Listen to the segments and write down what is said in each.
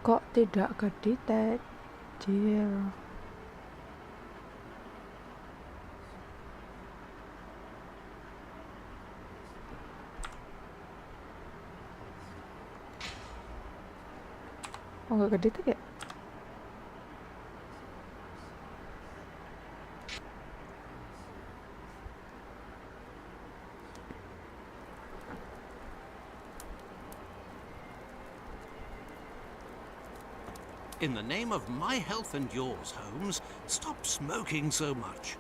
Kok tidak kedetektif? Oh, nggak kedetek ya? In the name of my health and yours, Holmes, stop smoking so much.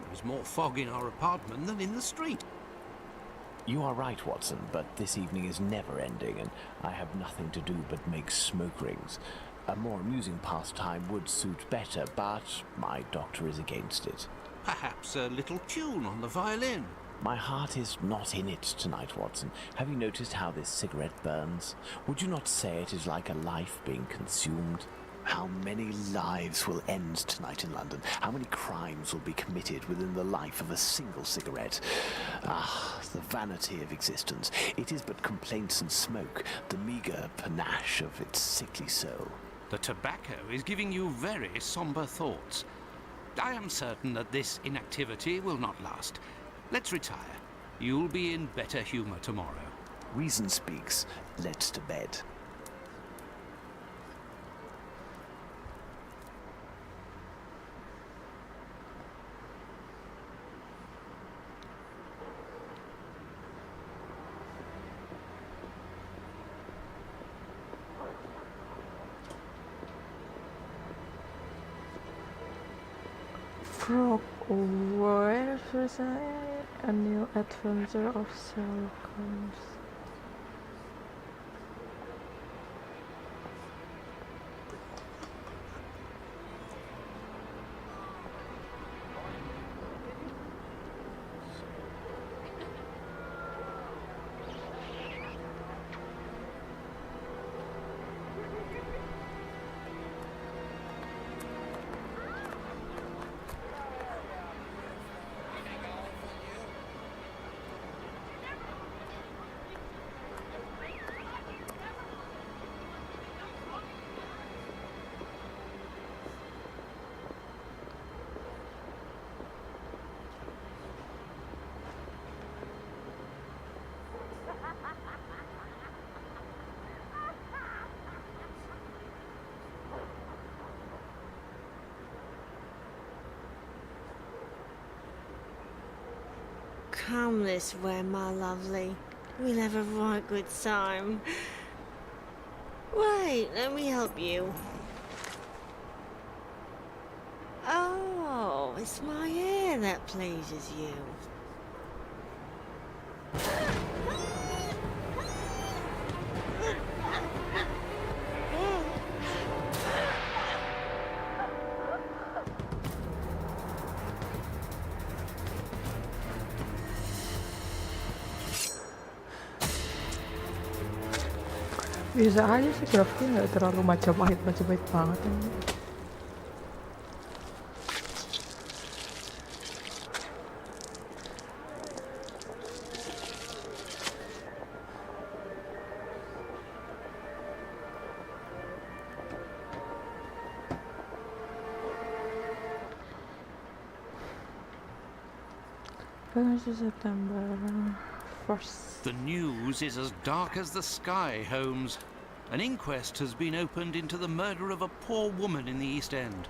There is more fog in our apartment than in the street. You are right, Watson, but this evening is never ending, and I have nothing to do but make smoke rings. A more amusing pastime would suit better, but my doctor is against it. Perhaps a little tune on the violin. My heart is not in it tonight, Watson. Have you noticed how this cigarette burns? Would you not say it is like a life being consumed? How many lives will end tonight in London? How many crimes will be committed within the life of a single cigarette? Ah, the vanity of existence. It is but complaints and smoke, the meagre panache of its sickly soul. The tobacco is giving you very somber thoughts. I am certain that this inactivity will not last. Let's retire. You'll be in better humor tomorrow. Reason speaks. Let's to bed. Frog Where is a new adventure of Sherlock Holmes. Come this way, my lovely. We'll have a right good time. Wait, let me help you. Oh, it's my hair that pleases you. Bisa aja sih grafiknya nggak terlalu majapahit banget ini. September 1st. The news is as dark as the sky, Holmes. An inquest has been opened into the murder of a poor woman in the East End.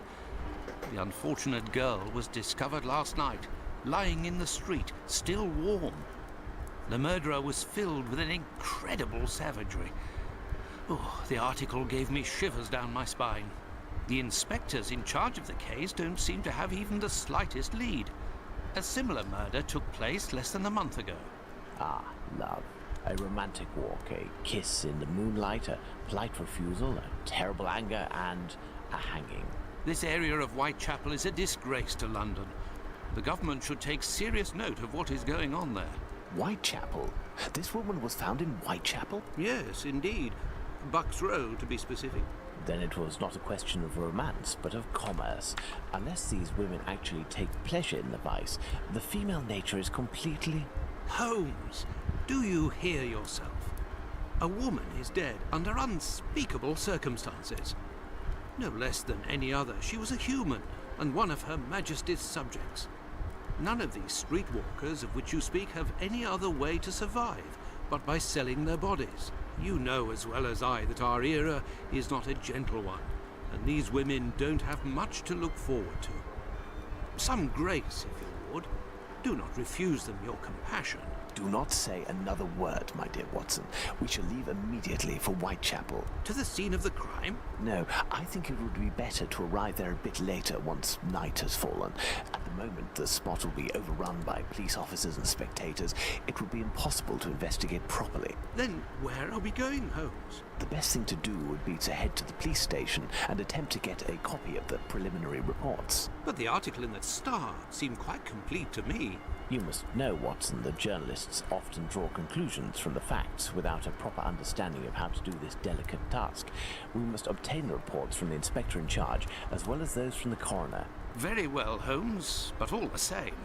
The unfortunate girl was discovered last night, lying in the street, still warm. The murderer was filled with an incredible savagery. Oh, the article gave me shivers down my spine. The inspectors in charge of the case don't seem to have even the slightest lead. A similar murder took place less than a month ago. Ah, love. A romantic walk, a kiss in the moonlight, a polite refusal, a terrible anger, and a hanging. This area of Whitechapel is a disgrace to London. The government should take serious note of what is going on there. Whitechapel? This woman was found in Whitechapel? Yes, indeed. Bucks Row, to be specific. Then it was not a question of romance, but of commerce. Unless these women actually take pleasure in the vice, the female nature is completely... Holmes, do you hear yourself? A woman is dead under unspeakable circumstances. No less than any other, she was a human and one of Her Majesty's subjects. None of these streetwalkers of which you speak have any other way to survive but by selling their bodies. You know as well as I that our era is not a gentle one, and these women don't have much to look forward to. Some grace, if you would. Do not refuse them your compassion. Do not say another word, my dear Watson. We shall leave immediately for Whitechapel. To the scene of the crime? No, I think it would be better to arrive there a bit later once night has fallen. At the moment, the spot will be overrun by police officers and spectators. It would be impossible to investigate properly. Then where are we going, Holmes? The best thing to do would be to head to the police station and attempt to get a copy of the preliminary reports. But the article in the Star seemed quite complete to me. You must know, Watson, that journalists often draw conclusions from the facts without a proper understanding of how to do this delicate task. We must obtain the reports from the inspector in charge, as well as those from the coroner. Very well, Holmes, but all the same.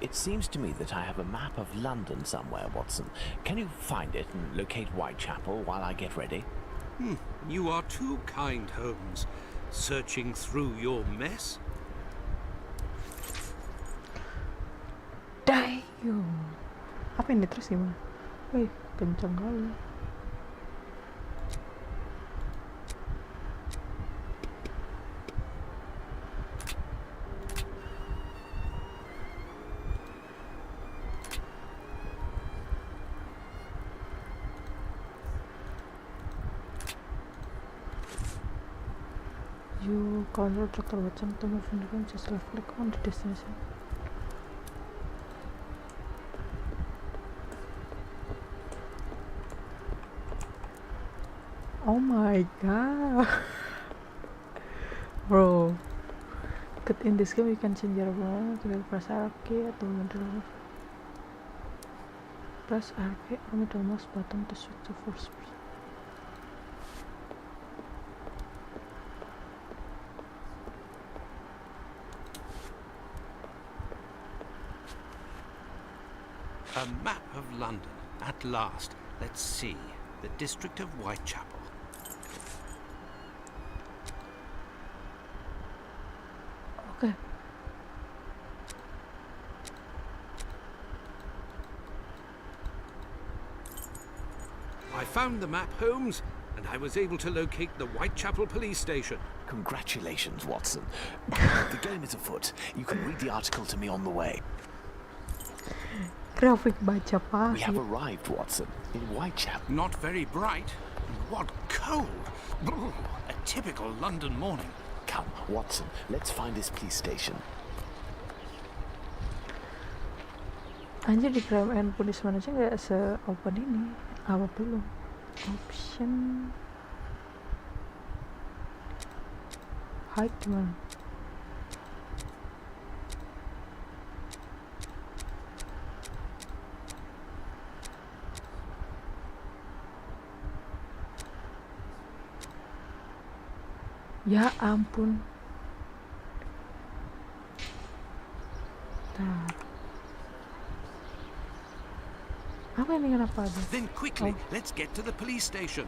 It seems to me that I have a map of London somewhere, Watson. Can you find it and locate Whitechapel while I get ready? You are too kind, Holmes. Searching through your mess? Damn. Apa ini terus gimana? Wih, kenceng kali. You control Dr. Watson to move in the room, just left click on the destination. Oh my god. Bro, in this game you can change your role to press RK atau middle. Press RK or middle mouse button to switch to first person. A map of London, at last. Let's see. The district of Whitechapel. Okay. I found the map, Holmes, and I was able to locate the Whitechapel police station. Congratulations, Watson. The game is afoot. You can read the article to me on the way. Grafik majapahit. We have arrived, Watson, in Whitechapel. Not very bright. And what cold! Brr, a typical London morning. Come, Watson, let's find this police station. Anjir, di crime and punishment aja nggak se-open ini. Apa belum? Option hide gimana? Ya ampun. Bentar. Apa ini kenapa ada? Then quickly, let's get to the police station.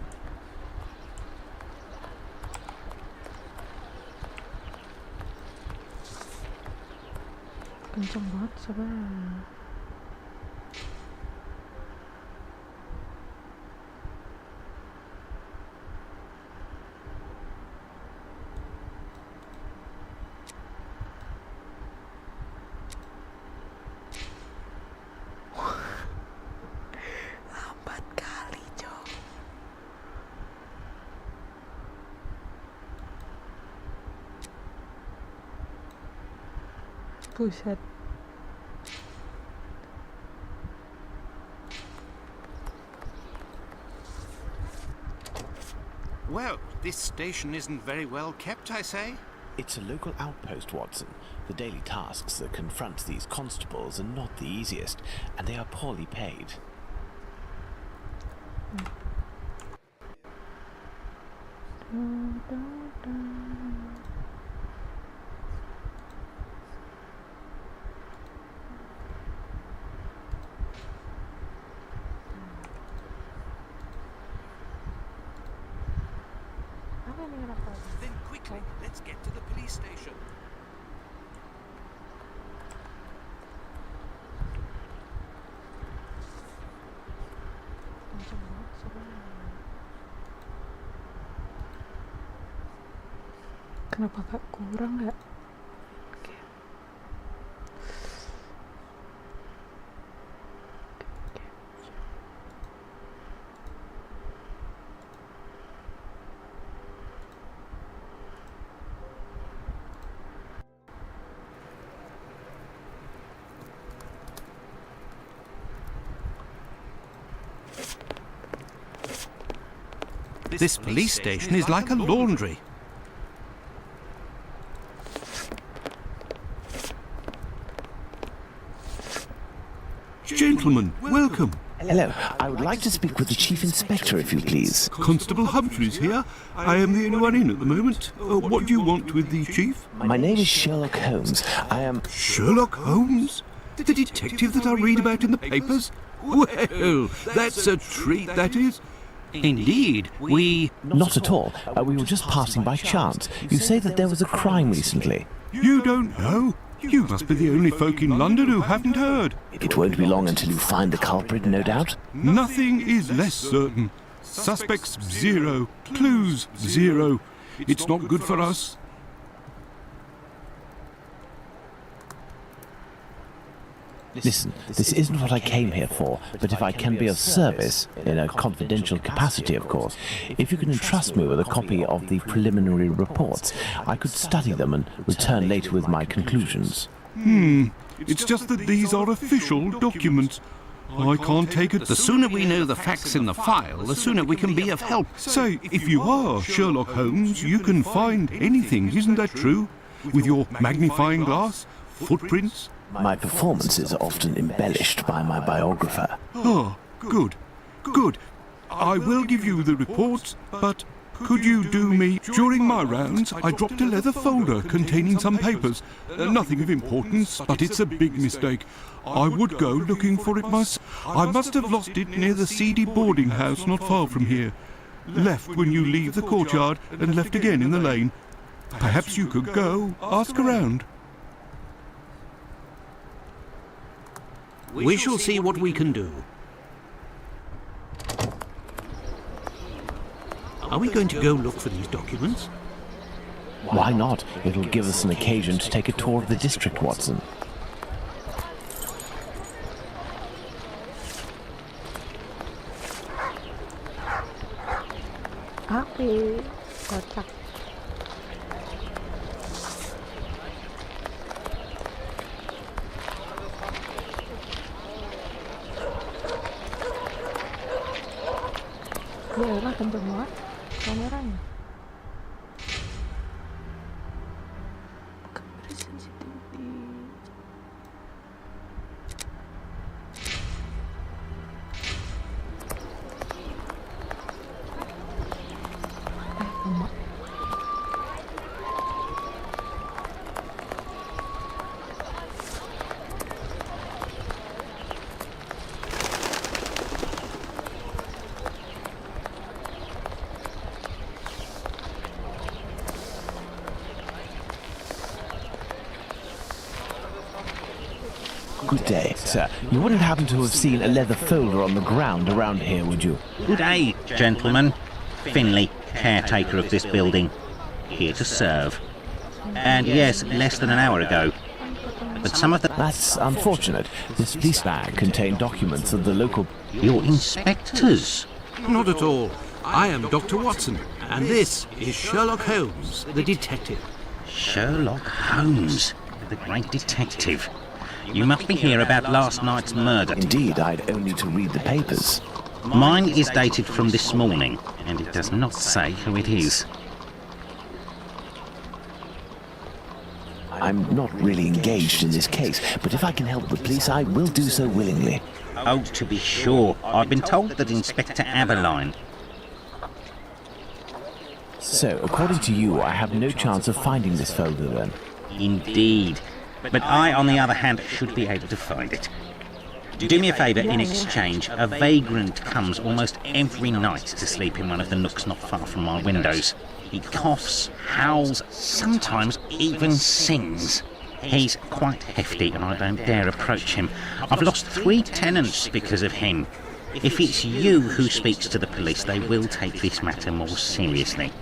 Kenceng banget sabar. Lambat kali, Cok. Buset. Well, this station isn't very well kept, I say. It's a local outpost, Watson. The daily tasks that confront these constables are not the easiest, and they are poorly paid. ini kenapa? Then quickly, let's get to the police station. Kenceng banget suaranya. Kenapa gak kurang gak? Oke. This police station is like a laundry. Gentlemen, welcome. Hello, I would like to speak with the Chief Inspector, if you please. Constable Humphreys here. I am the only one in at the moment. What do you want with the Chief? My name is Sherlock Holmes. I am... Sherlock Holmes? The detective that I read about in the papers? Well, that's a treat, that is. Indeed, we... Not at all. We were just passing by chance. You say that there was a crime recently. You don't know? You must be the only folk in London who haven't heard. It won't be long until you find the culprit, no doubt. Nothing is less certain. Suspects 0. Clues 0. It's not good for us. Listen, this isn't what I came here for, but if I can be of service, in a confidential capacity, of course, if you can entrust me with a copy of the preliminary reports, I could study them and return later with my conclusions. It's just that these are official documents. I can't take it. The sooner we know the facts in the file, the sooner we can be of help. Say, if you are Sherlock Holmes, you can find anything, isn't that true? With your magnifying glass, footprints. My performances are often embellished by my biographer. Ah, good, good. I will give you the reports, but could you do me... During my rounds, I dropped a leather folder containing some papers. Nothing of importance, but it's a big mistake. I would go looking for it myself. I must have lost it near the seedy boarding house not far from here. Left when you leave the courtyard and left again in the lane. Perhaps you could go, ask around. We shall see what we can do. Are we going to go look for these documents? Why not? It'll give us an occasion to take a tour of the district, Watson. Api, kocak. Ya elah, kenceng banget kameranya. Kamera sensitivity. Emak. Good day, sir. You wouldn't happen to have seen a leather folder on the ground around here, would you? Good day, gentlemen. Finley, caretaker of this building. Here to serve. And yes, less than an hour ago. But some of the... That's unfortunate. This police bag contained documents of the local... Your inspectors? Not at all. I am Dr. Watson, and this is Sherlock Holmes, the detective. Sherlock Holmes, the great detective. You must be here about last night's murder. Indeed, I'd only to read the papers. Mine is dated from this morning, and it does not say who it is. I'm not really engaged in this case, but if I can help the police, I will do so willingly. Oh, to be sure. I've been told that Inspector Aberline... So, according to you, I have no chance of finding this folder then? Indeed. But I, on the other hand, should be able to find it. Do me a favour in exchange. A vagrant comes almost every night to sleep in one of the nooks not far from my windows. He coughs, howls, sometimes even sings. He's quite hefty and I don't dare approach him. I've lost 3 tenants because of him. If it's you who speaks to the police, they will take this matter more seriously.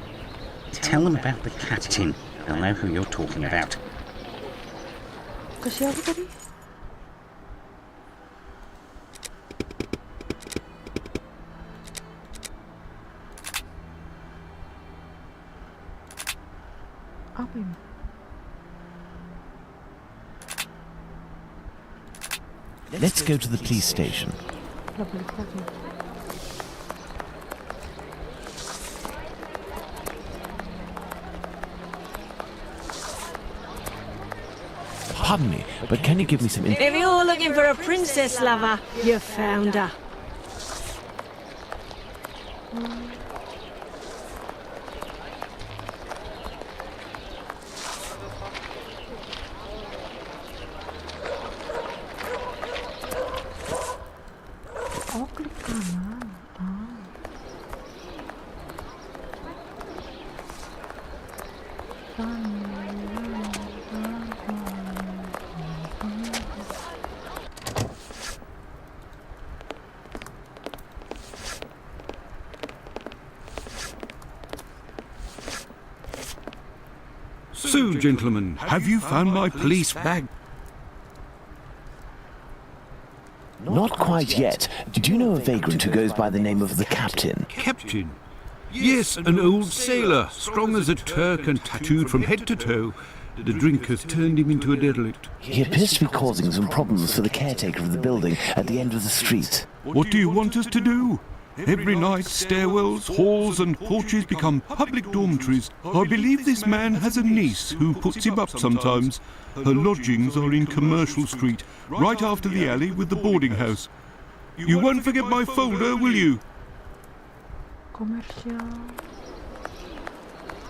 Tell them about the captain. They'll know who you're talking about. Ke siapa tadi? Apa ini? Let's go to the police station. Kita balik lagi. Pardon me, but can you give me some If you're looking for a princess lover, you found her. Oh, klik kanan. So, gentlemen, have you found my police bag? Not quite yet. Do you know a vagrant who goes by the name of the Captain? Captain? Yes, an old sailor, strong as a Turk and tattooed from head to toe. The drink has turned him into a derelict. He appears to be causing some problems for the caretaker of the building at the end of the street. What do you want us to do? Every night, stairwells, halls and porches become public dormitories. I believe this man has a niece who puts him up sometimes. Her lodgings are in Commercial Street, right after the alley with the boarding house. You won't forget my folder, will you? Komersial.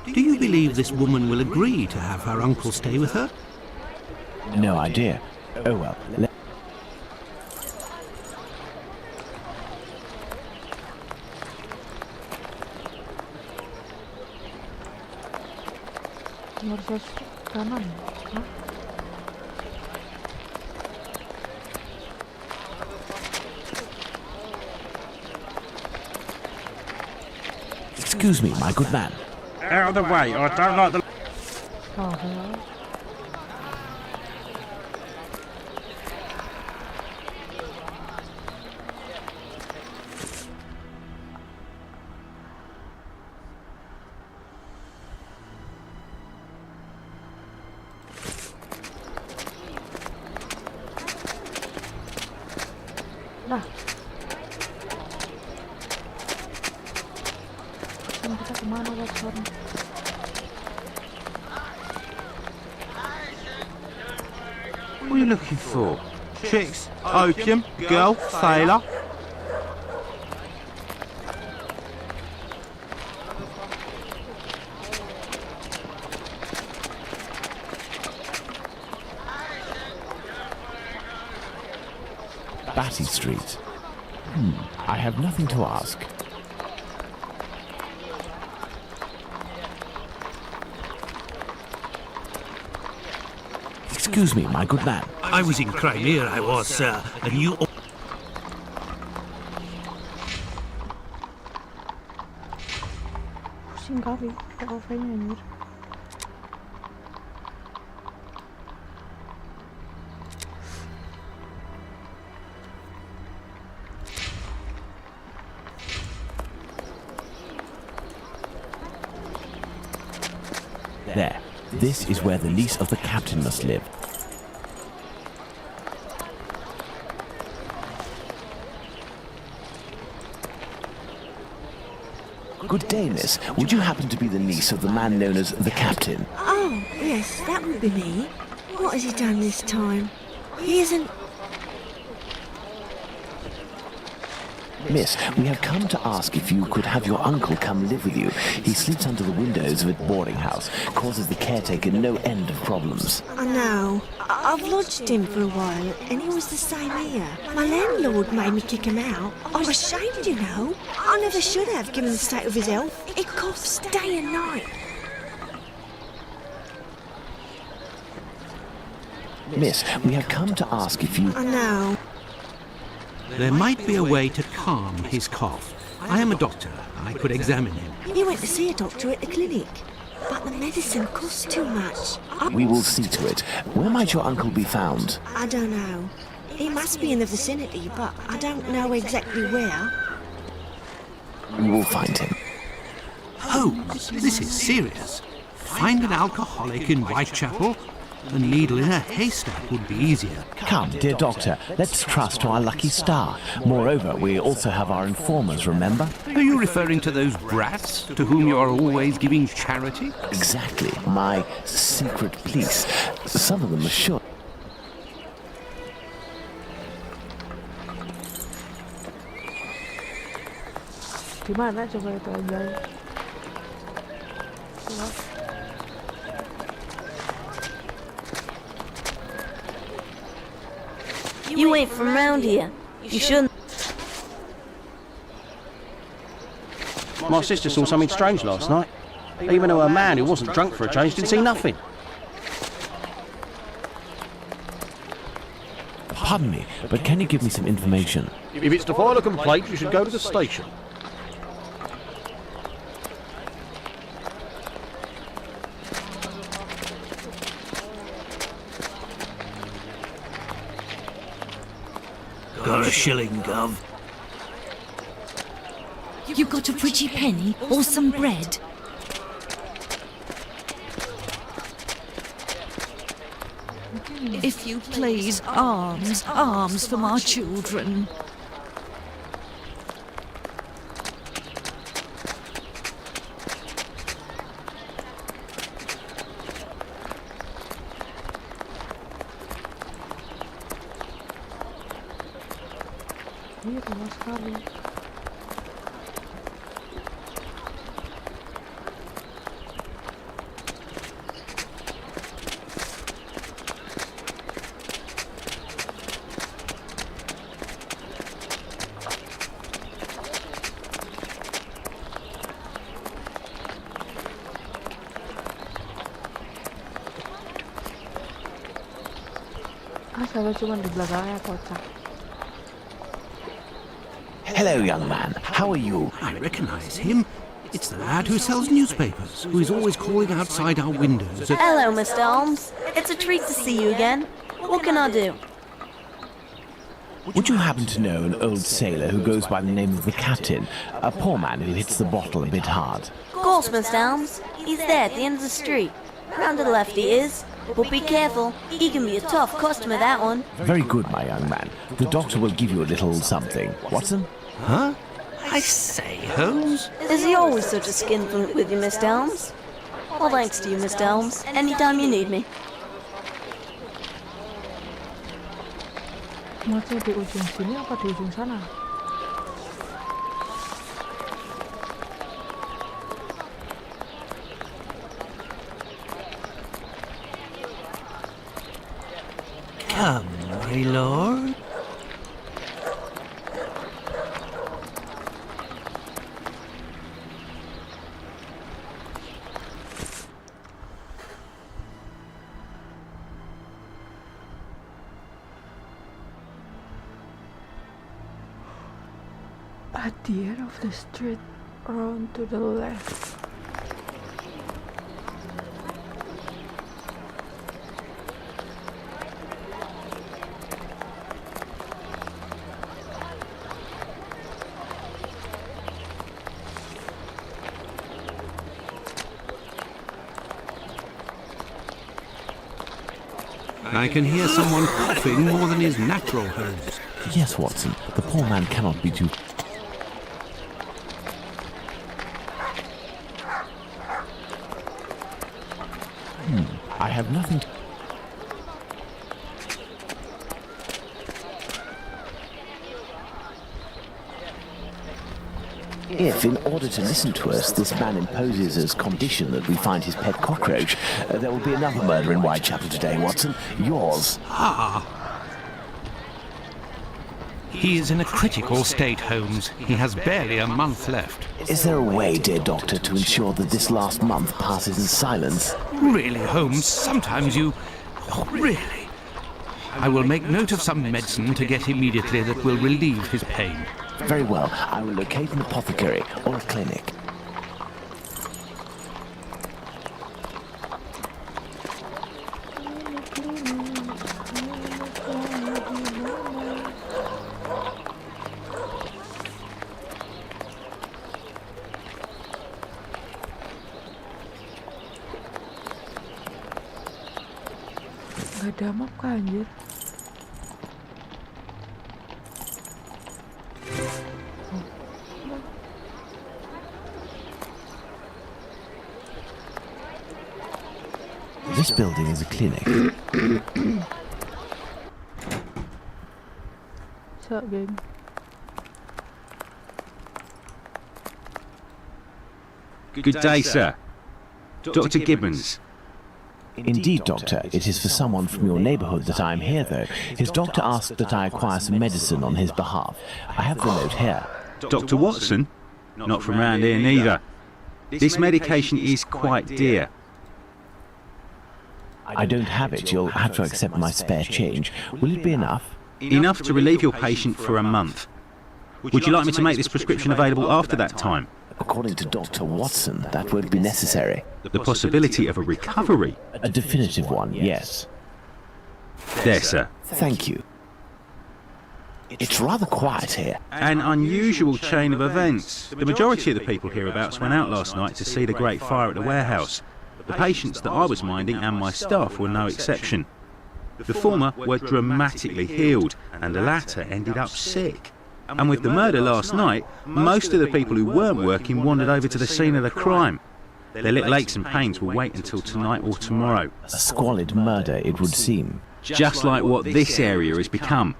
Do you believe this woman will agree to have her uncle stay with her? No idea. Oh well. Komersial kanan. Hah? Excuse me, my good man. Out of the way, I don't like the... Oh, hello. Dah. Kan kita kemana Watson? What are you looking for? Chicks, opium, girl, sailor. Batty Street. I have nothing to ask. Excuse me, my good man. I was in Crimea, I was, sir, and you... Pusing kali, OV-nya anjir. There. This is where the niece of the captain must live. Good day, miss. Would you happen to be the niece of the man known as the captain? Oh, yes, that would be me. What has he done this time? He isn't... Miss, we have come to ask if you could have your uncle come live with you. He sleeps under the windows of a boarding house, causes the caretaker no end of problems. I know. I've lodged him for a while, and he was the same here. My landlord made me kick him out. I was ashamed, you know. I never should have, given the state of his health. He coughs day and night. Miss, we have come to ask if you... I know. There might be a way to calm his cough. I am a doctor. I could examine him. He went to see a doctor at the clinic, but the medicine costs too much. We will see to it. Where might your uncle be found? I don't know. He must be in the vicinity, but I don't know exactly where. We will find him. Holmes, this is serious. Find an alcoholic in Whitechapel? A needle in a haystack would be easier. Come, dear doctor, let's trust to our lucky star. Moreover, we also have our informers, remember? Are you referring to those brats to whom you are always giving charity? Exactly. My secret police. Some of them are sure. Gimana coba itu aja? You ain't from round here. You shouldn't. My sister saw something strange last night. Even though a man who wasn't drunk for a change didn't see nothing. Pardon me, but can you give me some information? If it's to file a complaint, you should go to the station. Got a shilling, Gov. You got a pretty penny or some bread? If you please, arms, arms for my children. Iya, lama sekali. Saya cuma di belakangnya kocak. Hello, young man. How are you? I recognize him. It's the lad who sells newspapers, who is always calling outside our windows. Hello, Mr. Holmes. It's a treat to see you again. What can I do? Would you happen to know an old sailor who goes by the name of the captain? A poor man who hits the bottle a bit hard. Of course, Mr. Holmes. He's there at the end of the street. Round to the left he is. But be careful. He can be a tough customer, that one. Very good, my young man. The doctor will give you a little something. Watson? Huh? I say, Holmes? Is he always such a skinflint with you, Mr. Holmes? Well, thanks to you, Mr. Holmes. Anytime you need me. Masih di ujung sini apa di ujung sana? Come, my lord. At the end of the street, round to the left. I can hear someone coughing more than is natural, Holmes. Yes, Watson. The poor man cannot be too... I have nothing to... If, in order to listen to us, this man imposes as condition that we find his pet cockroach, there will be another murder in Whitechapel today, Watson. Yours. He is in a critical state, Holmes. He has barely a month left. Is there a way, dear Doctor, to ensure that this last month passes in silence? Really, Holmes, sometimes you... Oh, really? I will make note of some medicine to get immediately that will relieve his pain. Very well. I will locate an apothecary or a clinic. Gak ada map kah anjir? This building is a clinic. So, geng. Good day, sir. Dr. Gibbons. Indeed, Doctor, it is for someone from your neighbourhood that I am here, though. His doctor asked that I acquire some medicine on his behalf. I have the note here. Dr. Watson? Not from round here neither. This medication is quite dear. I don't have it. You'll have to accept my spare change. Will it be enough? Enough to relieve your patient for a month. Would you like me to make this prescription available after that time? According to Dr. Watson, that won't be necessary. The possibility of a recovery? A definitive one, yes. There, sir. Thank you. It's rather quiet here. An unusual chain of events. The majority of the people hereabouts went out last night to see the great fire at the warehouse. The patients that I was minding and my staff were no exception. The former were dramatically healed, and the latter ended up sick. And with the murder last night, most of the people who weren't working wandered over to the scene of the crime. Their little aches and pains will wait until tonight or tomorrow. A squalid murder, it would seem. Just like what this area has become.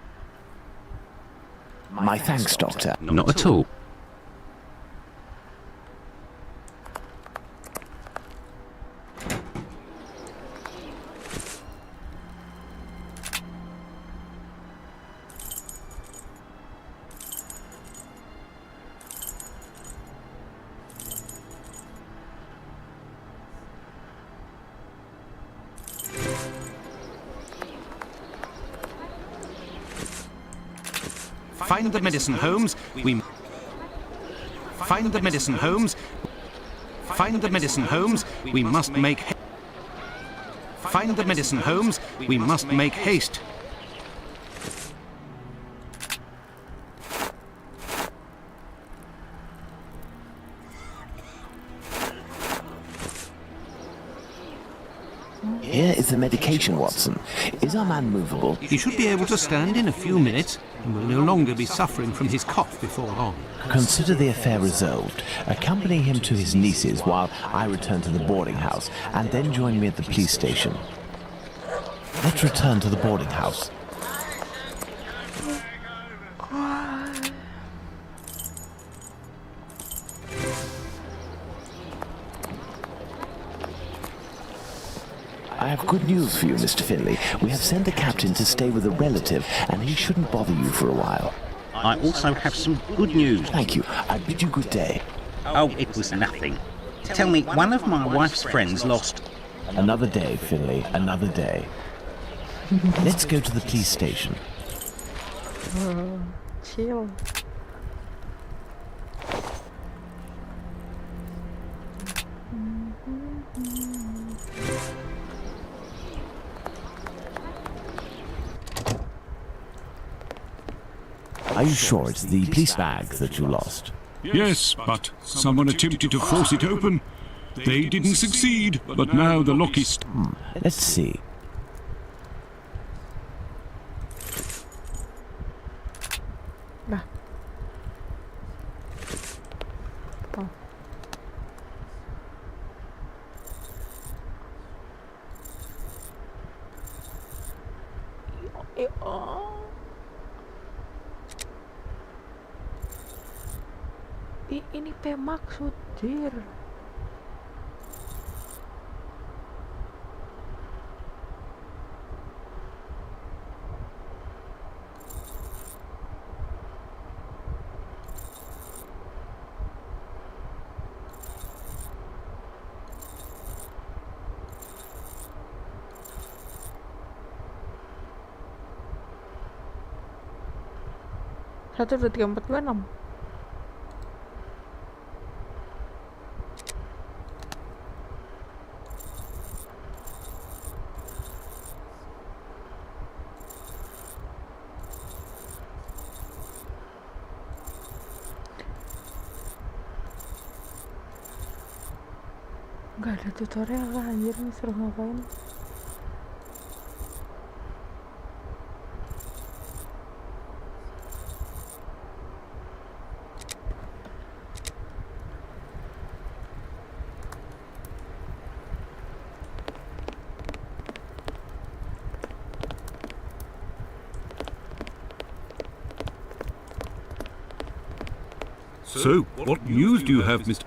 My thanks, Doctor. Not at all. Find the medicine, Holmes. Find the medicine, Holmes. Find the medicine, Holmes. We must make... Find the medicine, Holmes. We must make haste. Here is the medication, Watson. Is our man movable? He should be able to stand in a few minutes and will no longer be suffering from his cough before long. Consider the affair resolved. Accompany him to his niece's while I return to the boarding house, and then join me at the police station. Let's return to the boarding house. I have good news for you, Mr. Finlay. We have sent the captain to stay with a relative, and he shouldn't bother you for a while. I also have some good news. Thank you. I bid you good day. Oh, it was nothing. Tell me, one of my wife's friends lost... Another day, Finlay. Another day. Let's go to the police station. Chill. Are you sure it's the police bag that you lost? Yes, but someone attempted to force it open. They didn't succeed, but now the lock is... Let's see. Nah. Oh. Ini P maksud, jir. Satu, dua, tiga, empat, dua, enam. Gak ada tutorial lah anjir, nih suruh ngapain. So, what news do you have, Mr.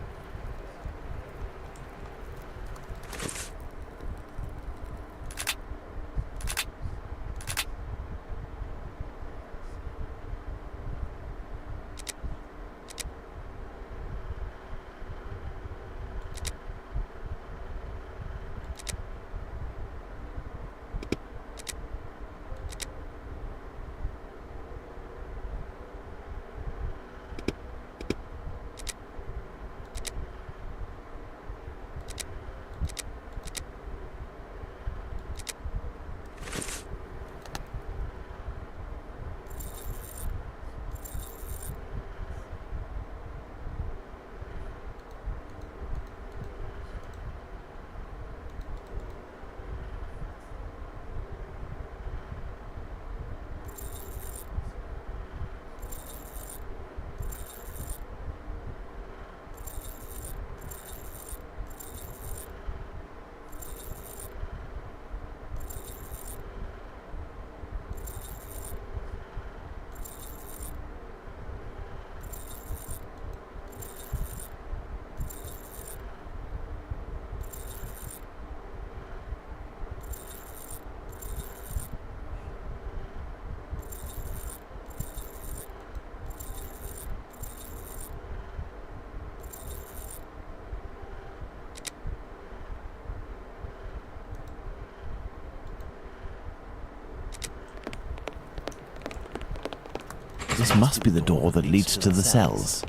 This must be the door that leads to the cells.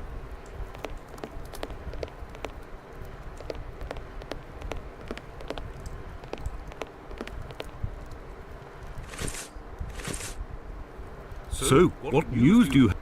So, what news do you have?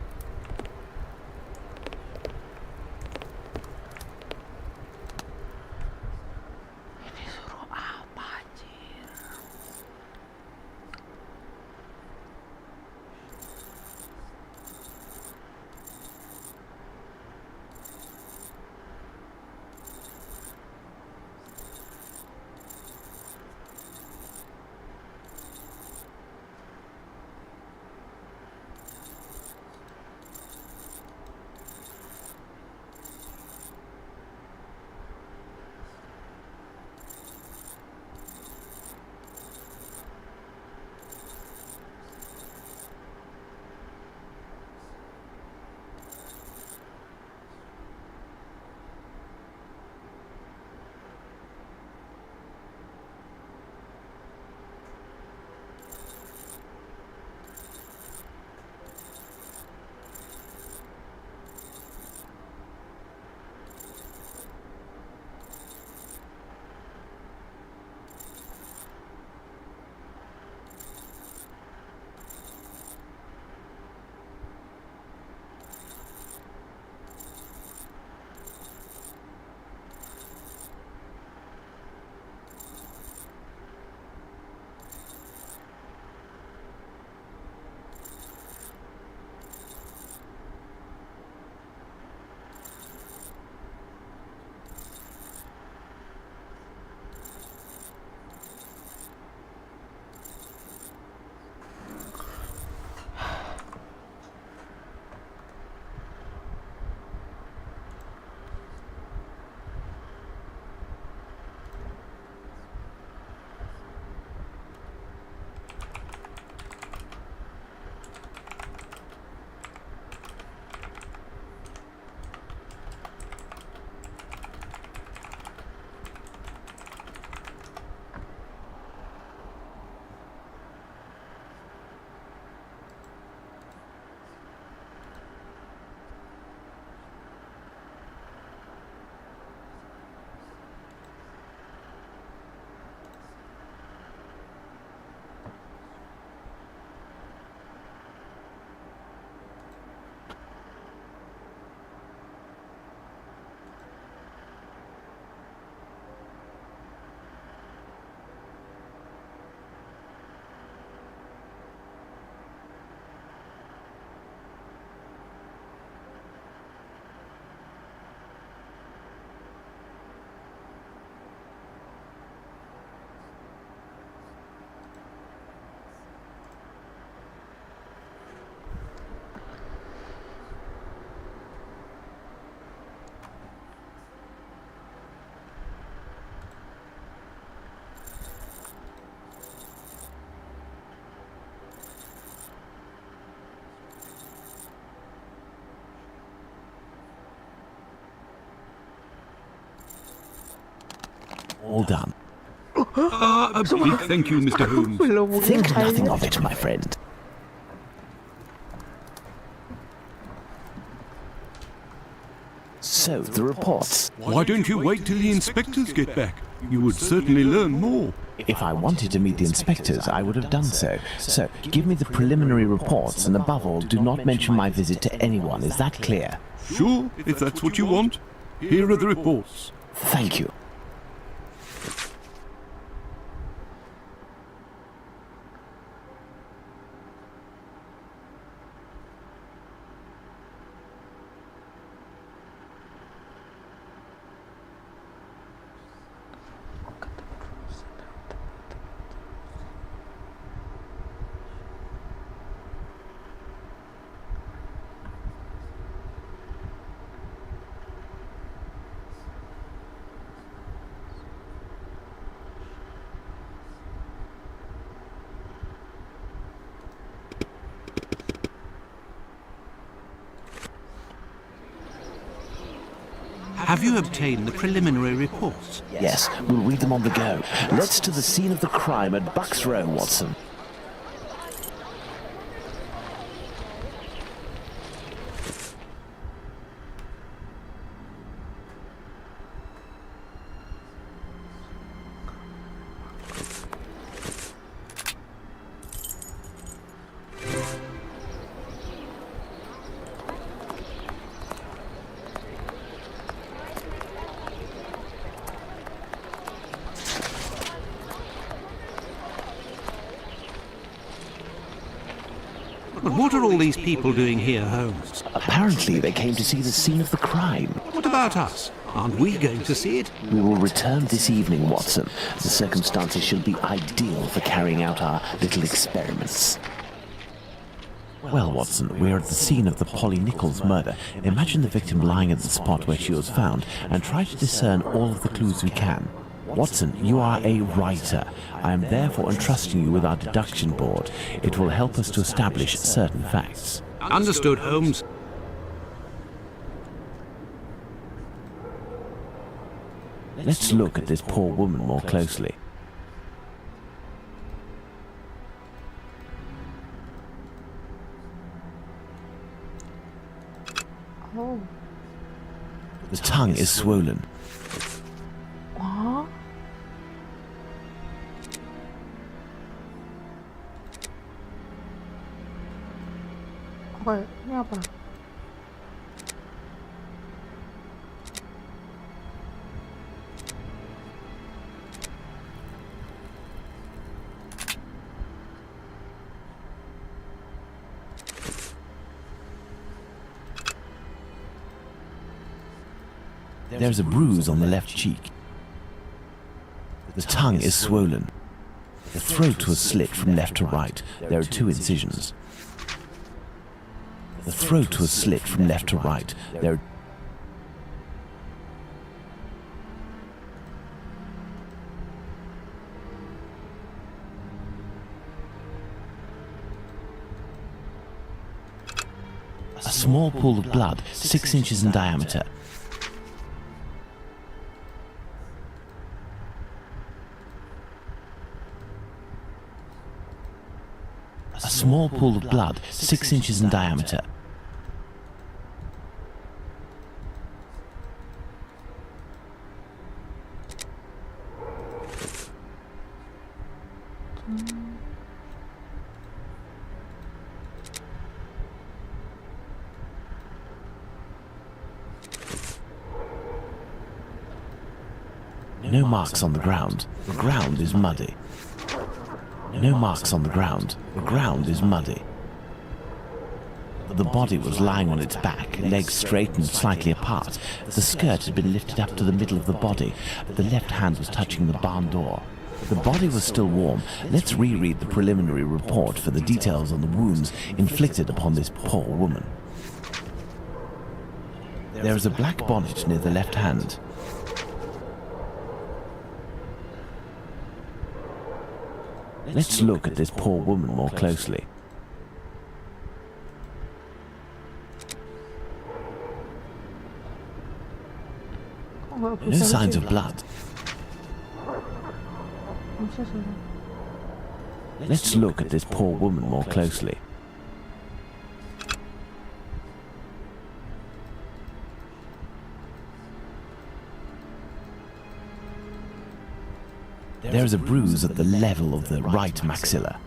All done. A big thank you, Mr. Holmes. Think nothing of it, my friend. So, the reports. Why don't you wait till the inspectors get back? You would certainly learn more. If I wanted to meet the inspectors, I would have done so. So, give me the preliminary reports, and above all, do not mention my visit to anyone. Is that clear? Sure, if that's what you want. Here are the reports. Thank you. Have you obtained the preliminary reports? Yes, we'll read them on the go. Let's to the scene of the crime at Bucks Row, Watson. What are all these people doing here, Holmes? Apparently, they came to see the scene of the crime. What about us? Aren't we going to see it? We will return this evening, Watson. The circumstances should be ideal for carrying out our little experiments. Well, Watson, we're at the scene of the Polly Nichols murder. Imagine the victim lying at the spot where she was found and try to discern all of the clues we can. Watson, you are a writer. I am therefore entrusting you with our deduction board. It will help us to establish certain facts. Understood, Holmes. Let's look at this poor woman more closely. Oh. The tongue is swollen. What? Oke, ini apa? There's a bruise on the left cheek. The tongue is swollen. The throat was slit from left to right. There are 2 incisions. The throat was slit from left to right. There are a small pool of blood, 6 inches in diameter. A small pool of blood, 6 inches in diameter. No marks on the ground. The ground is muddy. No marks on the ground. The ground is muddy. The body was lying on its back, legs straight and slightly apart. The skirt had been lifted up to the middle of the body. The left hand was touching the barn door. The body was still warm. Let's reread the preliminary report for the details on the wounds inflicted upon this poor woman. There is a black bonnet near the left hand. Let's look at this poor woman more closely. No signs of blood. I'm so sorry. Let's look at this poor woman more closely. There is a bruise at the level of the right maxilla.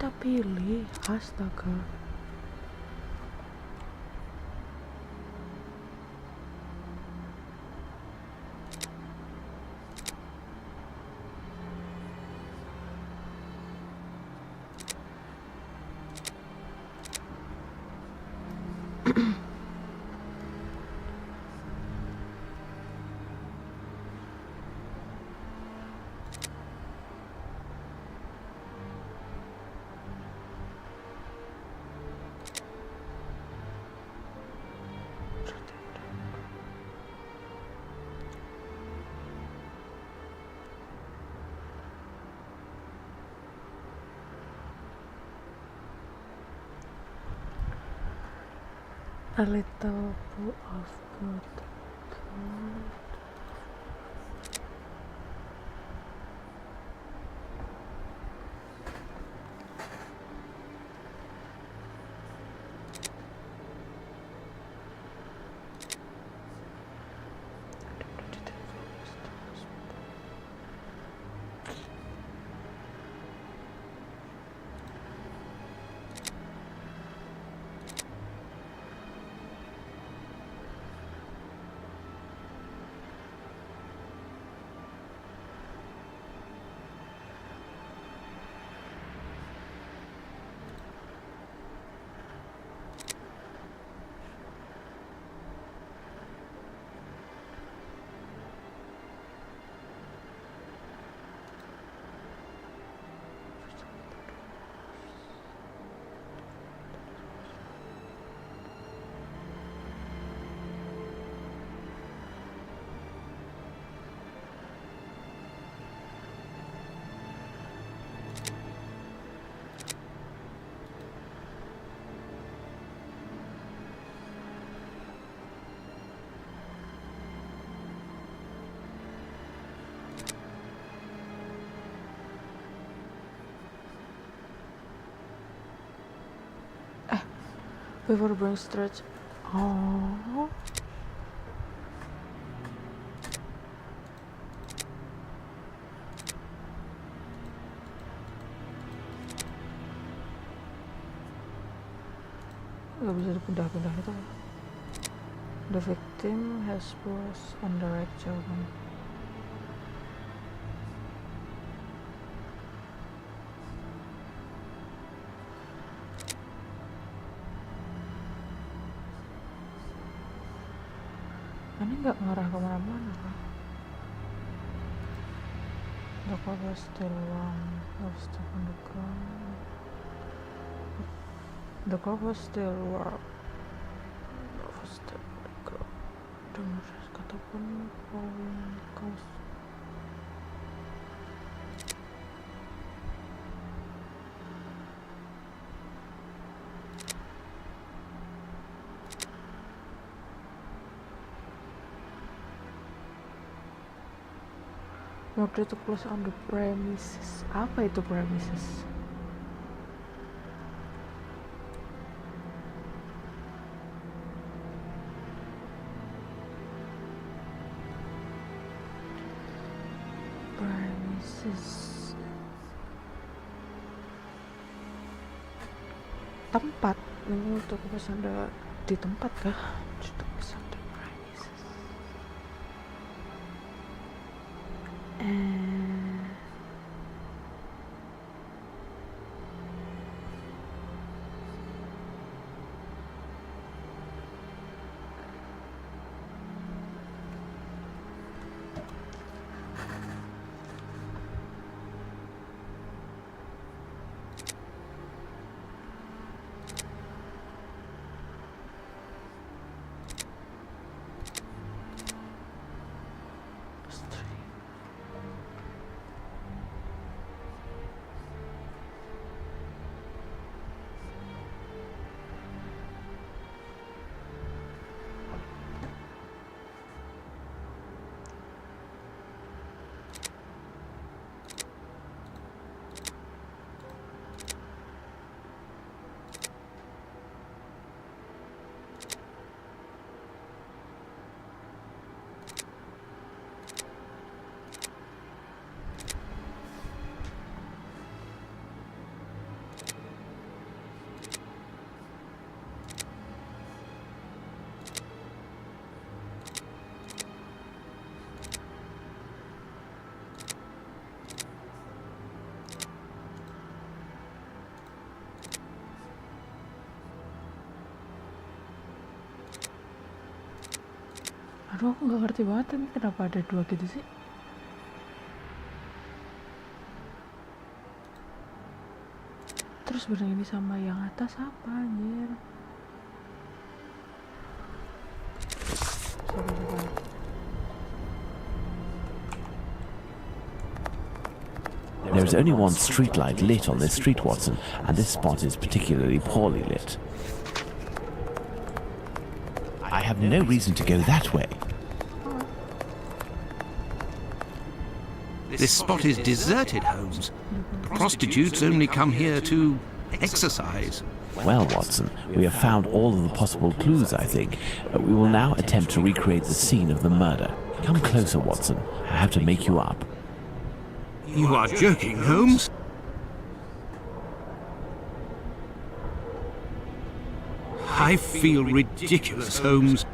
Kita pilih, astaga. A little pool of blood. Before brain stretch. Oh. Gak bisa dipindah-pindah itu. The victim has was on the right jawaban. Ini nggak ngarah kemana-mana kan? The car was still long, was stuck on the ground. The car was still warm. Dengar kata pun kaos. Order to close on the premises. Apa itu premises? Tempat ini untuk pesan di tempat kah? Untuk pesan di premises. Aduh, aku nggak ngerti banget ini kenapa ada dua gitu sih. Terus benang ini sama yang atas apa anjir? Sabar. There is only one streetlight lit on this street, Watson, and this spot is particularly poorly lit. I have no reason to go that way. This spot is deserted, Holmes. The prostitutes only come here to exercise. Well, Watson, we have found all of the possible clues, I think. We will now attempt to recreate the scene of the murder. Come closer, Watson. I have to make you up. You are joking, Holmes? I feel ridiculous, Holmes.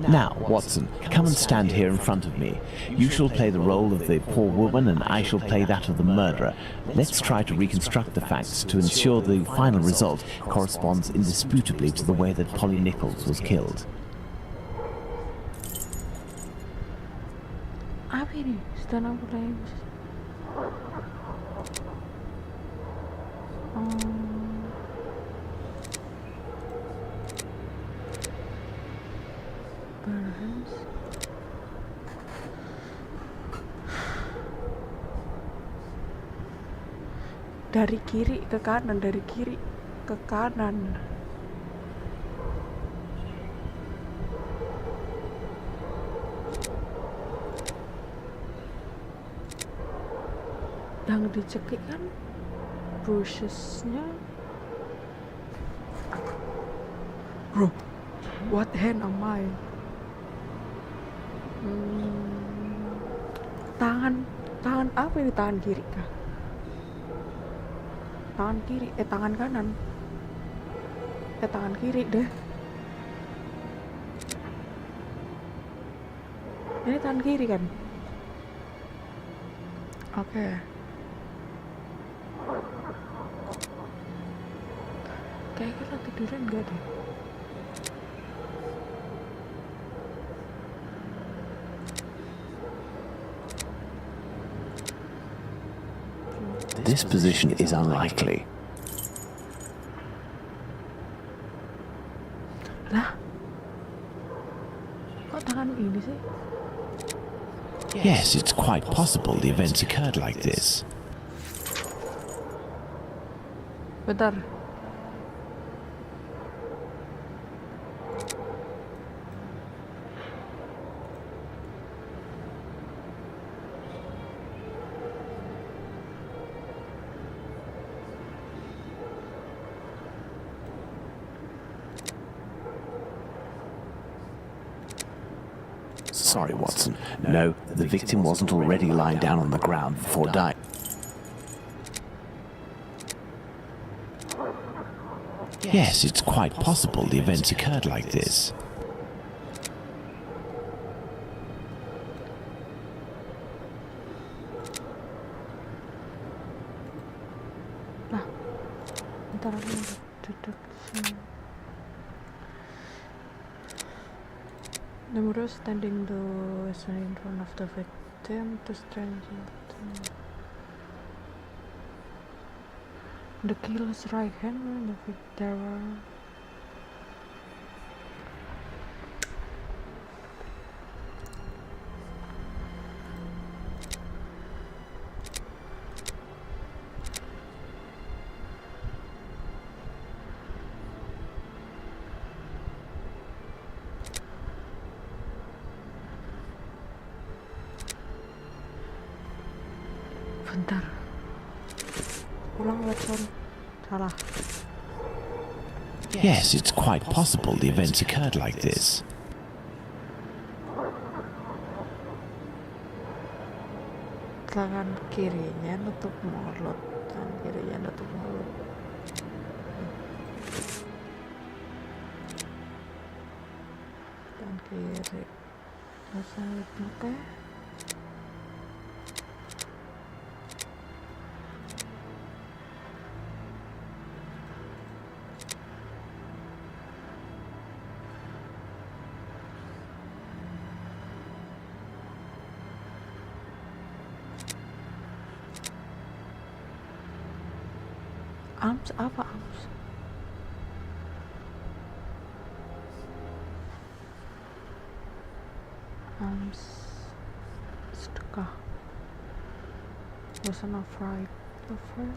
Now, Watson, come and stand here in front of me. You shall play the role of the poor woman and I shall play that of the murderer. Let's try to reconstruct the facts to ensure the final result corresponds indisputably to the way that Polly Nichols was killed. Apa ini? Sedang aku lagi. Dari kiri ke kanan, dari kiri ke kanan. Yang dicekik kan brushesnya. Bro, what hand am I? Tangan apa ini? Tangan kiri kah? Tangan kiri, tangan kanan. Tangan kiri deh. Ini tangan kiri kan? Oke. Kayaknya kita tiduran enggak deh. This position is unlikely. Lah, kok tangan ini sih? Yes, it's quite possible the events occurred like this. Bentar. Sorry, Watson. No, the victim wasn't already lying down on the ground before dying. Yes, it's quite possible the events occurred like this. Nah, bentar aku duduk sini. The murderer standing in front of the victim to strangle them. The killer's right hand and the victim. Bentar. Ulang sorry. Salah. Yes, it's quite possible the events occurred like this. Tangan kirinya nutup mulut, tangan kirinya nutup mulut. Tangan kiri. Selesai, oke. Arms apa arms? Arms sedekah. Wasn't afraid of her.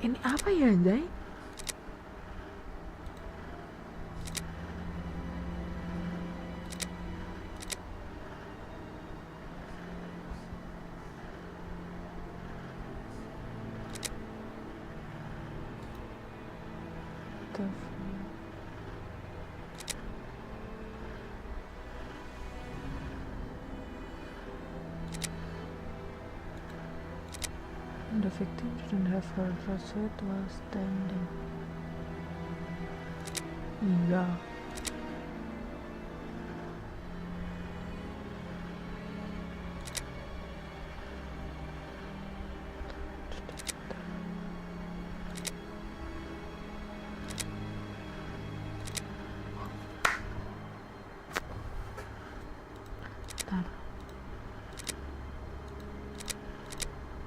Ini apa ya, Zai? The victim didn't have her dress while standing. Iya.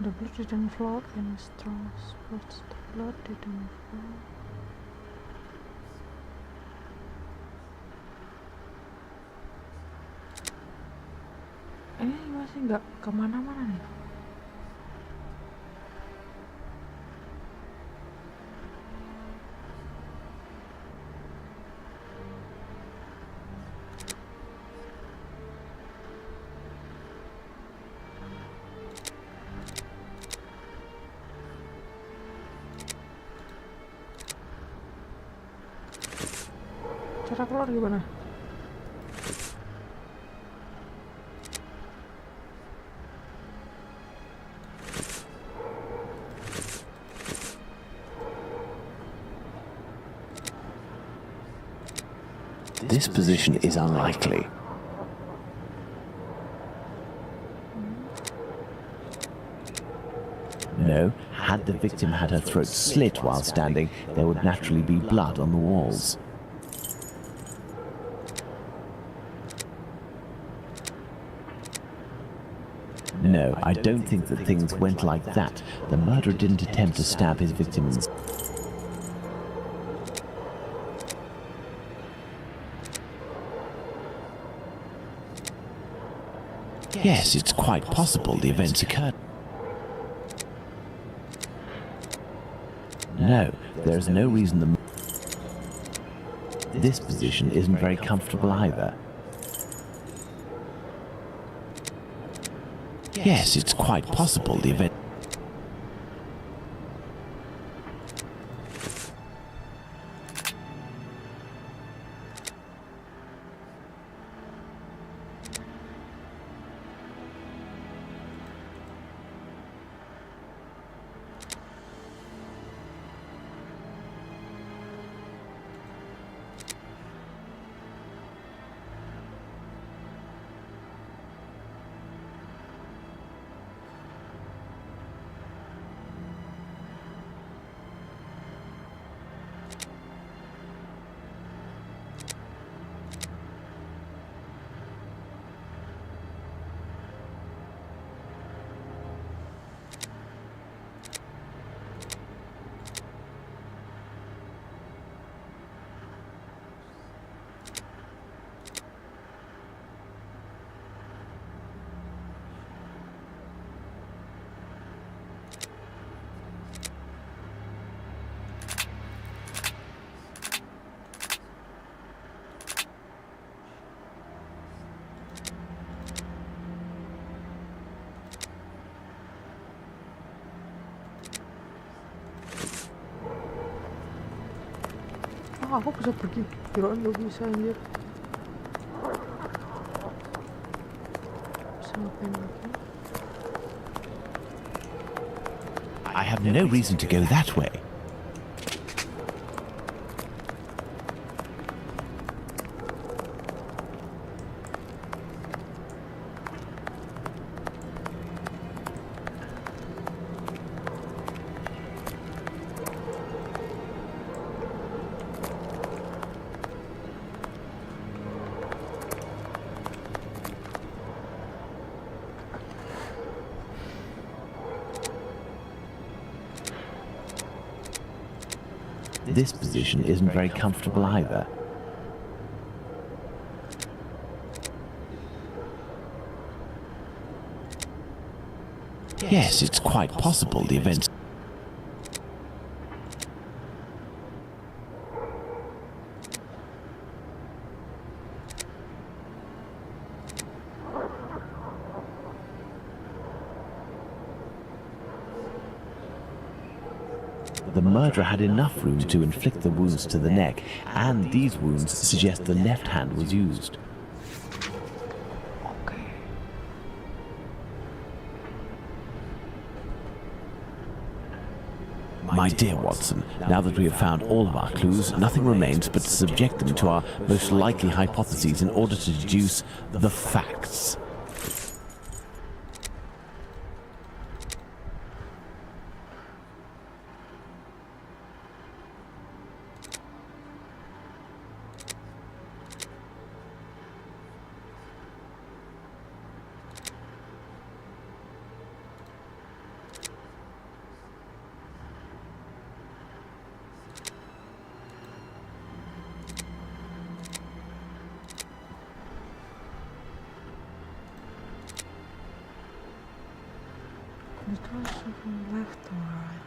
The blood didn't flow in strong spots. The blood didn't flow. Ini masih nggak kemana-mana nih. Cara keluar gimana? This position is unlikely. No, Had the victim had her throat slit while standing, there would naturally be blood on the walls. No, I don't think that things went like that. The murderer didn't attempt to stab his victim in... Yes, it's quite possible the events occurred. No, there is no reason this position isn't very comfortable either. Yes, it's quite possible the event... Ah, aku bisa pergi. Kirain gak bisa anjir. Bisa ngapain lagi? I have no reason to go that way. This position isn't very comfortable either. Yes, it's quite possible the events... The murderer had enough room to inflict the wounds to the neck, and these wounds suggest the left hand was used. My dear Watson, now that we have found all of our clues, nothing remains but to subject them to our most likely hypotheses in order to deduce the facts. It was from left or right.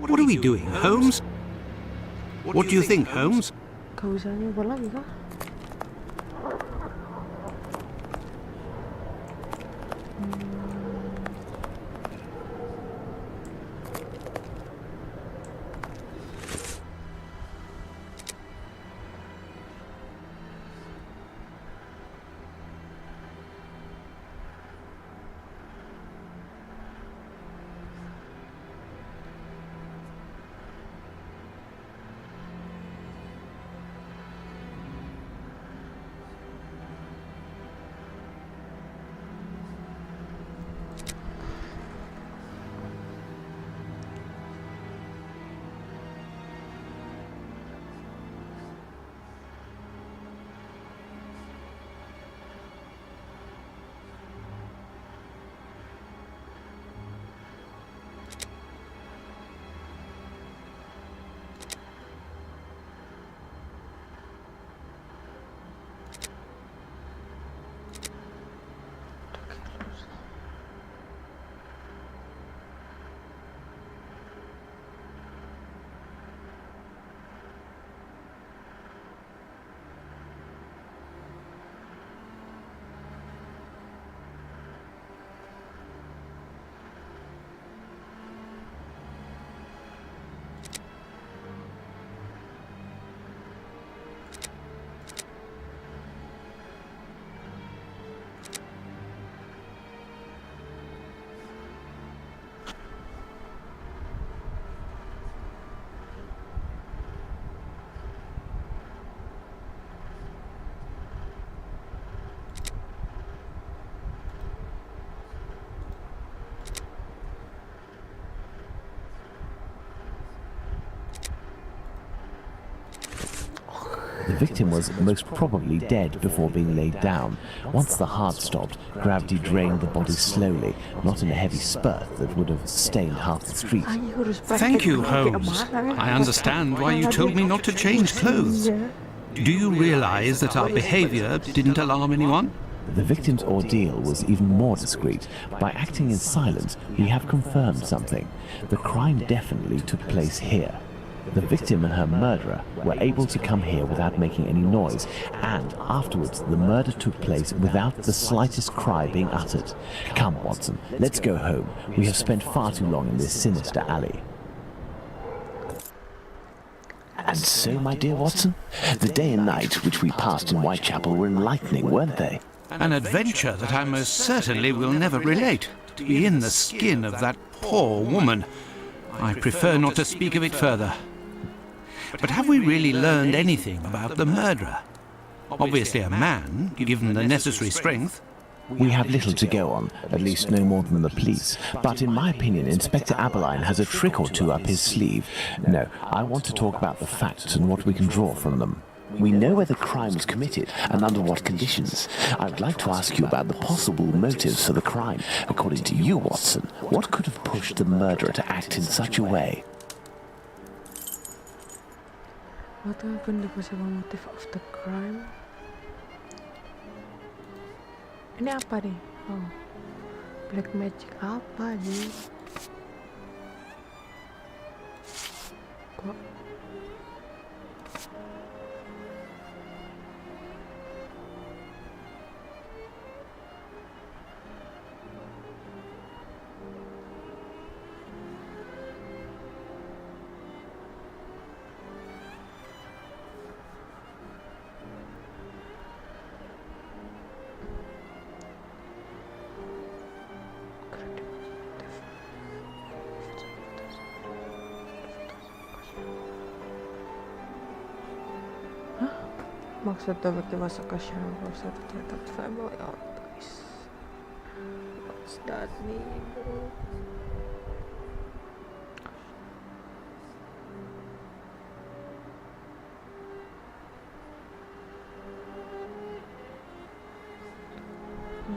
What are we doing, Holmes? What do you think, Holmes? Gak usah nyoba lagi kah? The victim was most probably dead before being laid down. Once the heart stopped, gravity drained the body slowly, not in a heavy spurt that would have stained half the street. Thank you, Holmes. I understand why you told me not to change clothes. Do you realize that our behavior didn't alarm anyone? The victim's ordeal was even more discreet. By acting in silence, we have confirmed something. The crime definitely took place here. The victim and her murderer were able to come here without making any noise, and afterwards the murder took place without the slightest cry being uttered. Come, Watson, let's go home. We have spent far too long in this sinister alley. And so, my dear Watson, the day and night which we passed in Whitechapel were enlightening, weren't they? An adventure that I most certainly will never relate. To be in the skin of that poor woman. I prefer not to speak of it further. But have we really learned anything about the murderer? Obviously a man, given the necessary strength. We have little to go on, at least no more than the police. But in my opinion, Inspector Aberline has a trick or two up his sleeve. No, I want to talk about the facts and what we can draw from them. We know where the crime was committed and under what conditions. I would like to ask you about the possible motives for the crime. According to you, Watson, what could have pushed the murderer to act in such a way? What are the possible motive of the crime? Ini apa nih? Oh, black magic apa nih? Kok? Maksud the victim was a Sherlock Holmes at the family always. What's that mean, bro?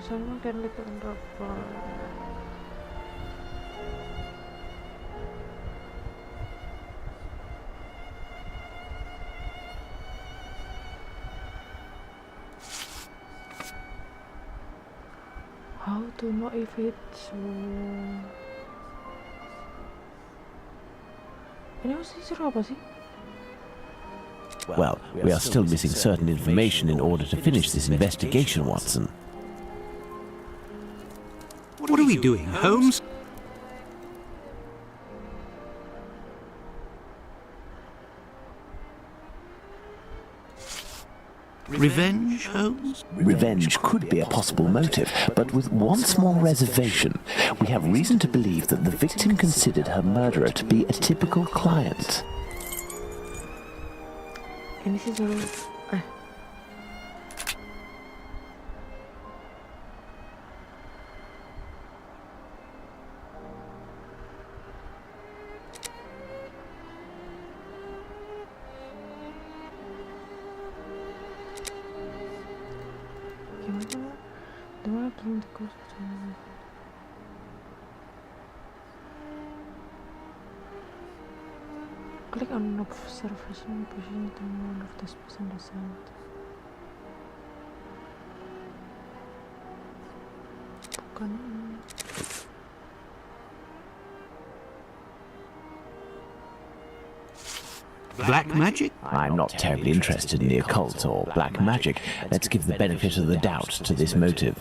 Someone can live in the how to know if it's Ini masih seru apa sih? Well, we are still missing certain information in order to finish this investigation, Watson. What are we doing, Holmes? Revenge, Holmes? Revenge could be a possible motive, but with one small reservation. We have reason to believe that the victim considered her murderer to be a typical client. Ini sih seru. Gimana turun tikus? Click on observation position to one of this person descent. Bukan ini. Black magic? I'm not terribly interested in the occult or black magic. Let's give the benefit of the doubt to this motive.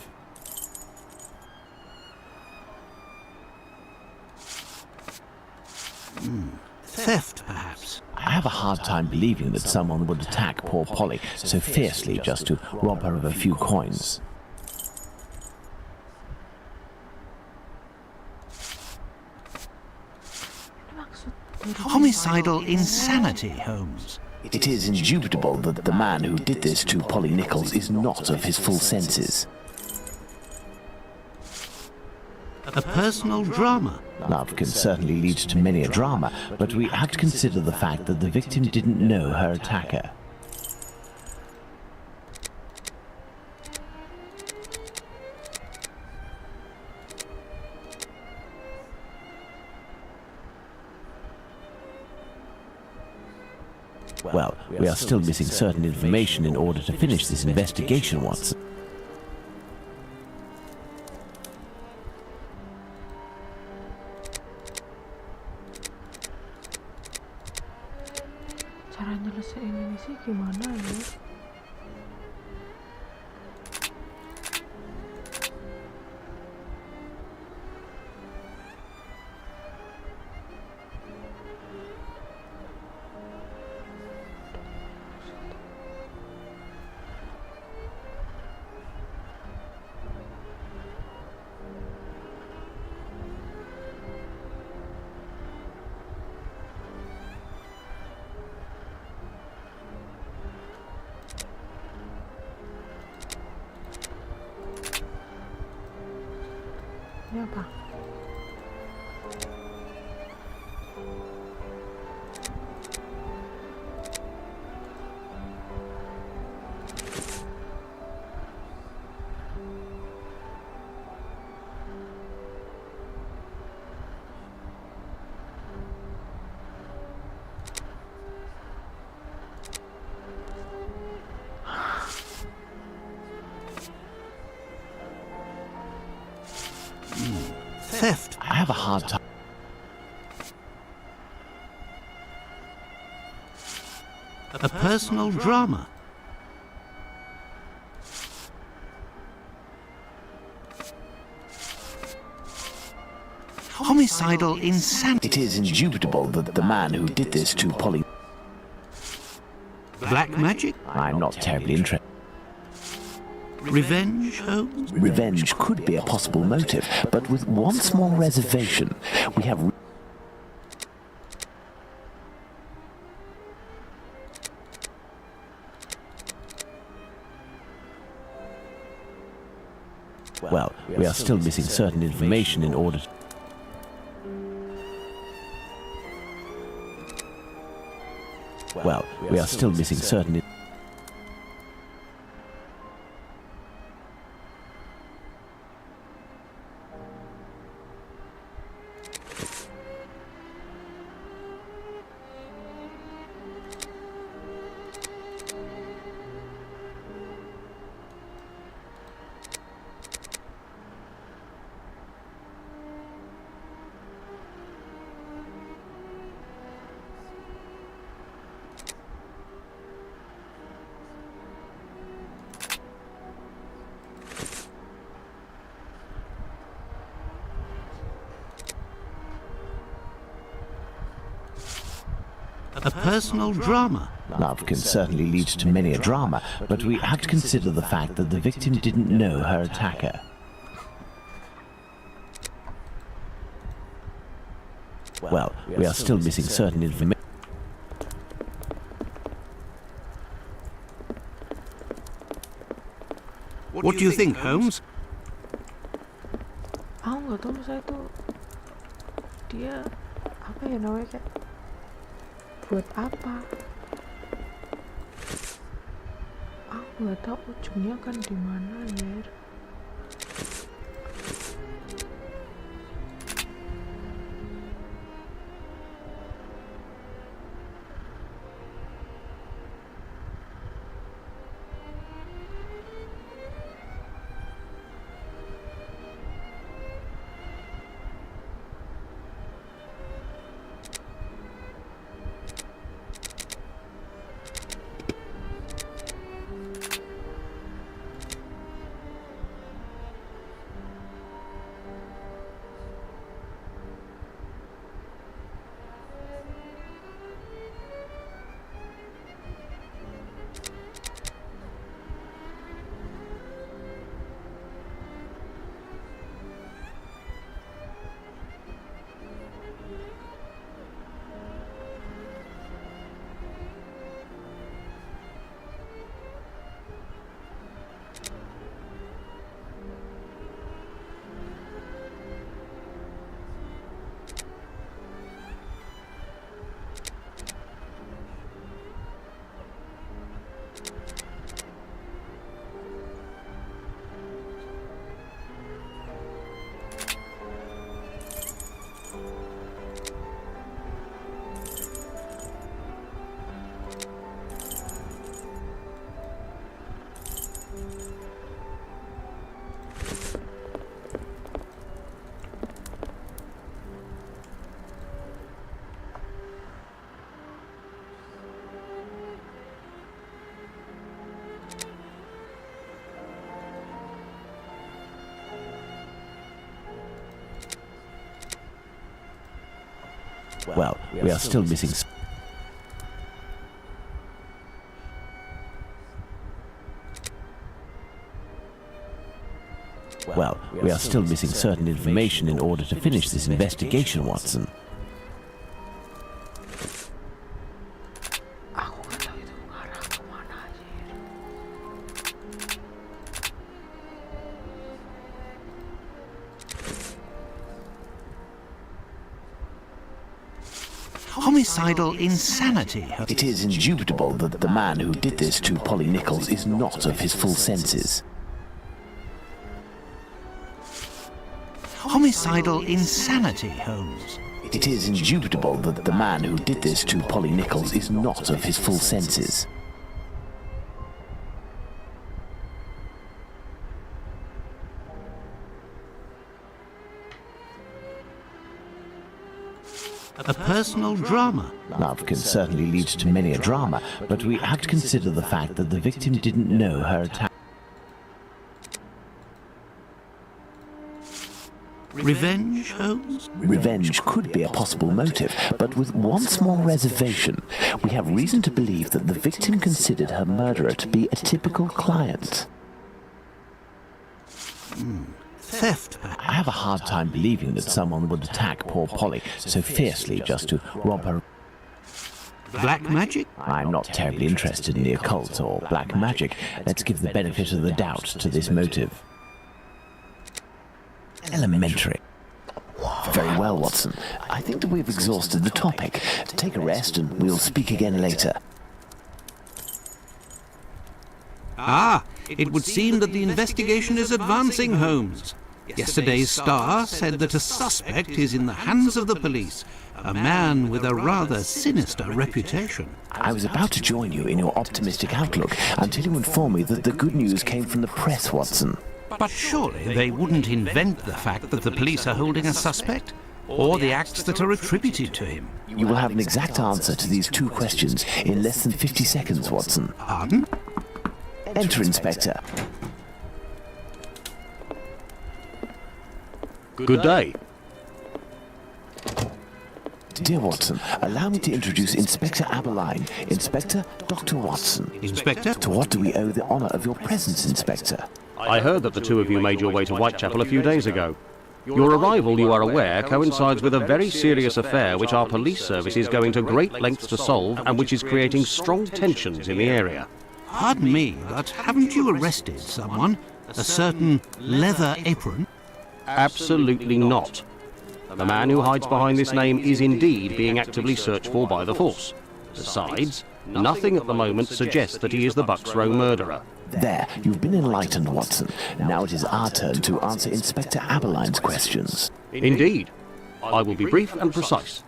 Theft, perhaps? I have a hard time believing that someone would attack poor Polly so fiercely just to rob her of a few coins. Homicidal insanity, Holmes. It is indubitable that the man who did this to Polly Nichols is not of his full senses. A personal drama? Love can certainly lead to many a drama, but we have to consider the fact that the victim didn't know her attacker. Well, we are still missing certain information in order to finish this investigation, Watson. Cara nyelesain ini sih gimana ya? Ini apa? Theft? I have a hard time. A personal drama? Homicidal insanity? It is indubitable that the man who did this to Polly... Black magic? I'm not terribly interested. Revenge, Holmes? Revenge could be a possible motive, but with one small reservation. We have... Well, we are still missing certain information in order to... Well, we are still missing certain... A personal drama. Love can certainly lead to many a drama, but we have to consider the fact that the victim didn't know her attacker. Well, we are still missing certain information. What do you think, Holmes? Aku nggak tahu saya tuh dia apa ya namanya, kayak buat apa? Aku nggak tahu ujungnya kan di mana ya. Well, we are still missing. Well, we are still missing certain information in order to finish this investigation, Watson. Aku nggak tahu itu ngarah kemana aja. Homicidal insanity. It is indubitable that the man who did this to Polly Nichols is not of his full senses. Homicidal insanity, Holmes. It is indubitable that the man who did this to Polly Nichols is not of his full senses. A personal drama. Love can certainly lead to many a drama, but we have to consider the fact that the victim didn't know her attack. Revenge, Holmes? Revenge could be a possible motive, but with one small reservation. We have reason to believe that the victim considered her murderer to be a typical client. Theft. I have a hard time believing that someone would attack poor Polly so fiercely just to rob her. Black magic? I'm not terribly interested in the occult or black magic. Let's give the benefit of the doubt to this motive. Elementary. Very well, Watson. I think that we've exhausted the topic. Take a rest and we'll speak again later. Ah, it would seem that the investigation is advancing, Holmes. Yesterday's Star said that a suspect is in the hands of the police, a man with a rather sinister reputation. I was about to join you in your optimistic outlook until you informed me that the good news came from the press, Watson. But surely they wouldn't invent the fact that the police are holding a suspect, or the acts that are attributed to him. You will have an exact answer to these two questions in less than 50 seconds, Watson. Pardon? Enter, Inspector. Good day. Dear Watson, allow me to introduce Inspector Aberline, Inspector Dr. Watson. Inspector? To what do we owe the honour of your presence, Inspector? I heard that the two of you made your way to Whitechapel a few days ago. Your arrival, you are aware, coincides with a very serious affair which our police service is going to great lengths to solve and which is creating strong tensions in the area. Pardon me, but haven't you arrested someone? A certain Leather Apron? Absolutely not. The man who hides behind this name is indeed being actively searched for by the force. Besides, nothing at the moment suggests that he is the Bucks Row murderer. There, you've been enlightened, Watson. Now it is our turn to answer Inspector Aberline's questions. Indeed. I will be brief and precise.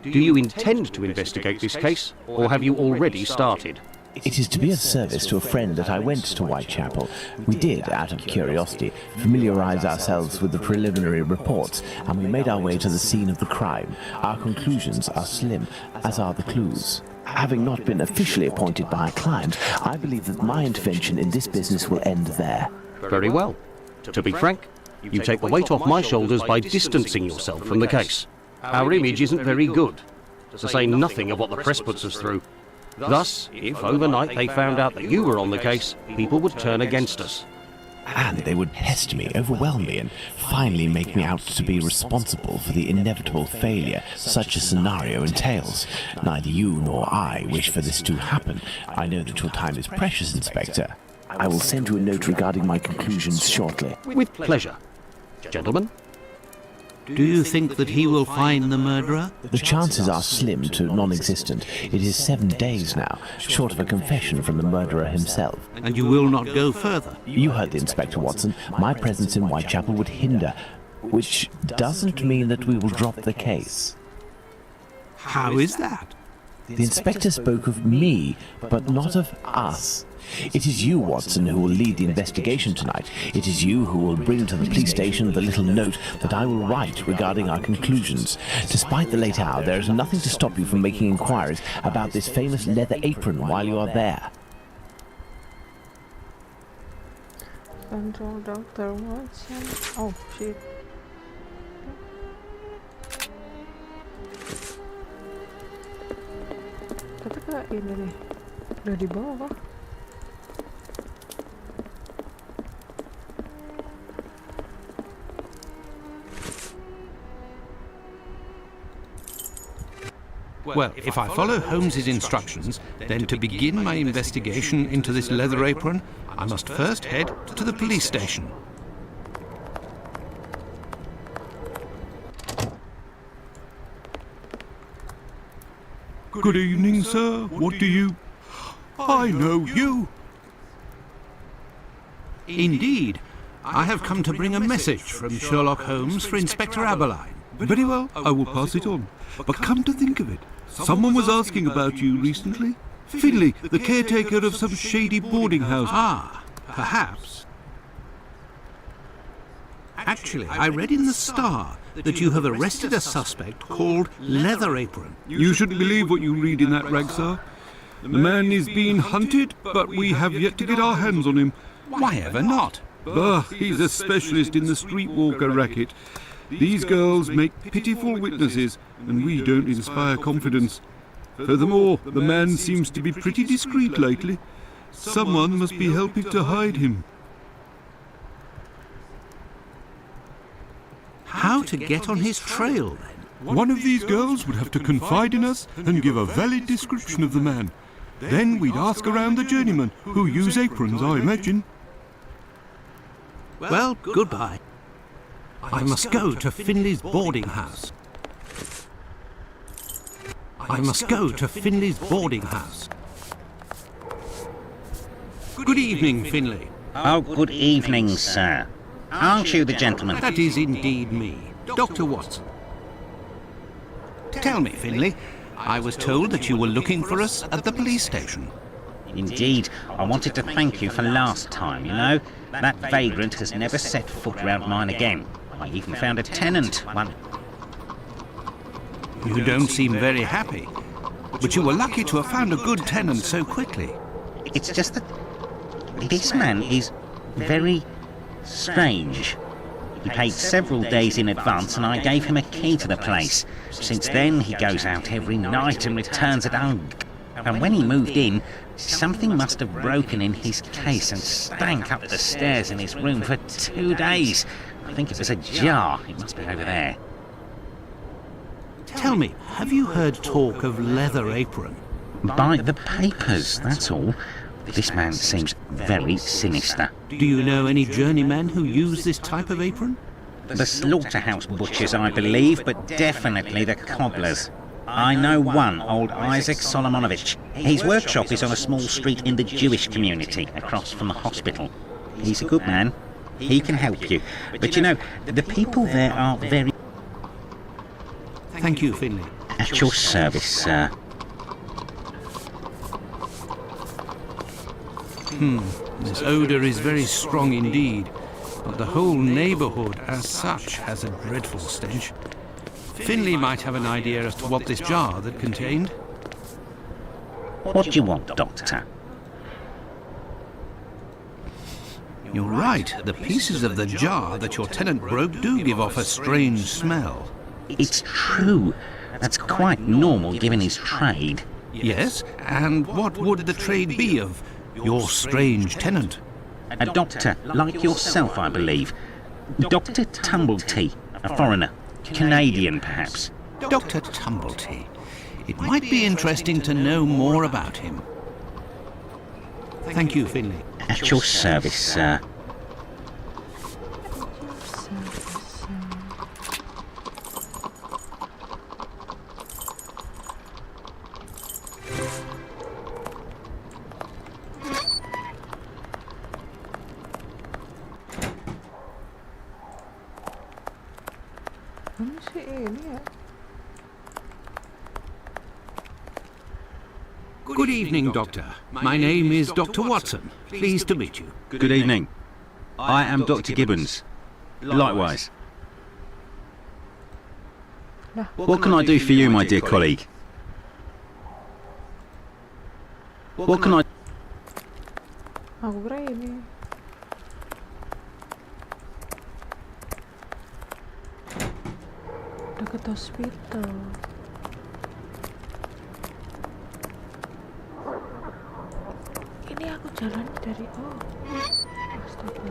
Do you intend to investigate this case, or have you already started? It is to be of service to a friend that I went to Whitechapel. We did, out of curiosity, familiarise ourselves with the preliminary reports, and we made our way to the scene of the crime. Our conclusions are slim, as are the clues. Having not been officially appointed by a client, I believe that my intervention in this business will end there. Very well. To be frank, you take the weight off my shoulders by distancing yourself from the case. Our image isn't very good, to say nothing of what the press puts us through. Thus, if overnight they found out that you were on the case, people would turn against us. And they would pest me, overwhelm me, and finally make me out to be responsible for the inevitable failure such a scenario entails. Neither you nor I wish for this to happen. I know that your time is precious, Inspector. I will send you a note regarding my conclusions shortly. With pleasure. Gentlemen? Do you think that he will find the murderer? The chances are slim to non-existent. It is 7 days now, short of a confession from the murderer himself. And you will not go further? You heard the Inspector, Watson. My presence in Whitechapel would hinder, which doesn't mean that we will drop the case. How is that? The Inspector spoke of me, but not of us. It is you, Watson, who will lead the investigation tonight. It is you who will bring to the police station the little note that I will write regarding our conclusions. Despite the late hour, there is nothing to stop you from making inquiries about this famous Leather Apron while you are there. Control Dr. Watson. Oh, shit. Kata ini nih. Udah di bawah. Well, if I follow Holmes's instructions, then to begin my investigation into this Leather Apron, I must first head to the police station. Good evening, sir. What do you... I know you. Indeed. I have come to bring a message from Sherlock Holmes for Inspector Aberline. Very well, I will pass it on. But come to think of it, someone was asking about you recently. Finley, the caretaker of some shady boarding house. Ah, perhaps. Actually, I read in the Star that you have arrested a suspect called Leather Apron. You shouldn't believe what you read in that rag, sir. The man is being hunted, but we have yet to get our hands on him. Why ever not? He's a specialist in the streetwalker racket. These girls make pitiful witnesses, and we don't inspire confidence. Furthermore, the man seems to be pretty discreet lately. Someone must be helping to hide him. How to get on his trail, then? One of these girls would have to confide in us and give a valid description of the man. Then we'd ask around the journeymen, who use aprons, I imagine. Well, goodbye. I must go to Finley's boarding house. I must go to Finley's boarding house. Good evening, Finley. Oh, good evening, sir. Aren't you the gentleman? That is indeed me, Dr. Watson. Tell me, Finley, I was told that you were looking for us at the police station. Indeed, I wanted to thank you for last time, you know. That vagrant has never set foot round mine again. I even found a tenant, one... You don't seem very happy, but you were lucky to have found a good tenant so quickly. It's just that this man is very strange. He paid several days in advance and I gave him a key to the place. Since then, he goes out every night and returns at dark. And when he moved in, something must have broken in his case and stank up the stairs in his room for 2 days. I think it was a jar. It must be over there. Tell me, have you heard talk of Leather Apron? By the papers, that's all. This man seems very sinister. Do you know any journeymen who use this type of apron? The slaughterhouse butchers, I believe, but definitely the cobblers. I know one, old Isaac Solomonovich. His workshop is on a small street in the Jewish community, across from the hospital. He's a good man. He can help you. But you know, the people there are very... Thank you, Finley. At your service, sir. This odour is very strong indeed, but the whole neighbourhood as such has a dreadful stench. Finley might have an idea as to what this jar that contained. What do you want, Doctor? You're right, the pieces of the jar that your tenant broke do give off a strange smell. It's true. That's quite normal given his trade. Yes, and what would the trade be of your strange tenant? A doctor, like yourself, I believe. Dr. Tumbletea, a foreigner. Canadian, perhaps. Dr. Tumbletea. It might be interesting to know more about him. Thank you, Finley. At your service, sir. Good evening, Doctor. My name is Dr. Watson. Pleased to meet you. Good evening. I am Dr. Gibbons. Likewise. What can I do for you, my dear colleague? What can I... Aku kira ini. Dekat hospital. Ini aku jalan dari astaga.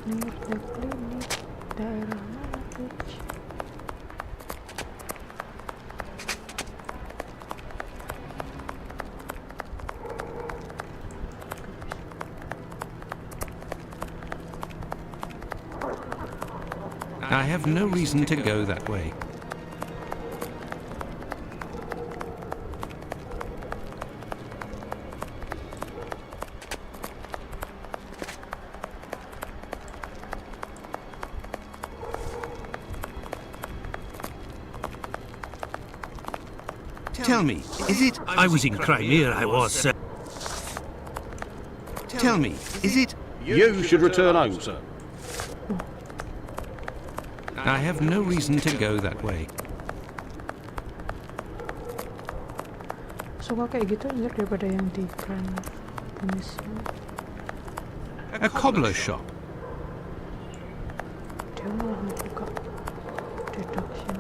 Near the clinic, daerah mana tuh? I have no reason to go that way. Tell me, is it... I was in Crimea, I was, sir. Tell me, is it... You should return home, sir. I have no reason to go that way. Suka kayak gitu jelek daripada yang di iklan penyusul. A cobbler's shop. Dia mau buka deduction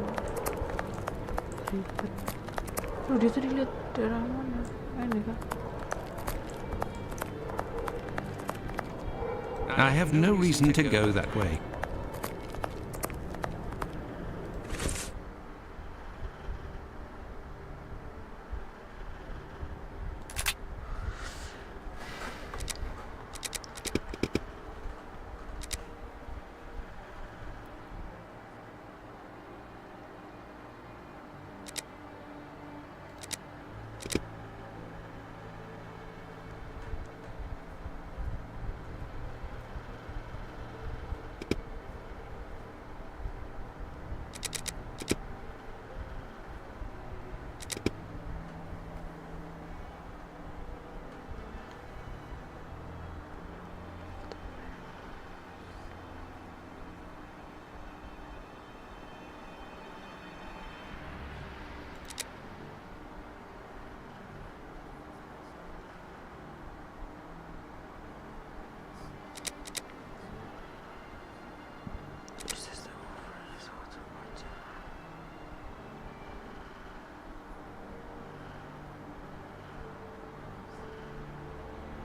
ribet. Loh, dia tadi lihat daerah mana? Ini kan? I have no reason to go that way.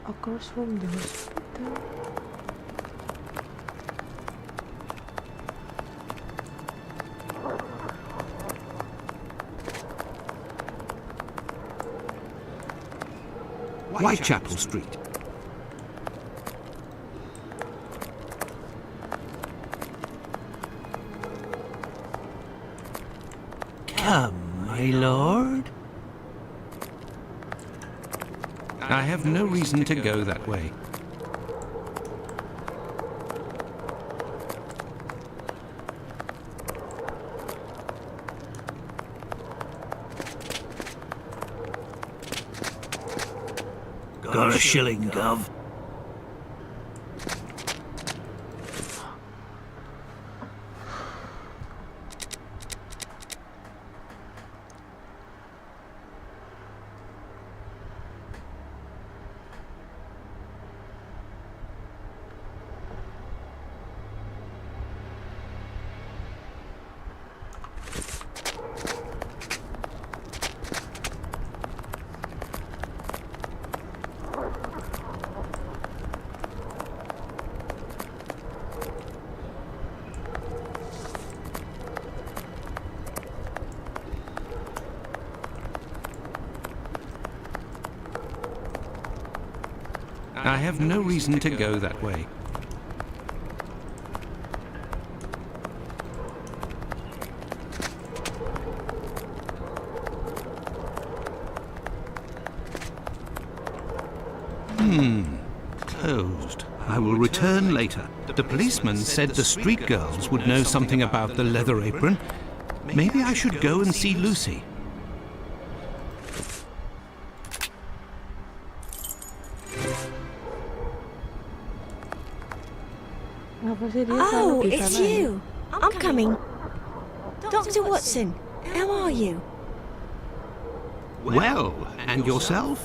occurs from the hospital. Whitechapel Street. Come, my lord. I have no reason to go that way. Got a shilling, Gov? I have no reason to go that way. Closed. I will return later. The policeman said the street girls would know something about the leather apron. Maybe I should go and see Lucy. Oh, it's you. I'm coming. Dr. Watson, how are you? Well, and yourself?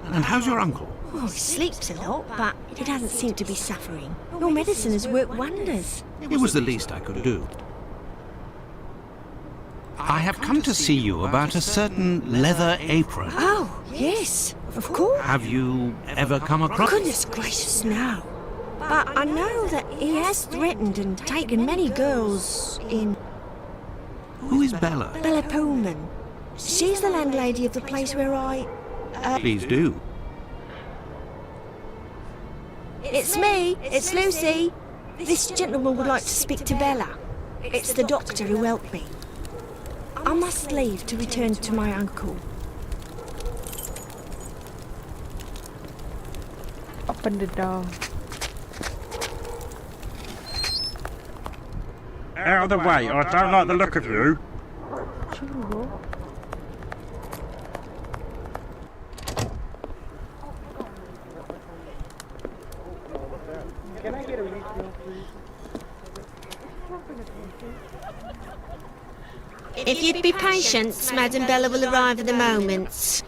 And how's your uncle? Oh, he sleeps a lot, but he doesn't seem to be suffering. Your medicine has worked wonders. It was the least I could do. I have come to see you about a certain leather apron. Oh, yes, of course. Have you ever come across? Goodness gracious, no. But I know that he has threatened and taken many girls in... Who is Bella? Bella Pullman. She's the landlady of the place where I... Please do. It's me, it's Lucy. This gentleman would like to speak to Bella. It's the doctor who helped me. I must leave to return to my uncle. Open the door. Out of the way, I don't like the look of you. If you'd be patient, Madam Bella will arrive in a moment.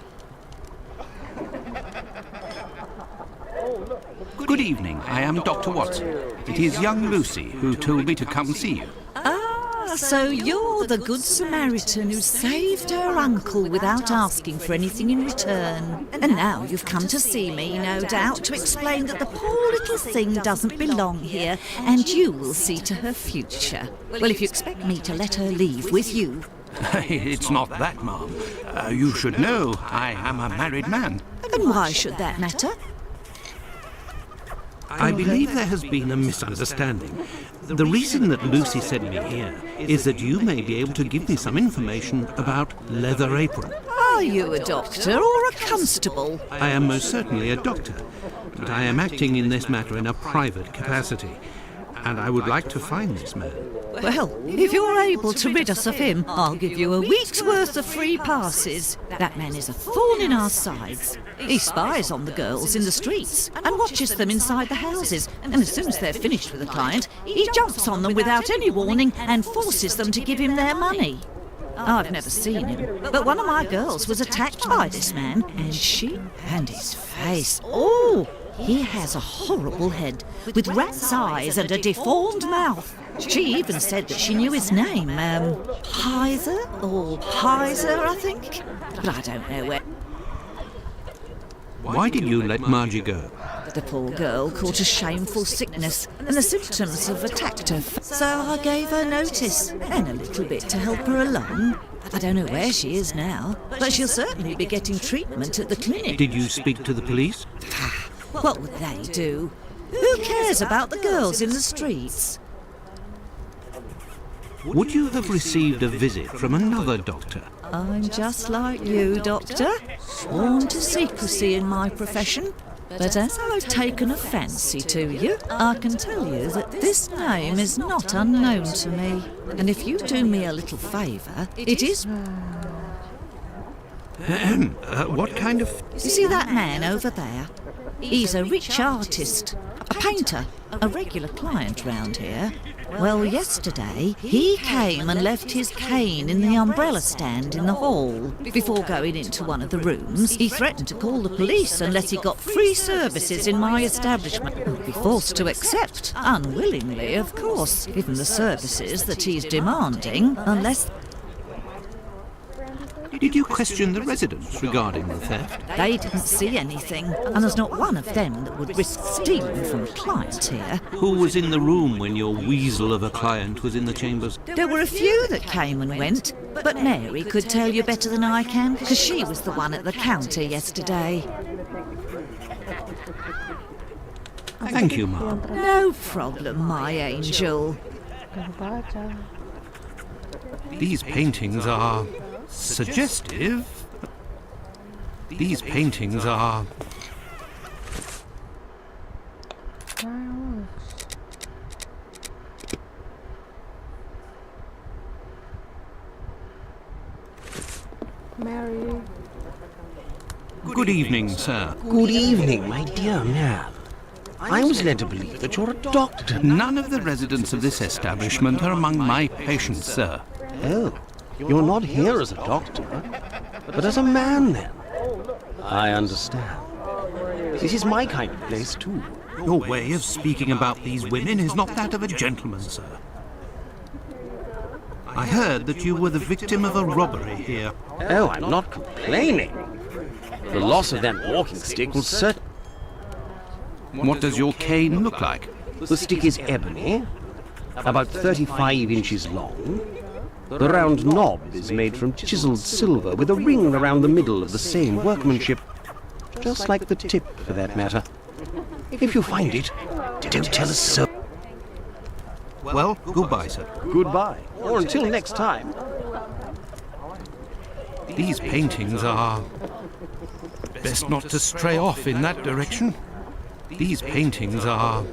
Good evening. I am Dr. Watson. It is young Lucy who told me to come see you. Ah, so you're the Good Samaritan who saved her uncle without asking for anything in return. And now you've come to see me, no doubt, to explain that the poor little thing doesn't belong here, and you will see to her future. Well, if you expect me to let her leave with you... It's not that, ma'am. You should know I am a married man. And why should that matter? I believe there has been a misunderstanding. The reason that Lucy sent me here is that you may be able to give me some information about Leather Apron. Are you a doctor or a constable? I am most certainly a doctor, but I am acting in this matter in a private capacity, and I would like to find this man. Well, if you're able to rid us of him, I'll give you a week's worth of free passes. That man is a thorn in our sides. He spies on the girls in the streets and watches them inside the houses, and as soon as they're finished with a client, he jumps on them without any warning and forces them to give him their money. I've never seen him, but one of my girls was attacked by this man, and his face, oh, he has a horrible head, with rat's eyes and a deformed mouth. She even said that she knew his name, Heiser, I think, but I don't know where. Why did you let Margie go? The poor girl caught a shameful sickness and the symptoms have attacked her. So I gave her notice and a little bit to help her along. I don't know where she is now, but she'll certainly be getting treatment at the clinic. Did you speak to the police? What would they do? Who cares about the girls in the streets? Would you have received a visit from another doctor? I'm just like you, Doctor. Sworn to secrecy in my profession. But as I've taken a fancy to you, I can tell you that this name is not unknown to me. And if you do me a little favour, it is... What kind of... You see that man over there? He's a rich artist, a painter, a regular client round here. Well, yesterday, he came and left his cane in the umbrella stand in the hall. Before going into one of the rooms, he threatened to call the police unless he got free services in my establishment. He'd be forced to accept, unwillingly, of course, given the services that he's demanding, unless... Did you question the residents regarding the theft? They didn't see anything, and there's not one of them that would risk stealing from a client here. Who was in the room when your weasel of a client was in the chambers? There were a few that came and went, but Mary could tell you better than I can, because she was the one at the counter yesterday. Thank you, Ma'am. No problem, my angel. These paintings are... suggestive. These paintings are... Mary. Good evening, sir. Good evening, my dear man. I was led to believe that you're a doctor. None of the residents of this establishment are among my patients, sir. Oh, you're not here as a doctor, but as a man, then. I understand. This is my kind of place, too. Your way of speaking about these women is not that of a gentleman, sir. I heard that you were the victim of a robbery here. Oh, I'm not complaining. The loss of that walking stick will certainly... What does your cane look like? The stick is ebony, about 35 inches long. The round knob is made from chiseled silver with a ring around the middle of the same workmanship. Just like the tip, for that matter. If you find it, don't tell us so. Well, goodbye, sir. Goodbye, or until next time. These paintings are... best not to stray off in that direction. These paintings are...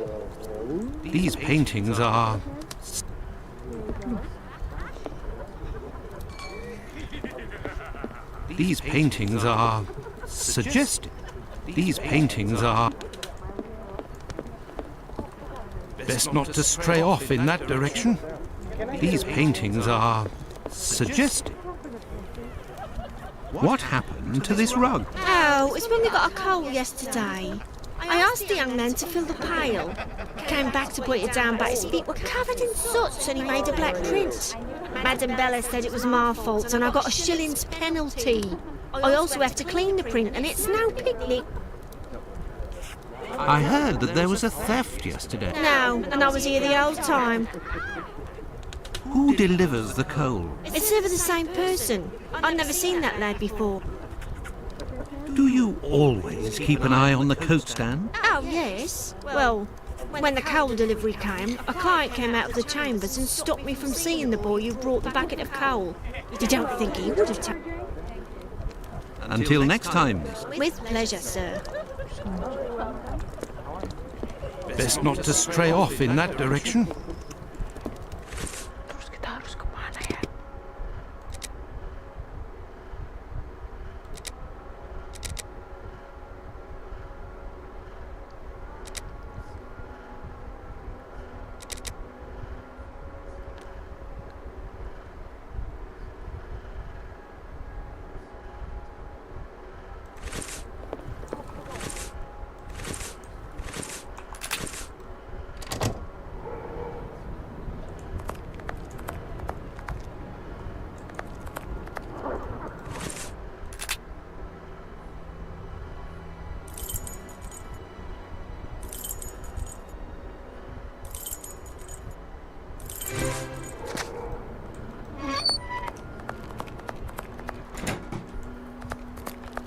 These paintings are... These paintings are... suggestive. These paintings are... best not to stray off in that direction. These paintings are... suggestive. What happened to this rug? Oh, it's when we got a coal yesterday. I asked the young man to fill the pail. He came back to put it down, but his feet were covered in soot and he made a black print. Madam Bella said it was my fault and I got a shilling's penalty. I also have to clean the print and it's no picnic. I heard that there was a theft yesterday. No, and I was here the whole time. Who delivers the coal? It's never the same person. I've never seen that lad before. Do you always keep an eye on the coat stand? Oh, yes. Well, when the coal delivery came, a client came out of the chambers and stopped me from seeing the boy who brought the bucket of coal. You don't think he would have taken... Until next time, miss. With pleasure, sir. Best not to stray off in that direction.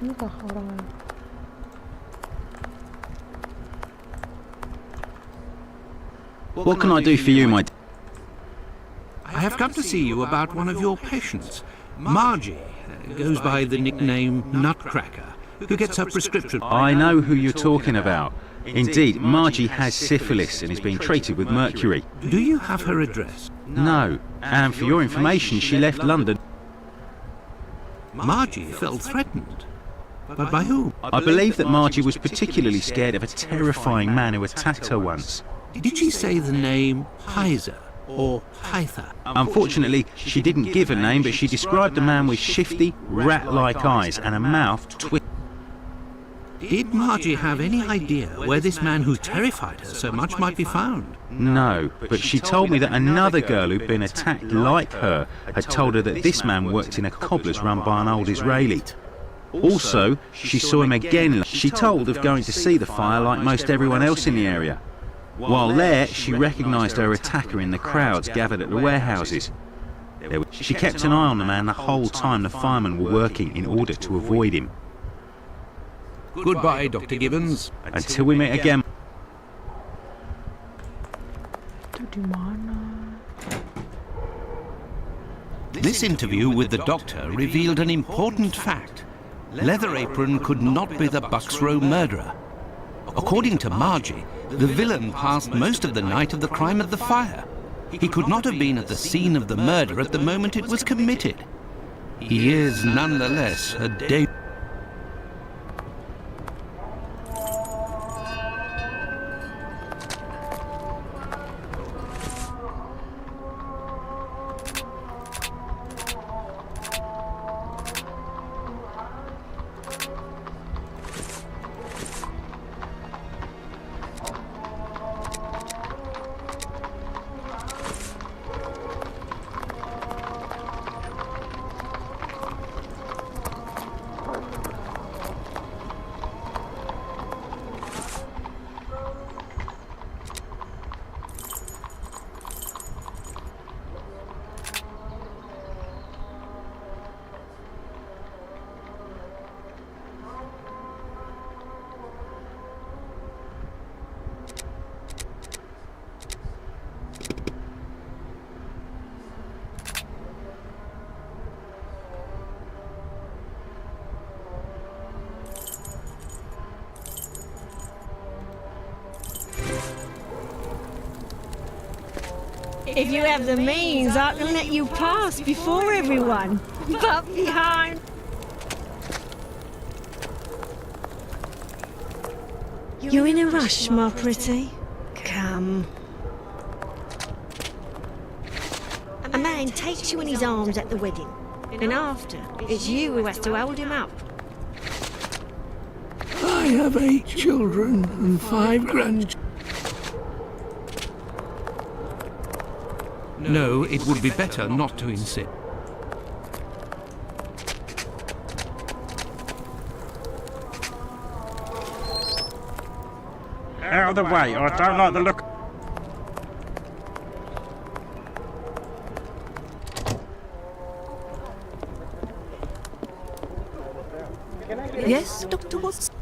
Inilah orangnya. What can I do for you, my... I have come to see you about one of your patients. Margie goes by the nickname Nutcracker, who gets her prescription. I know who you're talking about. Indeed, Margie has syphilis and is being treated with mercury. Do you have her address? No, and for your information, she left London. Margie felt threatened. But by whom? I believe that Margie was particularly scared of a terrifying man who attacked her once. Did she say the name Heiser or Hyther? Unfortunately, she didn't give a name, but she described a man with shifty, rat-like eyes and a mouth twisted. Did Margie have any idea where this man who terrified her so much might be found? No, but she told me that another girl who'd been attacked like her had told her that this man worked in a cobbler's run by an old Israeli. Also, she saw him again. She told of going to see the fire like most everyone else in the area. While there, she recognised her attacker in the crowds gathered at the warehouses. She kept an eye on the man the whole time the firemen were working in order to avoid him. Goodbye, Dr. Gibbons. Until we meet again. Itu di mana? This interview with the doctor revealed an important fact. Leather Apron could not be the Bucks Row murderer. According to Margie, the villain passed most of the night of the crime at the fire. He could not have been at the scene of the murder at the moment it was committed. He is nonetheless a dangerous... If you have the means, I can let you pass before everyone. But behind... You're in a rush, my pretty. Come. A man takes you in his arms at the wedding. And after, it's you who has to hold him up. I have 8 children and 5 grandchildren. No, it would be better not to insist. Out of the way, I don't like the look. Yes, Dr. Watson?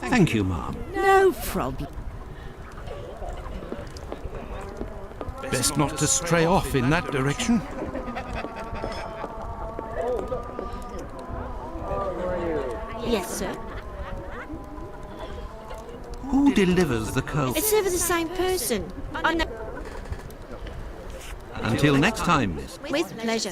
Thank you, ma'am. No problem. Best not to stray off in that direction. Yes, sir. Who delivers the coal? It's never the same person. I know. Until next time, miss. With pleasure.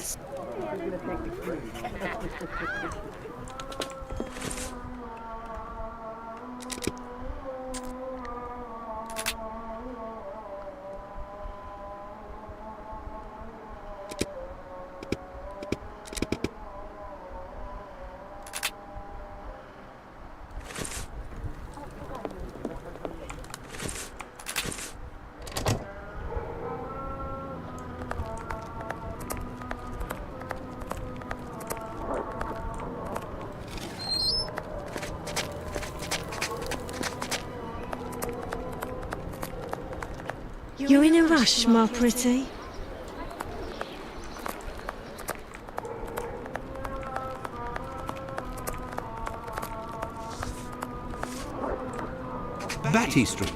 You're in a rush, my pretty. Batty Street.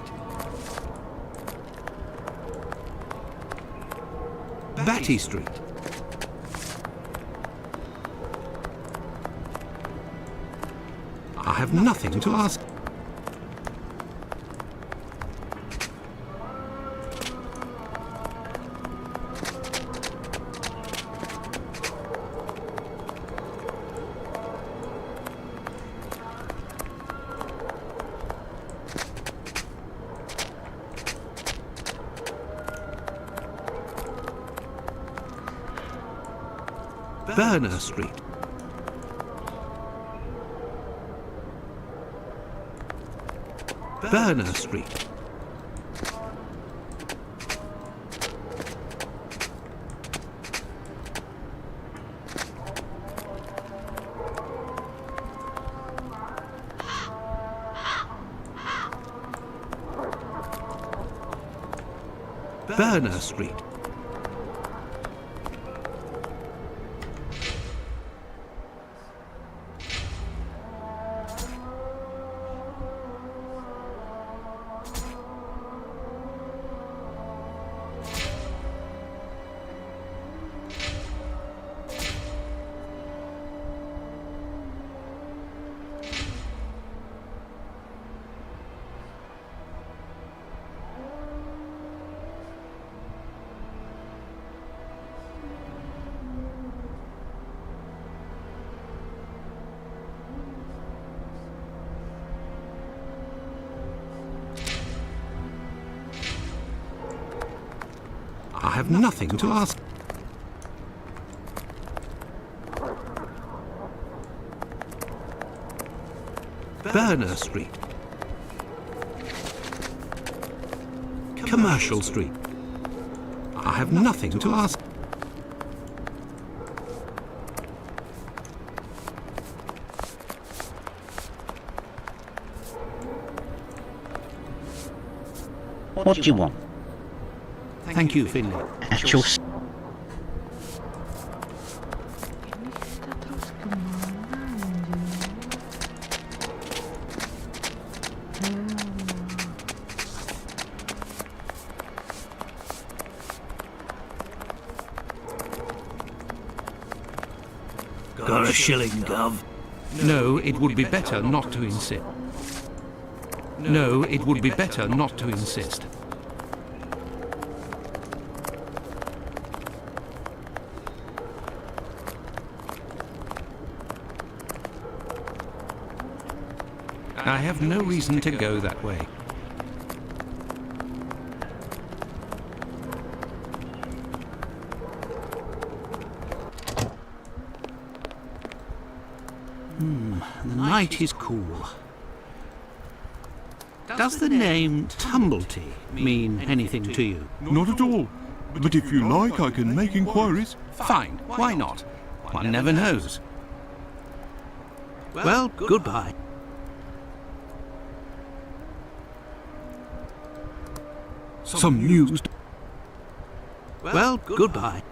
Batty Street. I have nothing to ask. Berner Street. Berner Street. Berner Street. I have nothing to ask. Berner Street. Commercial Street. I have nothing to ask. What do you want? Thank you, Finley. At your Ini kita terus kemana anjir? Got a shilling, Gov? No, it would be better not to insist. No, it would be better not to insist. I have no reason to go that way. The night is cool. Does the name Tumblety mean anything to you? Not at all. But if you like, I can make inquiries. Fine, why not? One never knows. Well, goodbye. Some news. Well, goodbye.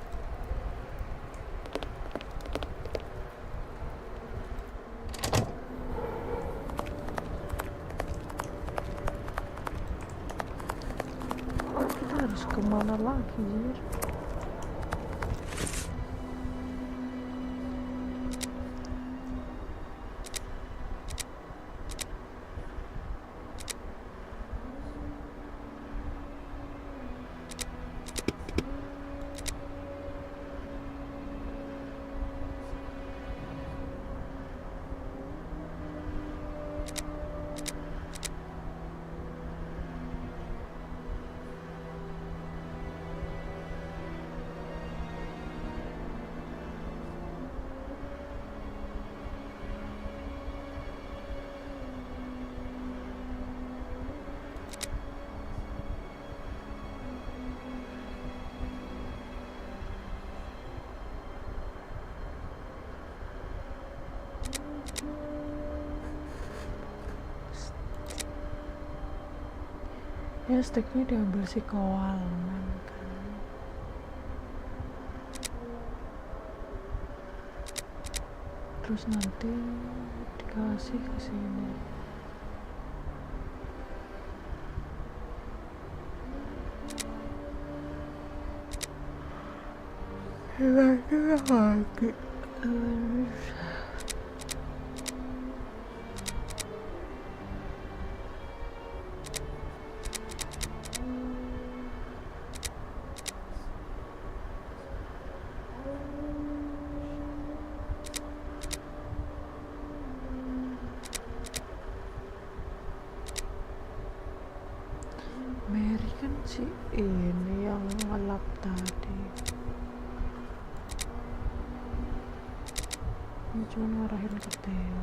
Kita harus kemana lagi, Jir? Ya steaknya diambil si Kowalman kan. Terus nanti dikasih ke sini. Mary kan si ini yang ngelap tadi. Ini cuma ngarahin ke Theo.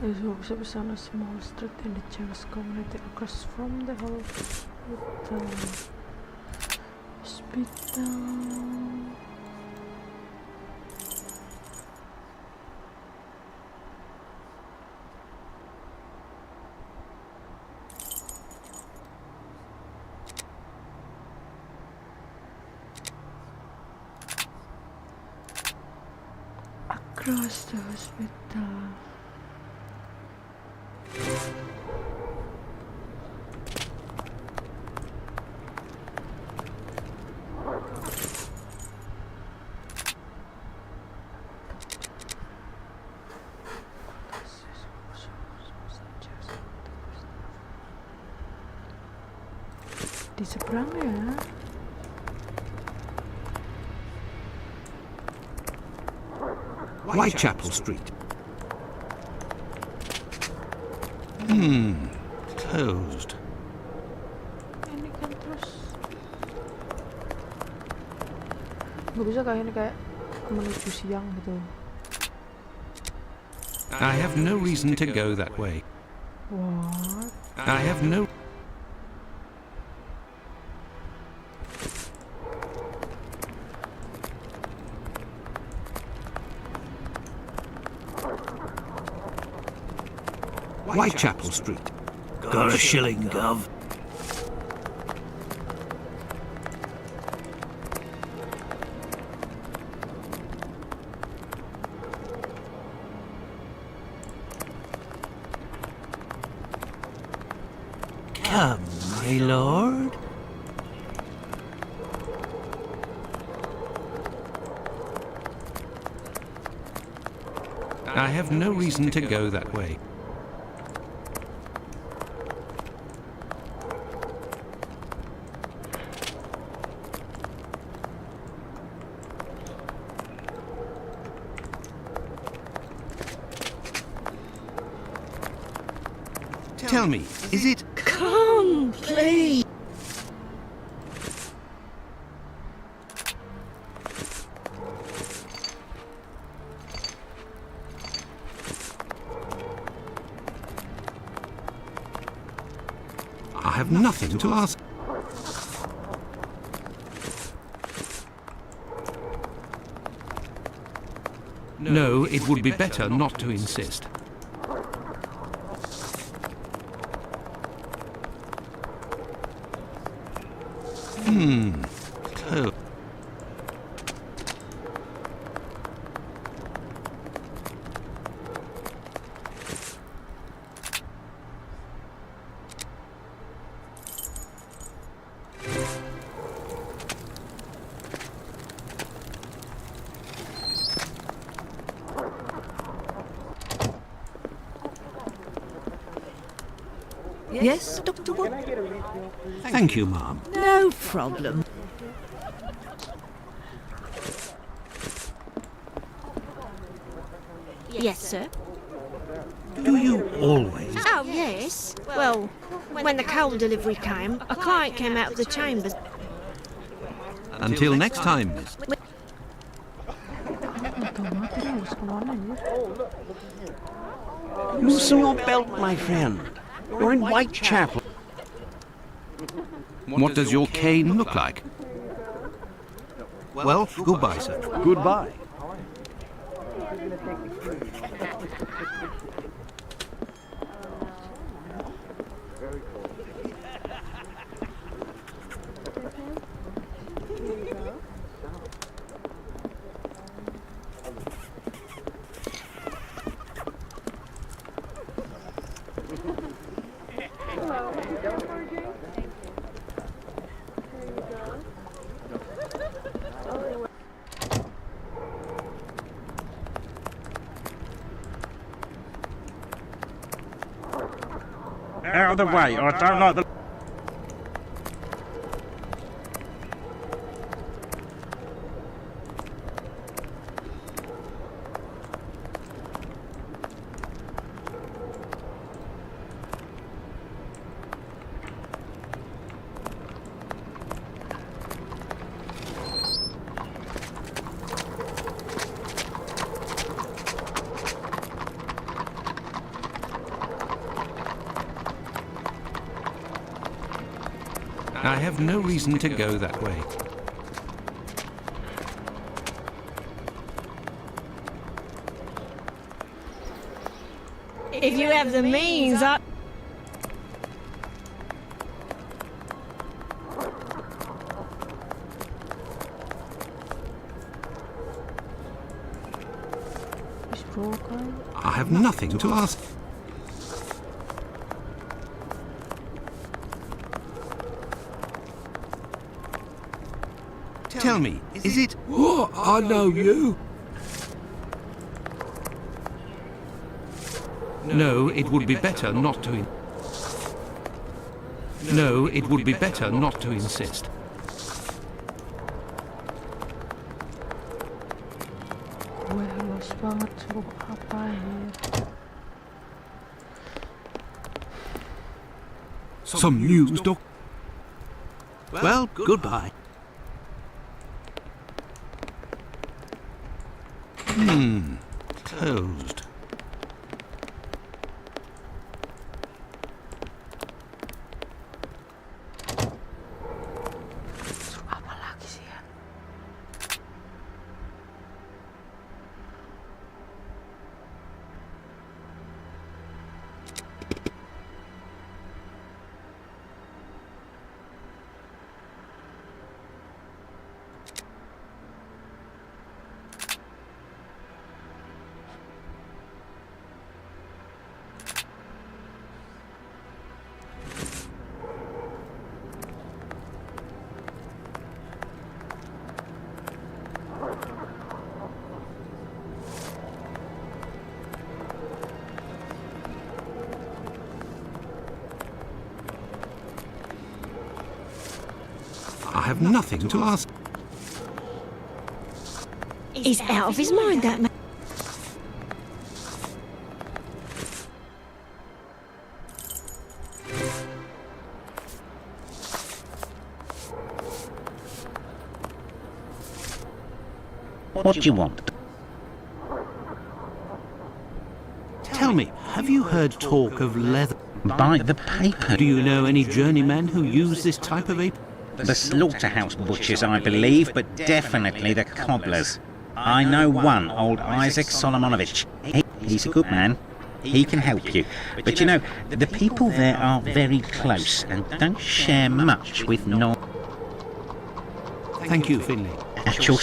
This workshop on a small street in the Jewish community across from the hospital. Across the hospital. Di seberang ya. Whitechapel Street. Closed. Ini kan terus nggak bisa kayak ini kayak menuju siang gitu. I have no reason to go that way. What? I have no... Whitechapel Street. Got a shilling, Gov. Come, my lord. I have no reason to go that way. Tell me, is it... Come, please. I have nothing to ask. No, it would be better not to insist. Close. Yes, Dr. Watt? Thank you, ma'am. No problem. always? Oh, yes. Well, when the coal delivery came, a client came out of the chambers. Until next time, miss. Otomatis kemana anjir? Loosen your belt, my friend. You're in Whitechapel. What does your cane look like? Well, goodbye, sir. Goodbye. Out of the way, I don't like the... I have no reason to go that way. If you have the means, I... Is broken. I have nothing to ask. Tell me, is it... Oh, I know you. No, it would be better not to... No, it would be better not to insist. Gue halos banget suruh apa ya? Some news, Doc. Well, goodbye. Closed. Suruh apa lagi sih ya? I have nothing to ask. He's out of his mind, that man. What do you want? Tell me, have you heard talk of leather? Buy the paper. Do you know any journeymen who use this type of apron? The slaughterhouse butchers, I believe, but definitely the cobblers. I know one, old Isaac Solomonovich. He's a good man. He can help you. But you know, the people there are very close and don't share much with non... Thank you, Finley. At your...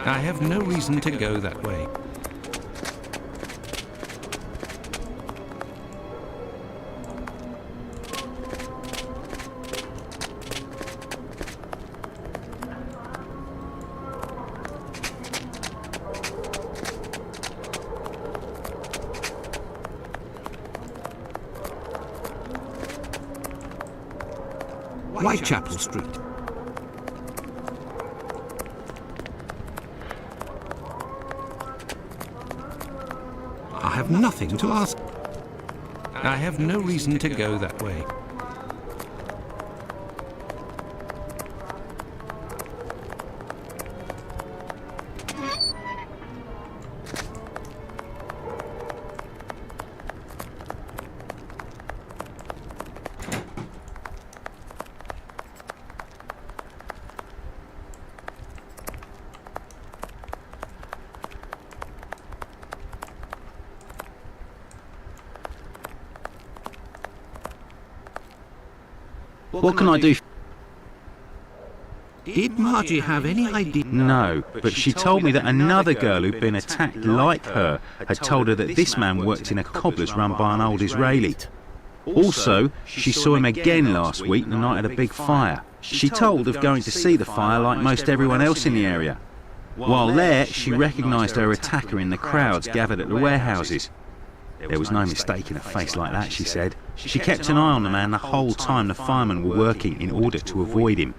I have no reason to go that way. Whitechapel Street. I have nothing to ask. I have no reason to go that way. What can I do? Did Margie have any idea? No, but she told me that another girl who'd been attacked like her had told her that this man worked in a cobbler's run by an old Israeli. Also, she saw him again last week the night of a big fire. She told of going to see the fire like most everyone else in the area. While there, she recognised her attacker in the crowds gathered at the warehouses. There was no mistaking a face like that, she said. She kept an eye on the man the whole time the firemen were working in order to avoid him.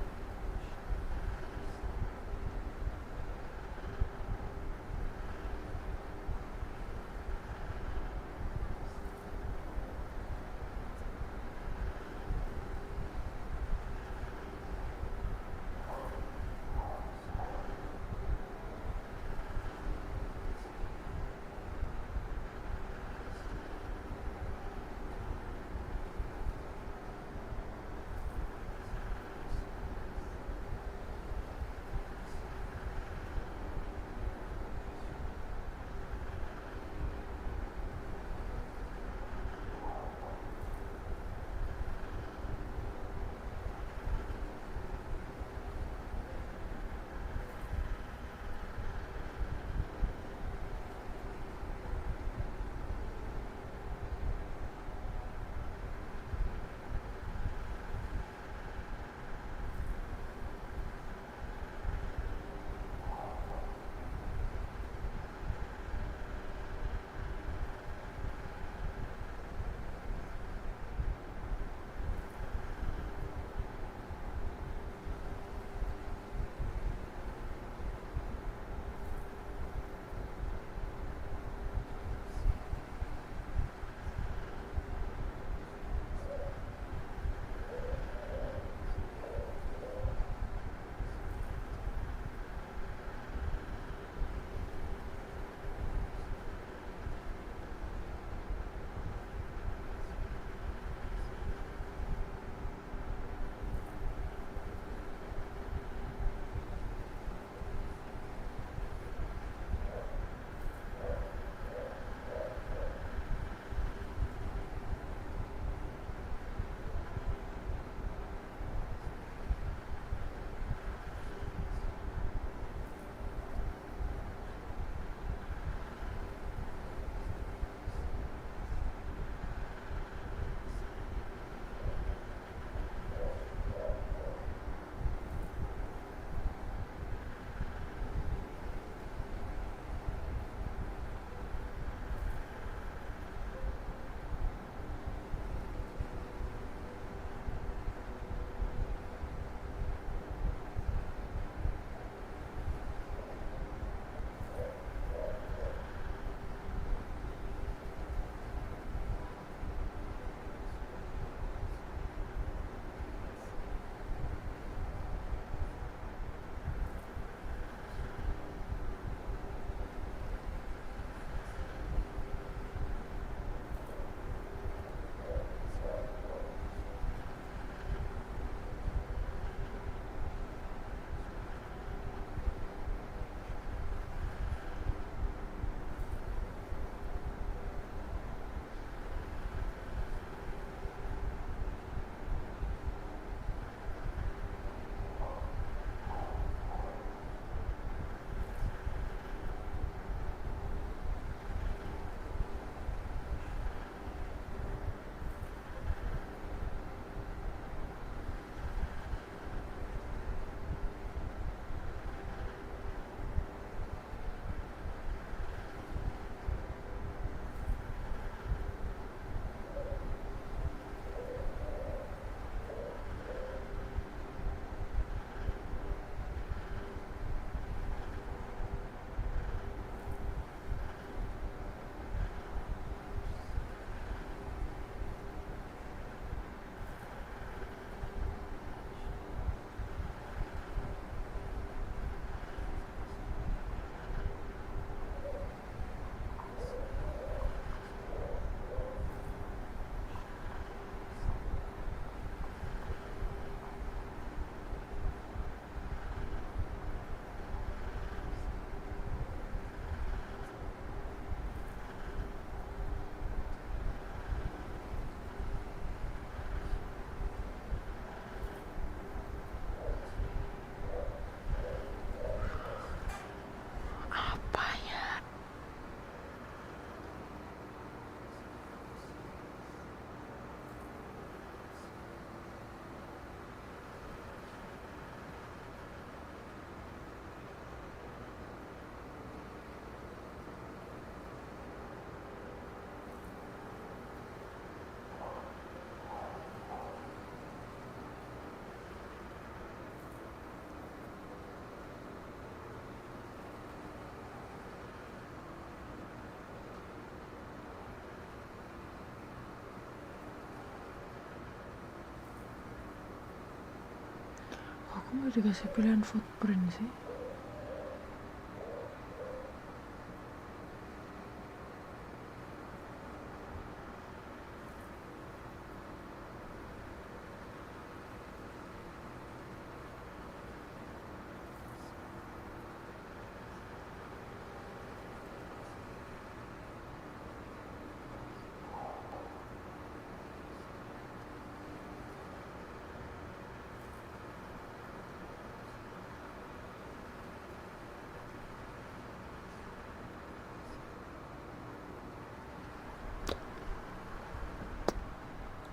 Kok nggak dikasih pilihan footprint sih?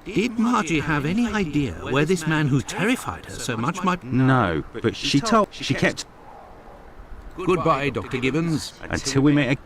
Did Margie have any idea where this man who terrified her so much might... No, but she kept... Goodbye, Dr. Gibbons. Until we met again.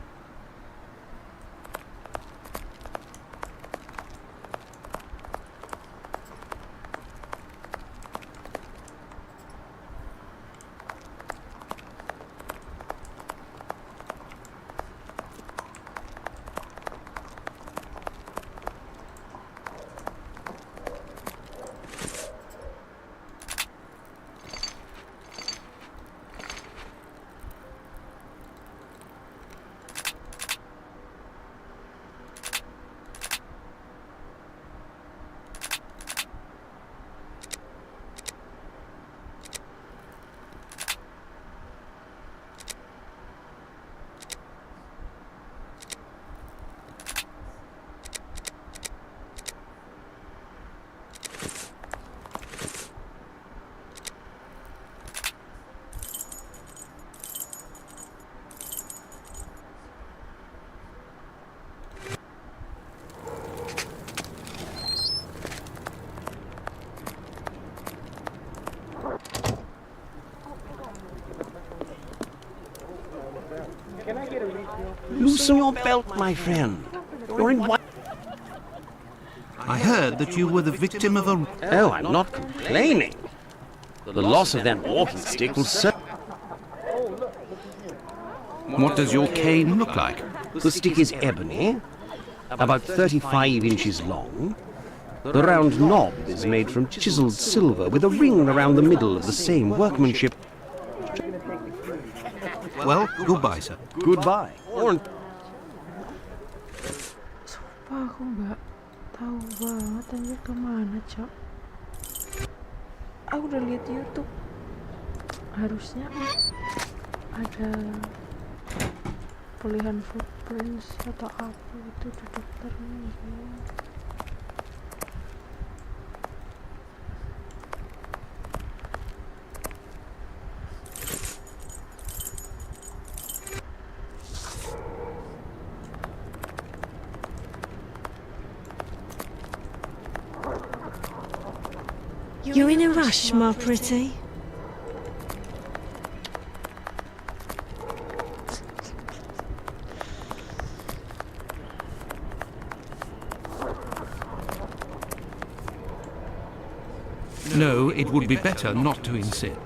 Loosen your belt, my friend. You're in what? I heard that you were the victim of a... Oh, I'm not complaining. The loss of that walking stick will serve. What does your cane look like? The stick is ebony, about 35 inches long. The round knob is made from chiseled silver with a ring around the middle of the same workmanship. Well, goodbye, sir. Goodbye. Sumpah aku nggak tahu banget anjir kemana, Cok. Aku udah lihat YouTube. Harusnya ada pilihan footprints atau apa itu di dokternya ya. You're in a rush, my pretty. No, it would be better not to insist.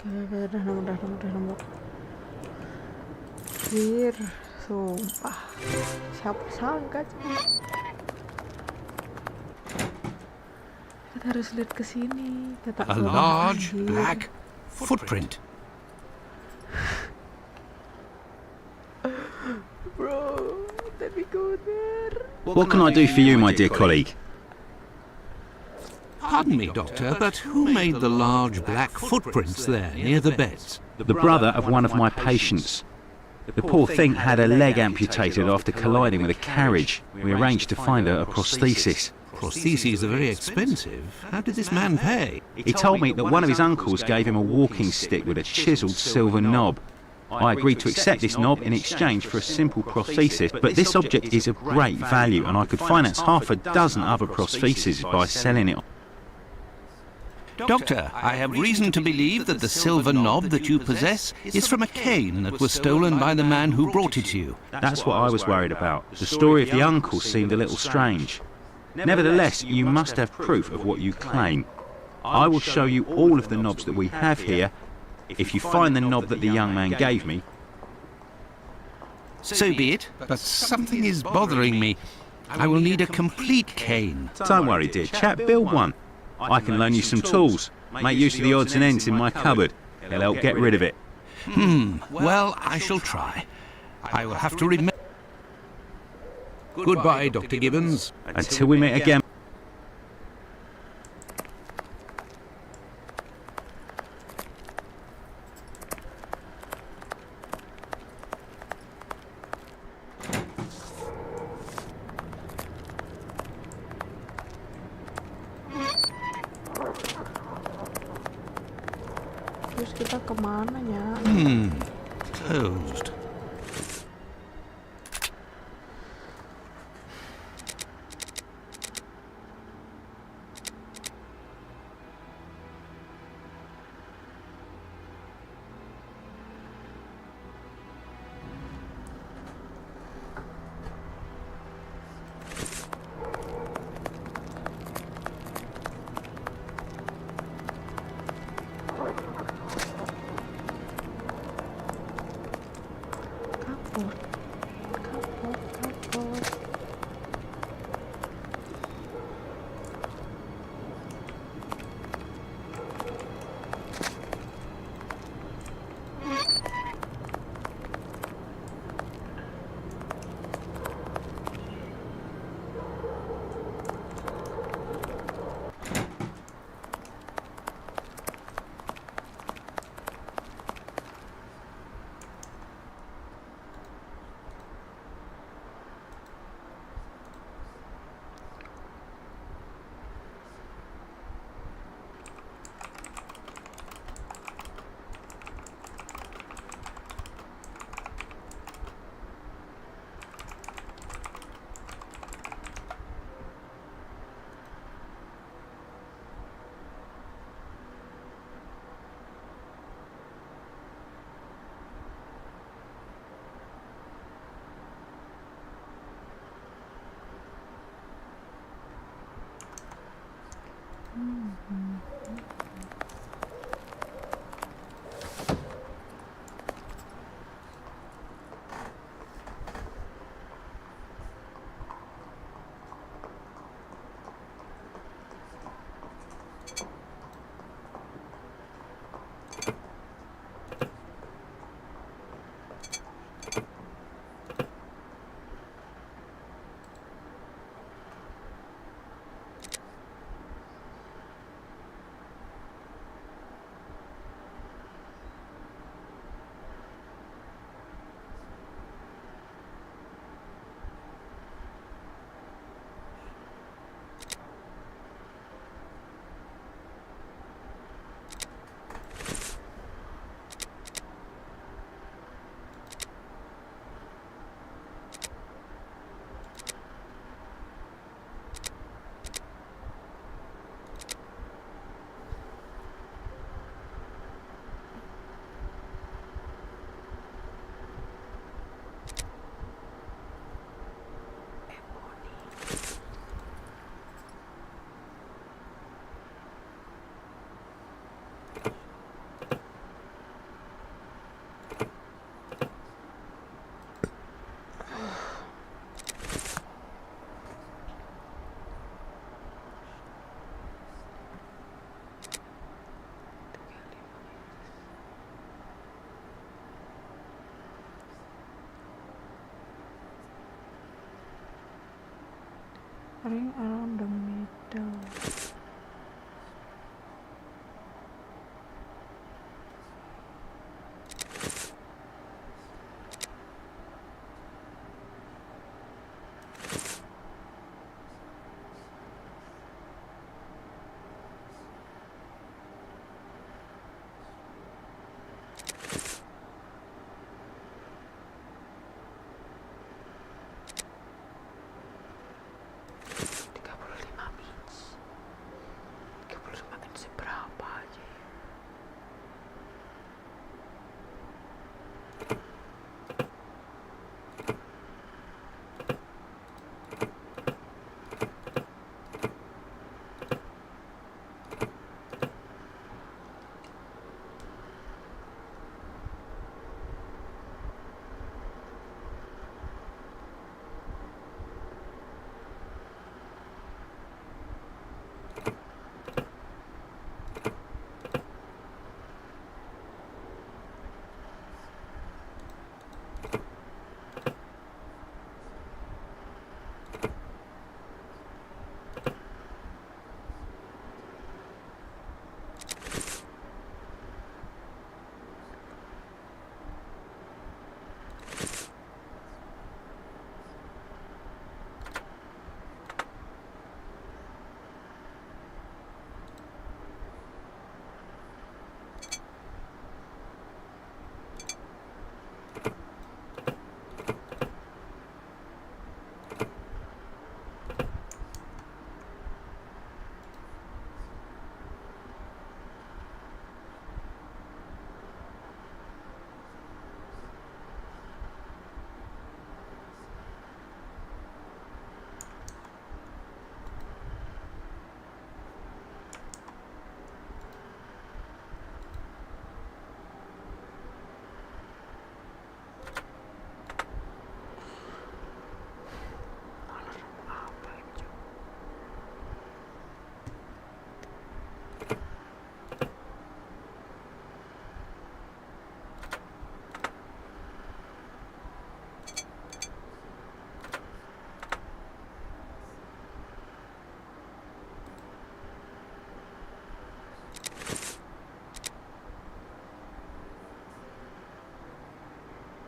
Oke, udah nemu. Anjir, sumpah. Siapa sangka coba. Kita harus lihat ke sini. Kata A large black footprint. Bro, let me go there. What can I do for you, my dear colleague? Pardon me, Doctor, but who made the large black footprints there near the beds? The brother of one of my patients. The poor thing had a leg amputated after colliding with a carriage. We arranged to find her a prosthesis. Prostheses are very expensive. How did this man pay? He told me that one of his uncles gave him a walking stick with a chiselled silver knob. I agreed to accept this knob in exchange for a simple prosthesis, but this object is of great value and I could finance half a dozen other prostheses by selling it. Doctor, I have reason to believe that the silver knob that you possess is from a cane that was stolen by the man who brought it to you. That's what I was worried about. The story of the uncle seemed a little strange. Nevertheless, you must have proof of what you claim. I will show you all of the knobs that we have here. If you find the knob that the young man gave me... So be it, but something is bothering me. I will need a complete cane. Don't worry, dear chap, build one. I can loan you some tools. Make use of the odds and ends in my cupboard. They'll help get rid of it. Well, I shall try. I will have to remember... Goodbye, Dr. Gibbons. Until we meet again. Terus kita kemana ya? Closed. ring around the middle.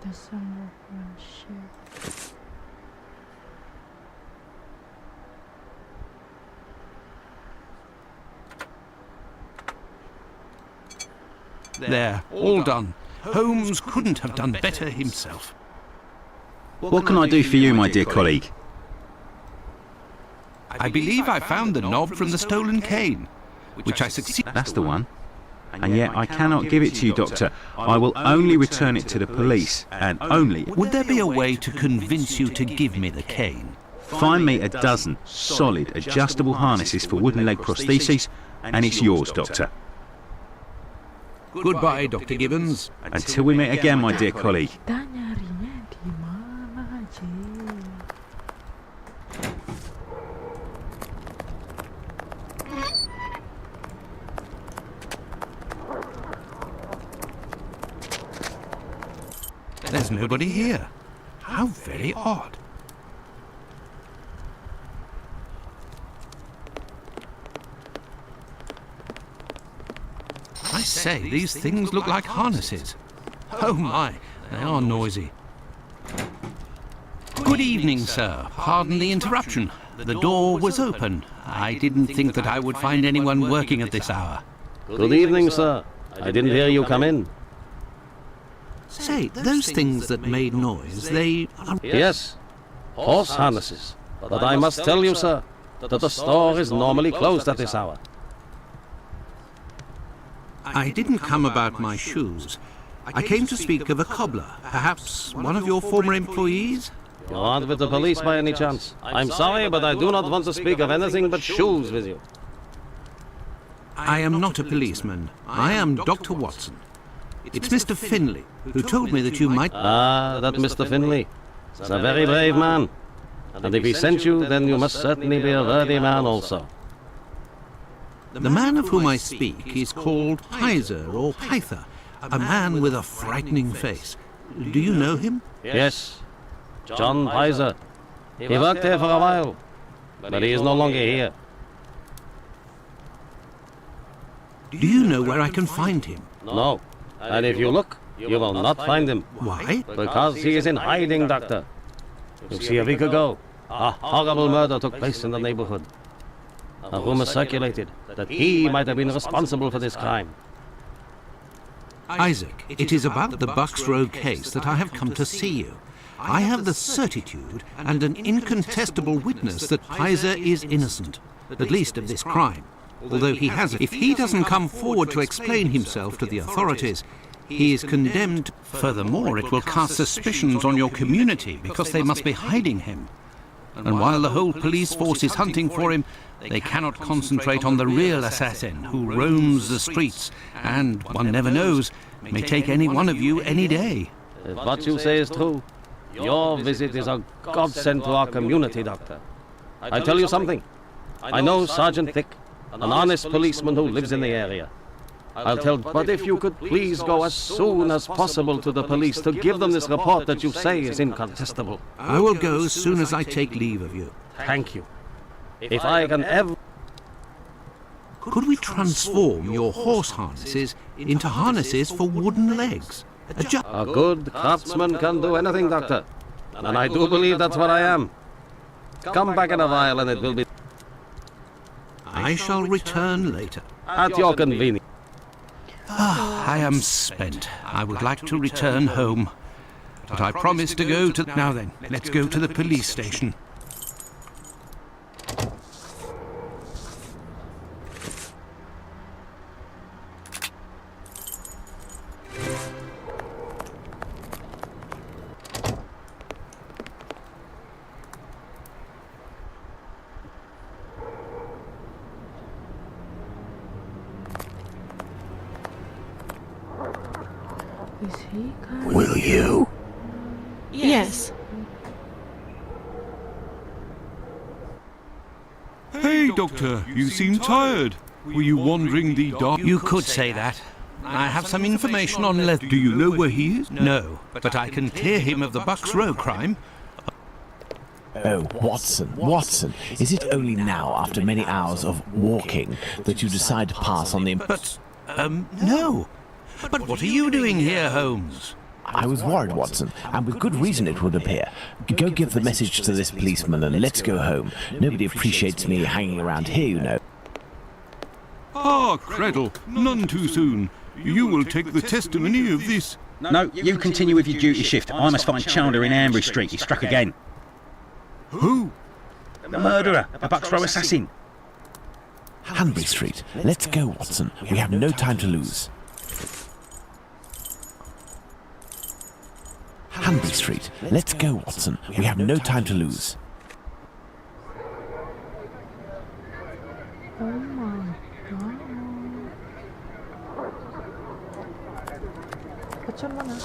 There's some workmanship. There, all done. Holmes couldn't have done better himself. What can I do for you, my dear colleague? I believe I found the knob from the stolen cane, which I succeeded. That's the one. And yet I cannot give it to you, Doctor. I will only return it to the police, and only... Would there be a way to convince you to give me the cane? Find me a dozen solid adjustable harnesses for wooden leg prostheses, and it's yours, Doctor. Goodbye, Dr. Gibbons. Until we meet again, my dear colleague. Kita nyarinya di mana, Ji? There's nobody here. How very odd. I say, these things look like harnesses. Oh my, they are noisy. Good evening, sir. Pardon the interruption. The door was open. I didn't think that I would find anyone working at this hour. Good evening, sir. I didn't hear you come in. Say, those things that made noise, they are... Yes, horse harnesses. But I must tell you, sir, that the store is normally closed at this hour. I didn't come about my shoes. I came to speak of a cobbler, perhaps one of your former employees? You aren't with the police by any chance. I'm sorry, but I do not want to speak of anything but shoes with you. I am not a policeman. I am Dr. Watson. It's Mr. Finlay, who told me that you might... Ah, that Mr. Finlay. He's a very brave man. And if he sent you, then you must certainly be a worthy man also. The man of whom I speak is called Pizer or Pyther, a man with a frightening face. Do you know him? Yes, John Pizer. He worked here for a while. but he is no longer here. Do you know where I can find him? No. And if you look, you will not find him. Why? Because he is in hiding, Doctor. You see, a week ago, a horrible murder took place in the neighborhood. A rumor circulated that he might have been responsible for this crime. Isaac, it is about the Bucks Road case that I have come to see you. I have the certitude and an incontestable witness that Pizer is innocent, at least of this crime. Although he has, if he doesn't come forward to explain himself to the authorities, he is condemned. Furthermore, it will cast suspicions on your community because they must be hiding him. And while the whole police force is hunting for him, they cannot concentrate on the real assassin who roams the streets and, one never knows, may take any one of you any day. If what you say is true, your visit is a godsend to our community, Doctor. I tell you something. I know Sergeant Thick, an honest policeman who lives in the area. But if you could please go as soon as possible to the police to give them this report that you say is incontestable. I will go as soon as I take leave of you. Thank you. If I can ever... Could we transform your horse harnesses into harnesses for wooden legs? A good craftsman can do anything, Doctor. And I do believe that's what I am. Come back in a while and it will be... I shall return later. At your convenience. I am spent. I would like to return home. But I promised to go to... Now then, let's go to the police station. Is he coming? Will you? Yes. Hey, Doctor, you seem tired. Were you wandering the dark? You could say that. I have some information on Do you know where he is? No, but I can clear him of the Bucks Row crime. Oh, Watson, is it only now, after many hours of walking, that you decide to pass on the... But, no. But what are you doing here, Holmes? I was worried, Watson, and with good reason it would appear. Go give the message to this policeman and let's go home. Nobody appreciates me hanging around here, you know. Ah, Cradle, none too soon. You will take the testimony of this... No, you continue with your duty shift. I must find Chandler in Ambush Street. He struck again. Who? The murderer, a Bucks Row assassin. Hanbury Street. Let's go, Watson. We have no time to lose. Hanbury Street. Let's go, Watson. We have no time to lose. Oh my god. Macam mana?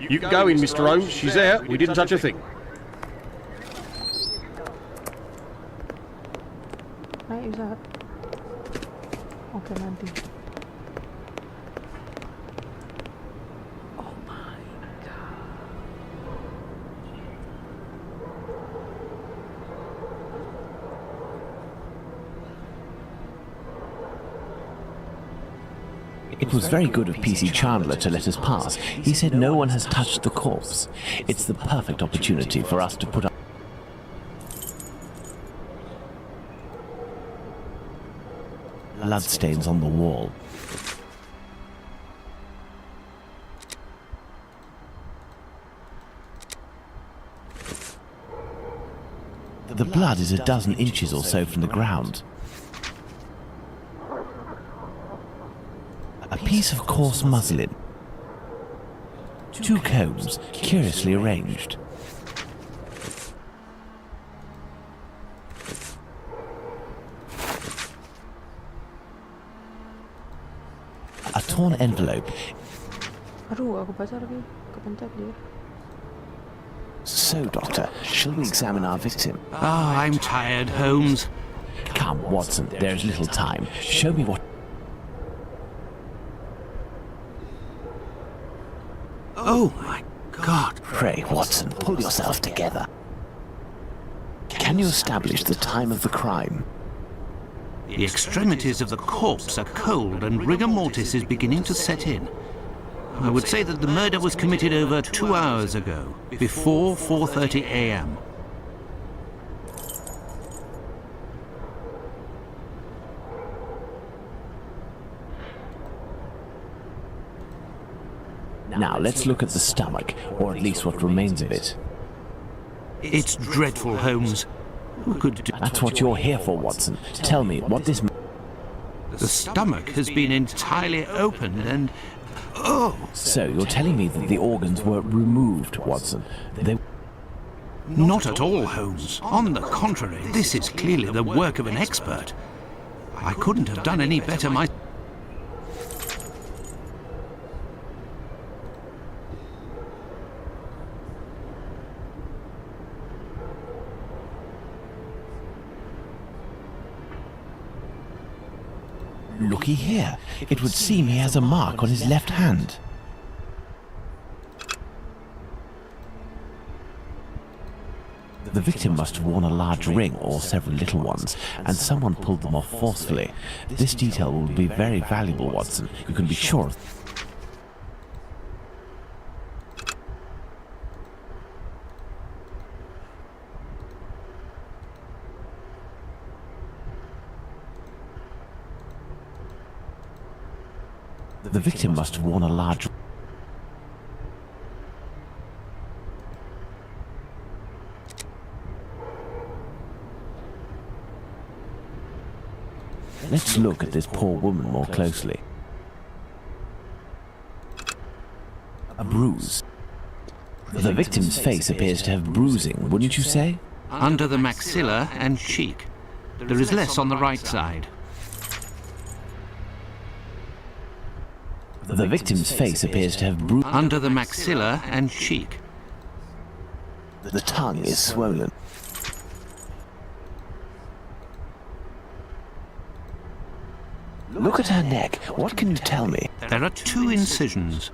You can go in, Mr. Holmes. She's there. We didn't touch a thing. Naik Ustaz. Oke nanti. Oh my god. It was very good of PC Chandler to let us pass. He said no one has touched the corpse. It's the perfect opportunity for us to put up... bloodstains on the wall. The blood is a dozen inches or so from the ground. A piece of coarse muslin. Two combs, curiously arranged. A torn envelope. Aduh, aku baca lagi. Kepencet dia. So, Doctor, shall we examine our victim? Ah, I'm tired, Holmes. Come, Watson, there is little time. Show me what... Oh, my God. Pray, Watson, pull yourself together. Can you establish the time of the crime? The extremities of the corpse are cold and rigor mortis is beginning to set in. I would say that the murder was committed over 2 hours ago, before 4:30 a.m. Now let's look at the stomach, or at least what remains of it. It's dreadful, Holmes. Who could do... That's what you're here for, Watson. Tell me what this... The stomach has been entirely opened and... Oh! So you're telling me that the organs were removed, Watson? They... Not at all, Holmes. On the contrary, this is clearly the work of an expert. I couldn't have done any better myself. Looky here. It would seem he has a mark on his left hand. The victim must have worn a large ring or several little ones, and someone pulled them off forcefully. This detail will be very valuable, Watson. You can be sure. The victim must have worn a large... Let's look at this poor woman more closely. A bruise. The victim's face appears to have bruising, wouldn't you say? Under the maxilla and cheek. There is less on the right side. The victim's face appears to have bruised... Under the maxilla and cheek. The tongue is swollen. Look at her neck. What can you tell me? There are 2 incisions.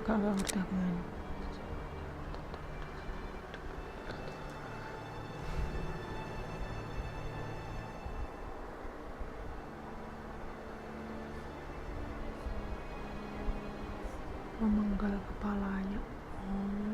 Agak nggak ngerti aku ini. Memenggal kepalanya. Oh.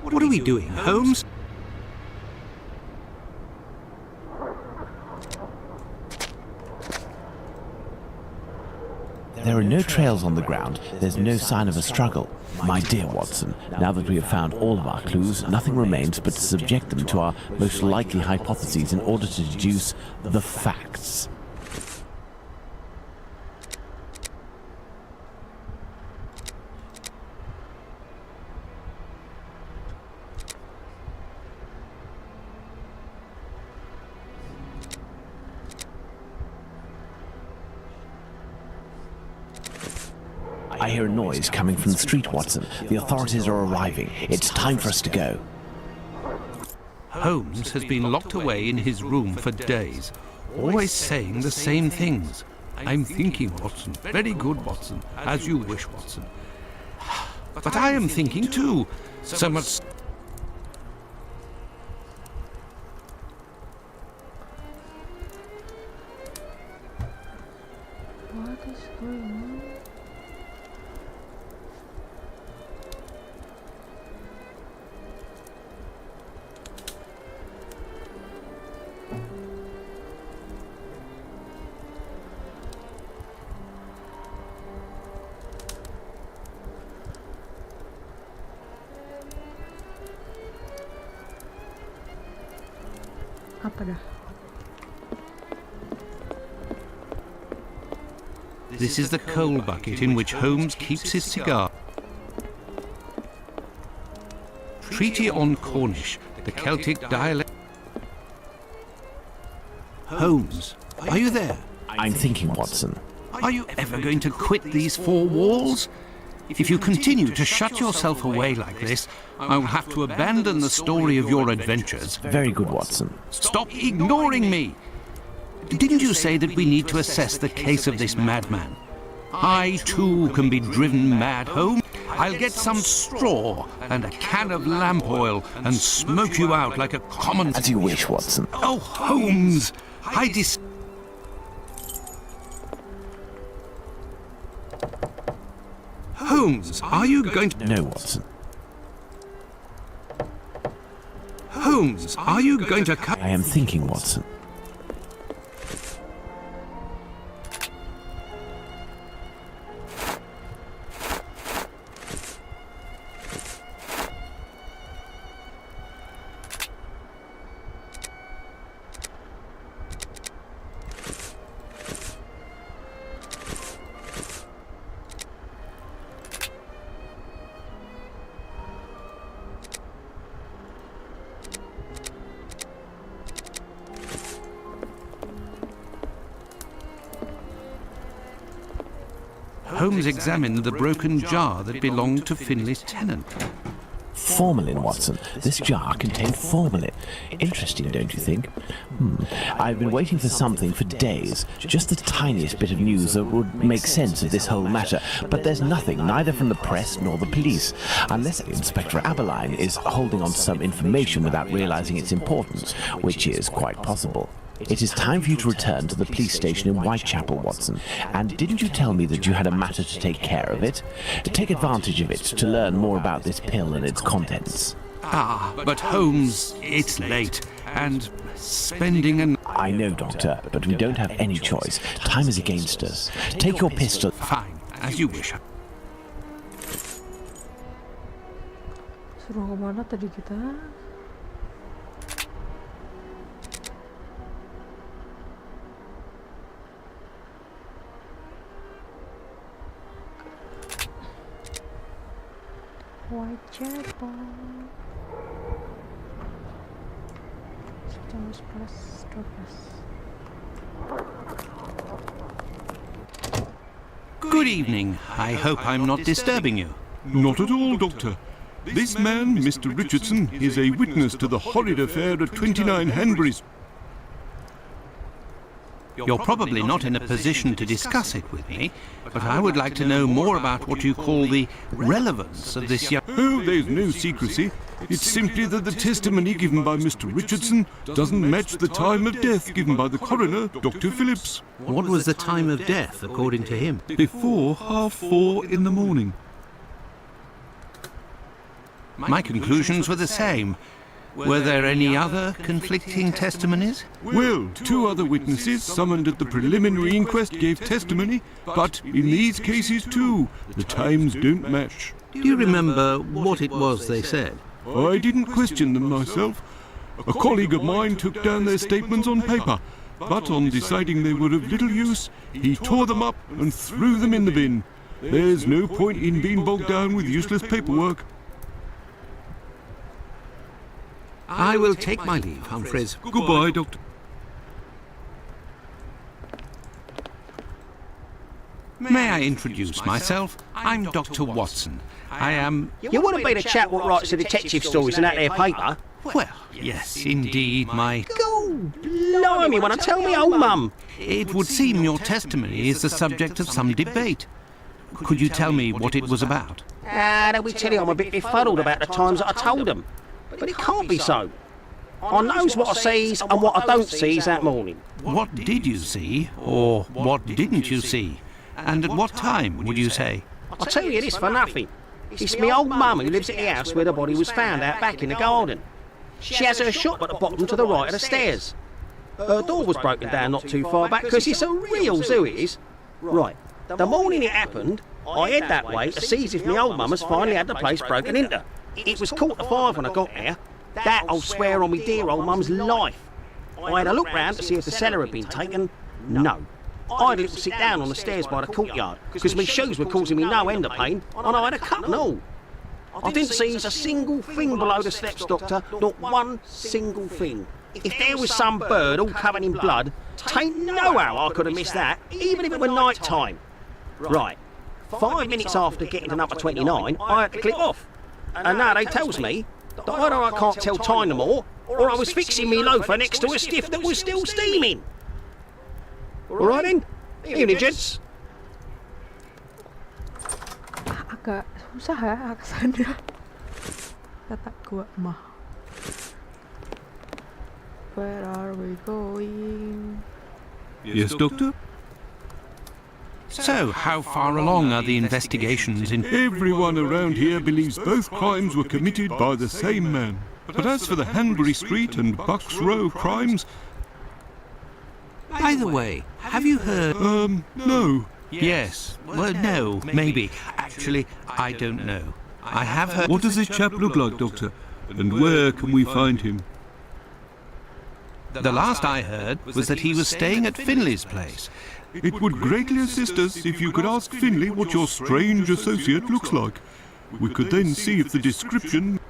What are we doing, Holmes? There are no trails on the ground. There's no sign of a struggle. My dear Watson, now that we have found all of our clues, nothing remains but to subject them to our most likely hypotheses in order to deduce the facts. I hear a noise coming from the street, Watson. The authorities are arriving. It's time for us to go. Holmes has been locked away in his room for days, always saying the same things. I'm thinking, Watson. Very good, Watson. As you wish, Watson. But I am thinking too. So much... What is going on? Apa dah? This is the coal bucket in which Holmes keeps his cigar. Treaty on Cornish, the Celtic dialect. Holmes, are you there? I'm thinking, Watson. Are you ever going to quit these four walls? If you continue to shut yourself away like this, I will have to abandon the story of your adventures. Very good, Watson. Stop ignoring me! Didn't you say that we need to assess the case of this madman? I, too, can be driven mad, Holmes. I'll get some straw and a can of lamp oil and smoke you out like a common... As you wish, Watson. Oh, Holmes! Holmes, are you going to... No, Watson. Holmes, are you going to cut... I am thinking, Watson. Holmes examined the broken jar that belonged to Finley's tenant. Formalin, Watson. This jar contained formalin. Interesting, don't you think? I've been waiting for something for days. Just the tiniest bit of news that would make sense of this whole matter. But there's nothing, neither from the press nor the police. Unless Inspector Aberline is holding on to some information without realizing its importance, which is quite possible. It is time for you to return to the police station in Whitechapel, Watson. And didn't you tell me that you had a matter to take care of it? To take advantage of it, to learn more about this pill and its contents. Ah, but Holmes, it's late, and spending an... I know, Doctor, but we don't have any choice. Time is against us. Take your pistol. Fine, as you wish. Suruh kemana tadi kita? Whitechapel. Jam 11:12. Good evening. I hope I'm not disturbing you. Not at all, Doctor. This man, Mr. Richardson, is a witness to the horrid affair at 29 Hanbury Street. You're probably not in a position to discuss it with me, but I would like to know more about what you call the relevance of this young... Oh, there's no secrecy. It's simply that the testimony given by Mr. Richardson doesn't match the time of death given by the coroner, Dr. Phillips. What was the time of death, according to him? Before 4:30 in the morning. My conclusions were the same. Were there any other conflicting testimonies? Well, 2 other witnesses summoned at the preliminary inquest gave testimony, but in these cases too, the times don't match. Do you remember what it was they said? I didn't question them myself. A colleague of mine took down their statements on paper, but on deciding they were of little use, he tore them up and threw them in the bin. There's no point in being bogged down with useless paperwork. I will take my leave, Humphreys. Goodbye, Doctor. May I introduce myself? I'm Dr. Watson. I am... You wouldn't be the chap what writes the detective stories in that there paper? Well, yes, indeed, my... Go blimey, wanna tell me old mum? It would seem your testimony is the subject of some debate. Could you tell me what it was about? They'll be telling I'm a bit befuddled about the times that I told them. But it can't be so. I knows what I sees and what I don't sees that morning. What did you see, or what didn't you see? And at what time, would you say? I'll tell you this for nothing. It's me old mum who lives at the house where the body was found out back in the garden. She has her shop at the bottom to the right of the stairs. Her door was broken down not too far back because it's a real zoo it is. Right, the morning it happened, I head that way to see if me old mum has finally had the place broken into. It was 4:45 when I got there. That I'll swear on me dear old mum's life. I had a look round to see if the cellar had been taken. No. I had a little sit down on the stairs by the courtyard because my shoes were causing me no end of pain and I had a cut and all. I didn't see a single thing below the steps, Doctor. Not one single thing. If there was some bird all covered in blood, tain't no how I could have missed that, even if it were night time. Right. 5 minutes after getting to number 29, I had to click off. And now they tells me that either I can't tell time no more, or I was fixing me loafer next to a stiff that was still steaming. All right then, evening gents. Agak susah ya aksennya. Kata gua mah. Where are we going? Yes, Doctor? So, how far along are the investigations in... Everyone around here believes both crimes were committed by the same man. But as for the Hanbury Street and Bucks Row crimes... By the way, have you heard... no. Yes. Well, no, maybe. Actually, I don't know. I have heard... What does this chap look like, Doctor? And where can we find him? The last I heard was that he was staying at Finley's place. It would greatly assist us if you could ask Finley what your strange associate looks like. We could then see if the description...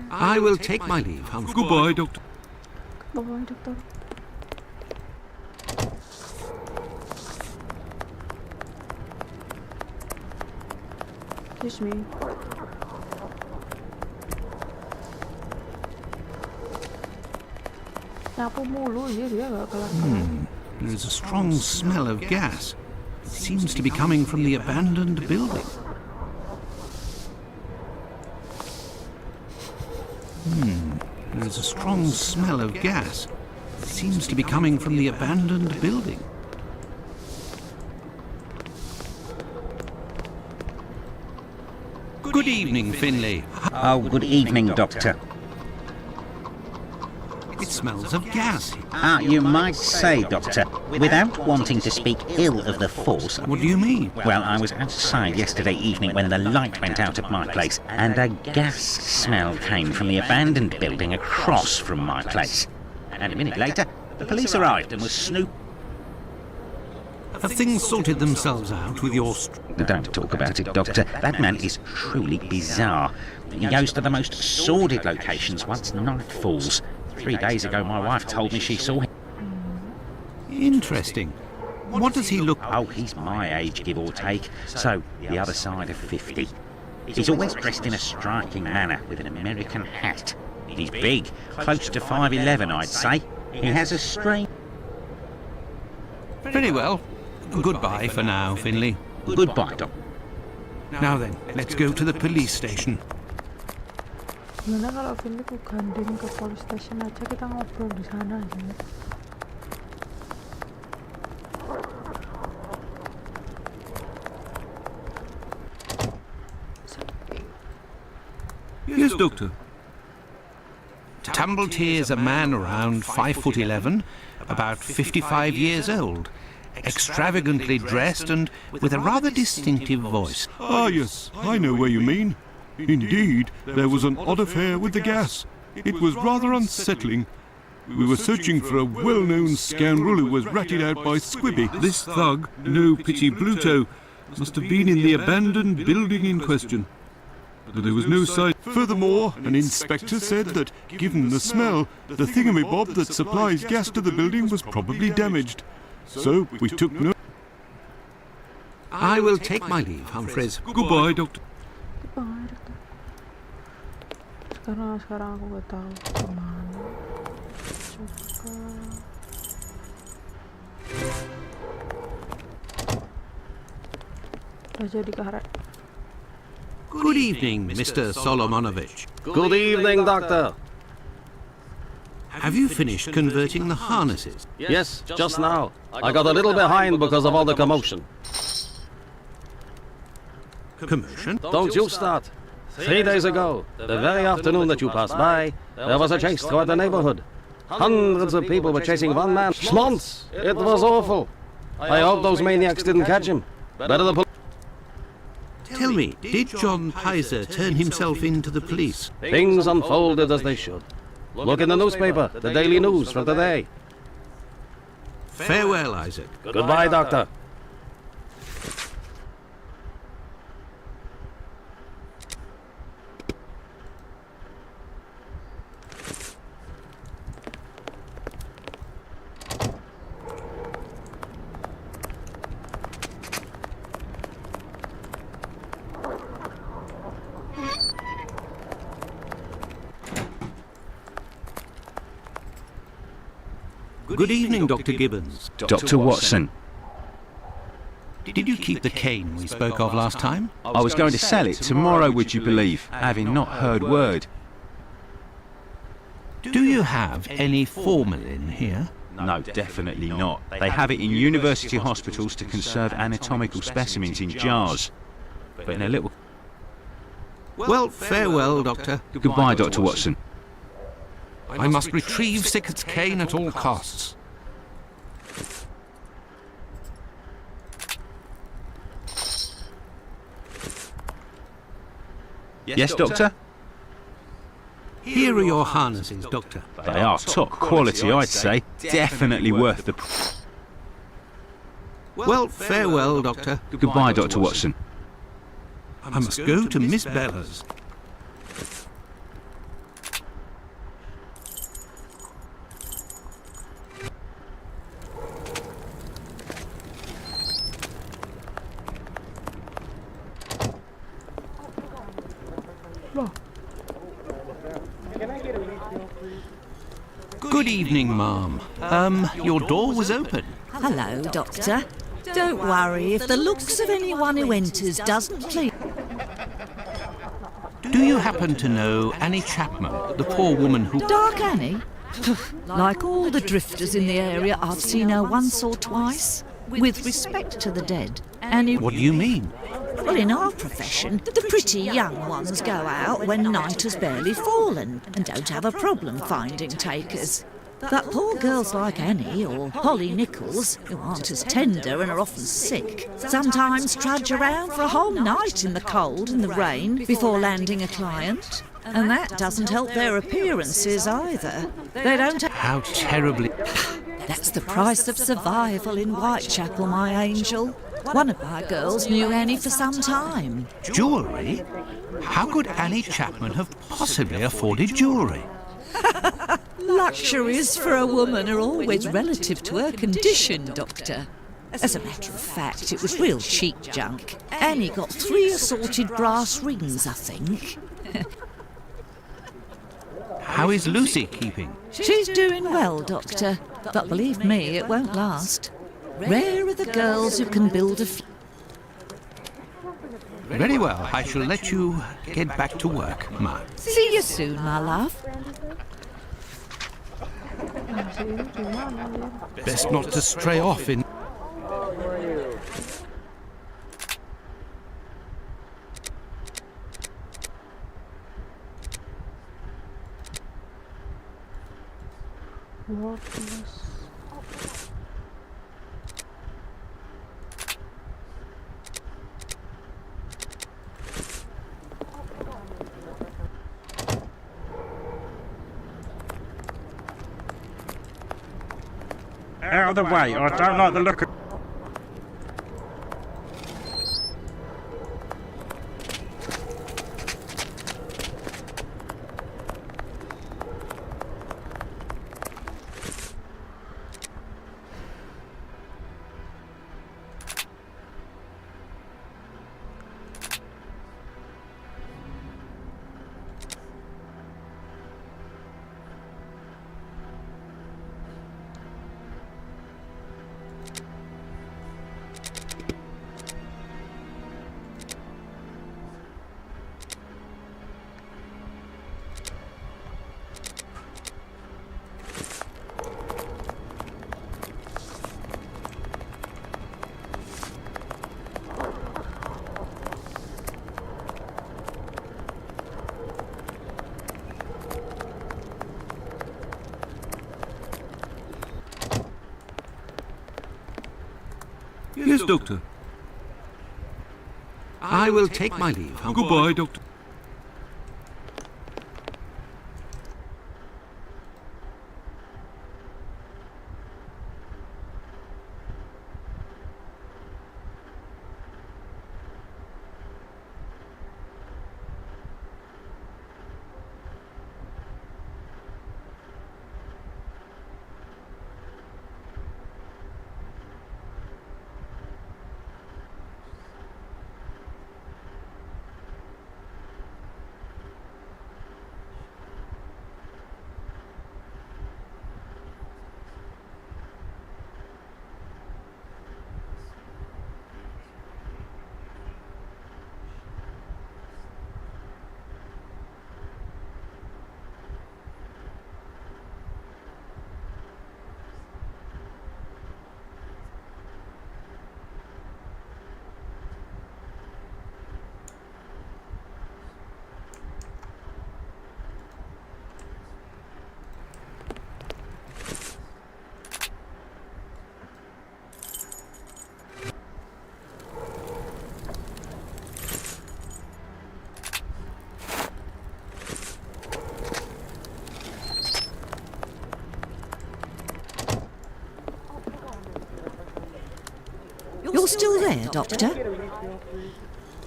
I will take my leave, Humphrey. Goodbye, Doctor. Goodbye, Doctor. Excuse me. Nyapu mulu dia gak kelar. There is a strong smell of gas. It seems to be coming from the abandoned building. There is a strong smell of gas. It seems to be coming from the abandoned building. Good evening, Finley. Oh, good evening, Doctor. It smells of gas. You might say, Doctor, without wanting to speak ill of the force... What do you mean? Well, I was outside yesterday evening when the light went out at my place, and a gas smell came from the abandoned building across from my place. And a minute later, the police arrived and was snooping. Have things sorted themselves out with your... Don't talk about it, Doctor. That man is truly bizarre. He goes to the most sordid locations once night falls. 3 days ago, my wife told me she saw him. Interesting. What does he look... Oh, he's my age, give or take. So, the other side of 50. He's always dressed in a striking manner, with an American hat. He's big, close to 5'11", I'd say. He has a strange... Very well. Goodbye for now, Finley. Goodbye, Doc. Now then, let's go to the police station. Gimana kalau Finley ku gandeng ke police station aja, kita ngobrol di sana aja. Yes, Doctor. Tumbled here's a man around 5'11", about 55 years old, extravagantly dressed and with a rather distinctive voice. Ah, yes, I know where you mean. Indeed, there was an odd affair with the gas. It was rather unsettling. We were searching for a well-known scoundrel who was ratted out by Squibby. This thug, no pity Bluto, must have been in the abandoned building in question. But there was no sign. Furthermore, an inspector said that, given the smell, the thingamabob that supplies gas to the building was probably damaged. So we took no... I will take my leave, Humphreys. Goodbye, Doctor. Goodbye, Dokter. Sekarang aku gak tahu kemana. Coba. Udah jadi karet. Good evening, Mr. Solomonovich. Good evening, Doctor. Have you finished converting the harnesses? Yes, just now. I got a little behind because of all the commotion. Commotion? Don't you start. 3 days ago, the very afternoon that you passed by, there was a chase throughout the neighborhood. Hundreds of people were chasing one man. Schmonz! It was awful. I hope those maniacs didn't catch him. Better the police. Tell me, did John Pizer turn himself in to the police? Things unfolded as they should. Look in the newspaper, the Daily News from today. Farewell, Isaac. Goodbye, Doctor. Good evening, Dr. Gibbons. Dr. Watson. Did you keep the cane we spoke of last time? I was going to sell it tomorrow, would you believe, having not heard word. Do you have any formalin here? No, definitely not. They have it in university hospitals to conserve anatomical specimens in jars. But in a little... Well, farewell, Doctor. Goodbye, Dr. Watson. I must retrieve Sickert's cane at all costs. Yes, Doctor? Here are your harnesses, Doctor. They are top quality, I'd say. Definitely worth the... Well, farewell, Doctor. Goodbye, Dr. Watson. I must go to Miss Bella's. Good evening, ma'am. Your door was open. Hello, Doctor. Don't worry if the looks of anyone who enters doesn't please. Do you happen to know Annie Chapman, the poor woman who... Dark Annie? Like all the drifters in the area, I've seen her once or twice. with respect to the dead. And What do you mean? well, in our profession, the pretty young ones go out when night has barely fallen and don't have a problem finding takers. But poor girls like Annie or Holly Nichols, who aren't as tender and are often sick, sometimes trudge around for a whole night in the cold and the rain before landing a client. And that doesn't help their appearances either. They don't have... How terribly... That's the price of survival in Whitechapel, my angel. One of my girls knew Annie for some time. Jewellery? How could Annie Chapman have possibly afforded jewellery? Luxuries for a woman are always relative to her condition, Doctor. As a matter of fact, it was real cheap junk. Annie got 3 assorted brass rings, I think. How is Lucy keeping? She's doing well, Doctor. But believe me, it won't last. Rare are the girls who can build a... Very well, I shall let you get back to work, Ma. See you soon, my love. Best not to stray off in... Out of the way, I don't like the look of... Yes, Doctor. I will take my leave. Goodbye, Doctor. You're still there, Doctor?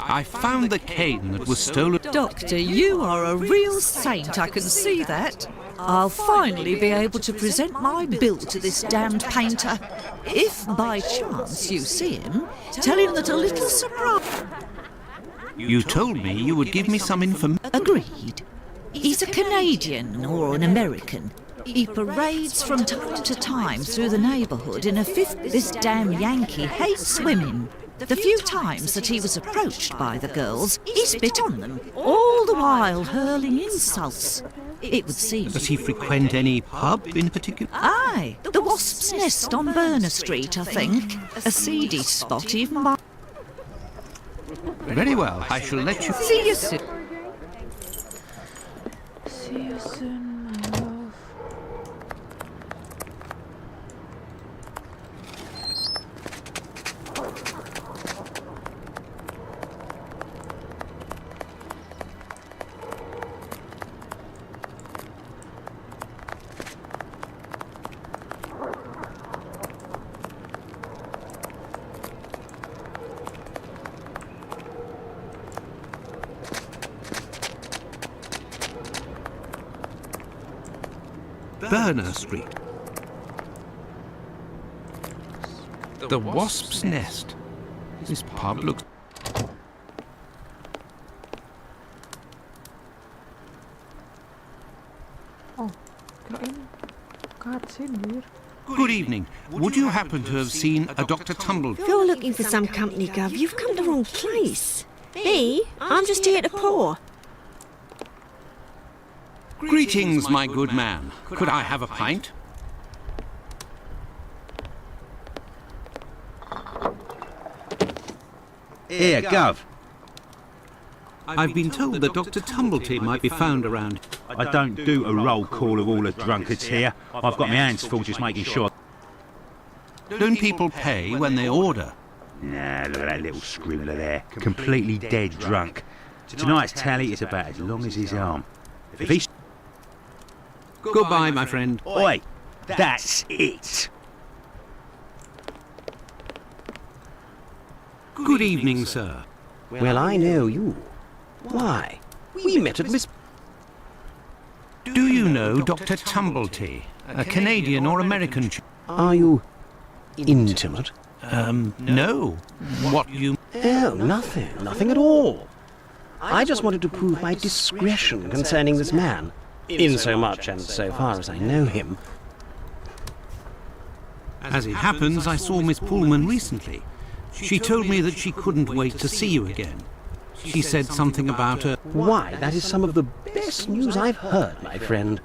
I found the cane that was stolen. Doctor, you are a real saint, I can see that. I'll finally be able to present my bill to this damned painter. If by chance you see him, tell him that a little surprise... You told me you would give me some information. Agreed. He's a Canadian or an American. He parades from time to time through the neighbourhood in a fifth. This damn Yankee hates swimming. The few times that he was approached by the girls, he spit on them, all the while hurling insults. it would seem. Does he frequent any pub in particular? Aye, the Wasp's Nest on Burner Street, I think. A seedy spot, even by... Very well, I shall let you... See you soon. See you soon, my love. Burner Street. The Wasp's Nest. This pub looks... Oh, kirain card sindir. Good evening. Would you happen to have seen a Dr. Tumble? If you're looking for some company, Gov, you've come to the wrong place. Me? I'm just here to pour. Greetings, my good man. Could I have a pint? Here, Gov. I've been told that Dr. Tumblety might be found around. I don't do a roll call of all the drunkards here. I've got my hands full just making sure. Don't people pay when they order? Nah, look at that little scribbler there. Completely dead drunk. Tonight's tally is about as long as his arm. If he's... Goodbye, my friend. Oi, that's it. Good evening, sir. Well, I know you. Why? We met at Miss... Do you know Dr. Tumblety, a Canadian or American Are you intimate? No. What you... Oh, nothing. Nothing at all. I just wanted to prove my discretion concerning this man. In so much and so far as I know him. As it happens, I saw Miss Pullman recently. She told me that she couldn't wait to see you again. She said something about a... Why, that is some of the best news I've heard, my friend.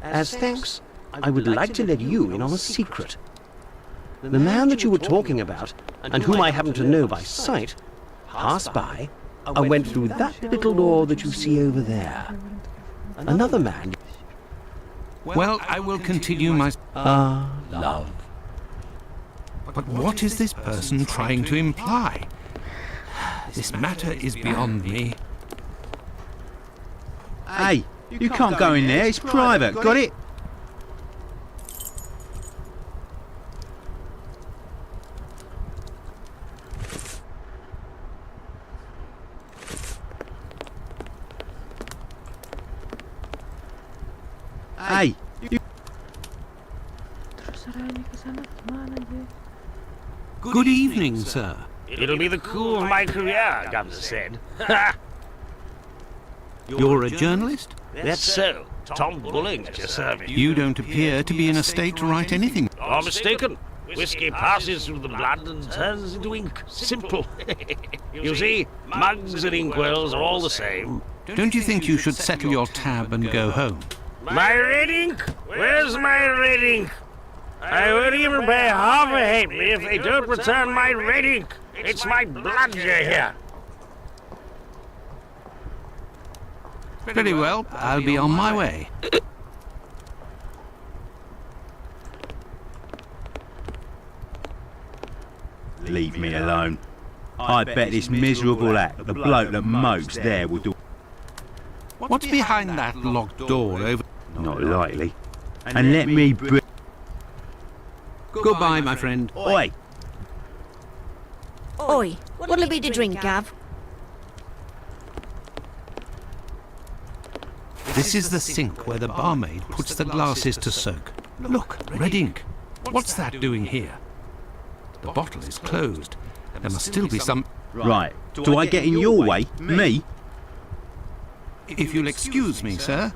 As thanks, I would like to let you in on a secret. The man that you were talking about, and whom I happen to know by sight, passed by and went through that little door that you see over there. Another man... Well, I will continue my... love. But what is this person trying to imply? This matter is beyond me. Hey, you can't go in there. It's private. Got it? Hey, you... Terus arahnya ke sana gimana, Jay? Good evening, sir. It'll be the coup of my career, Governor said. You're a journalist? That's so. Tom Bulling at your service. You don't appear to be in a state to write anything. You're mistaken. Whiskey passes through the blood and turns into ink. Simple. You see, mugs and inkwells are all the same. Don't you think you should settle your tab and go home? My red ink? Where's my red ink? I won't even pay half a halfpenny if they don't return my red ink. It's my blood you hear. Very well, I'll be on my way. Leave me alone. I bet this miserable act, the bloke that mopes there, will do... What's behind that locked door over... Not likely. And let me... Goodbye, my friend. Oi! Oi, what'll it be to drink, Gav? This is the sink where the barmaid puts the glasses to soak. Look, red ink. What's that doing here? The bottle is closed. There must still be some... Right. Do I get in your way? Me? If you'll excuse me, sir.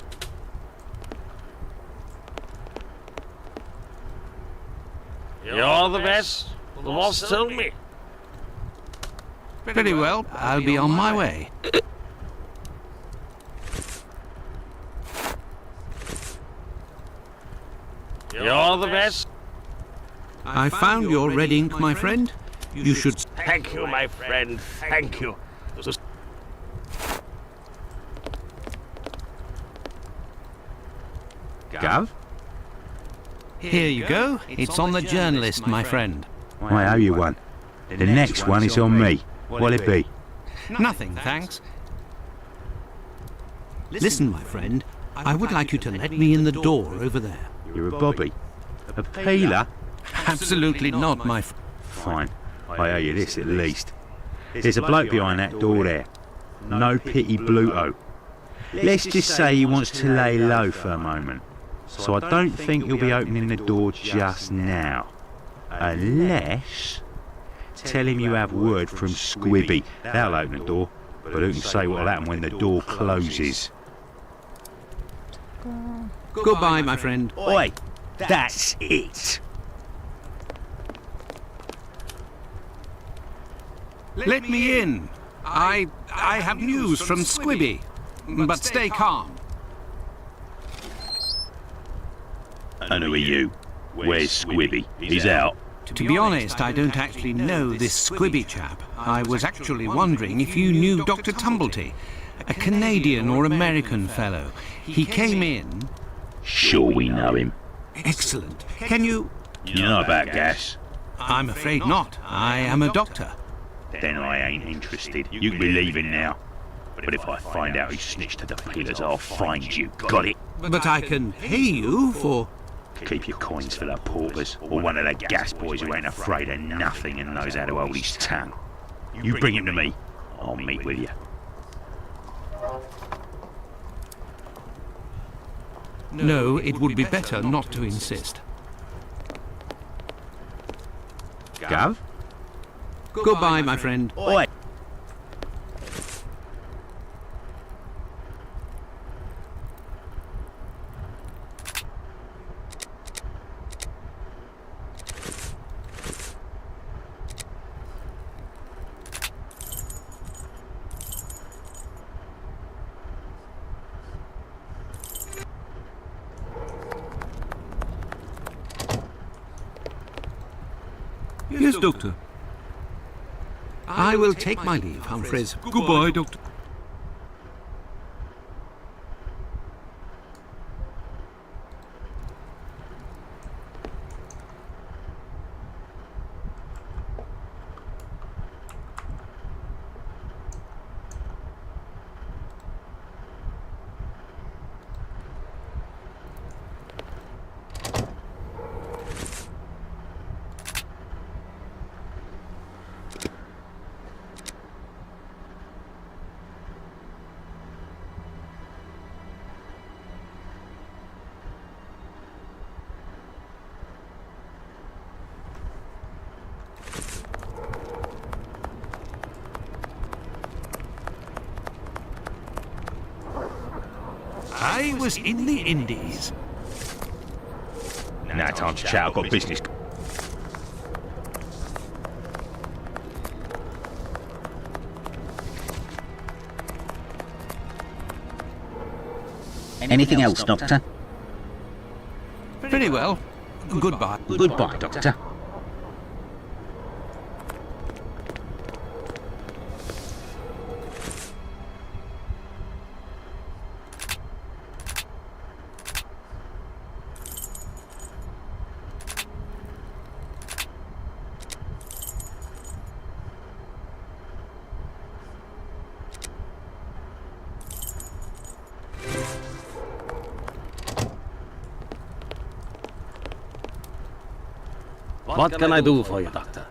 You're the best. The boss told me. Very well, I'll be on my way. You're the best. I found your red ink, my friend. You should... Thank you, my friend. Thank you. Gov? Here you go. It's on the journalist, my friend. I owe you one. The next one is on me. What'll it be? Nothing, thanks. Listen, my friend. I would like you to let me in the door over there. You're a bobby. A peeler? Absolutely not, my friend. Fine. I owe you this at least. There's a bloke behind that door there. No pity Bluto. Let's just say he wants to lay low for a moment. So I don't think you'll be opening the door just now. Unless... Tell him you have word from Squibby. They'll open the door. But who can say what'll happen when the door closes? Goodbye, my friend. Oi! That's it! Let me in. I have news from Squibby. But stay calm. And who are you? Where's Squibby? He's out. To be honest, I don't actually know this Squibby chap. I was actually wondering if you knew Dr. Tumblety, a Canadian or American fellow. He came in... Sure we know him. Excellent. Can you... You know about gas? I'm afraid not. I am a doctor. Then I ain't interested. You can be leaving now. But if I find out who snitched to the peelers, I'll find you. Got it? But I can pay you for... Keep your coins for the paupers, or one of the gas boys who ain't afraid of nothing and knows how to hold his tongue. You bring him to me. I'll meet with you. No, it would be better not to insist. Gov? Goodbye, my friend. Oi! Yes, Doctor. I will take my leave, Humphreys. Goodbye, Doctor. I was in the Indies. Now time to chat, I've got business. Anything else, Doctor? Very well. Goodbye. Goodbye, Doctor. What can I do for you, Doctor?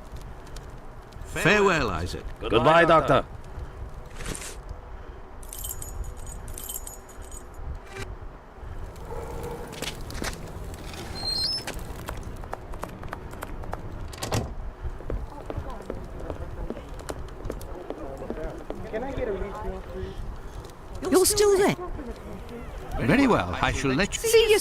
Farewell, Isaac. Goodbye, Doctor. You're still there? Very well. I shall let you... See you.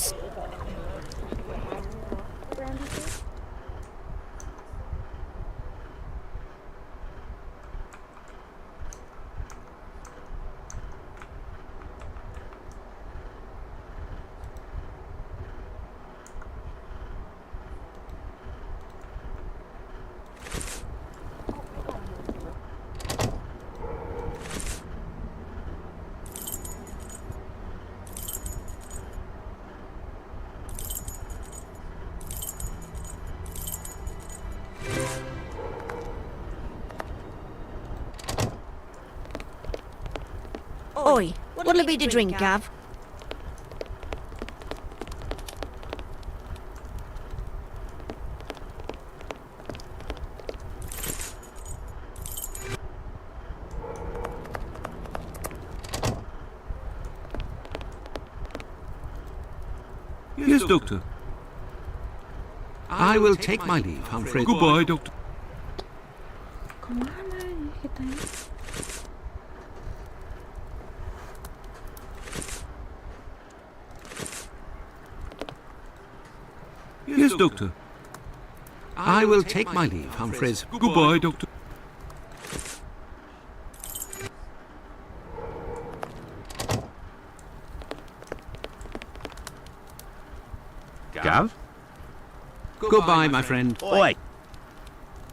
Oi, what'll it be to drink, Gav? Yes, Doctor. I will take my leave, Humphrey. Goodbye, Doctor. Kemana ya kita ini? Yes, Doctor. I will take my leave, Humphreys. Goodbye, Doctor. Gav? Goodbye, my friend. Oi!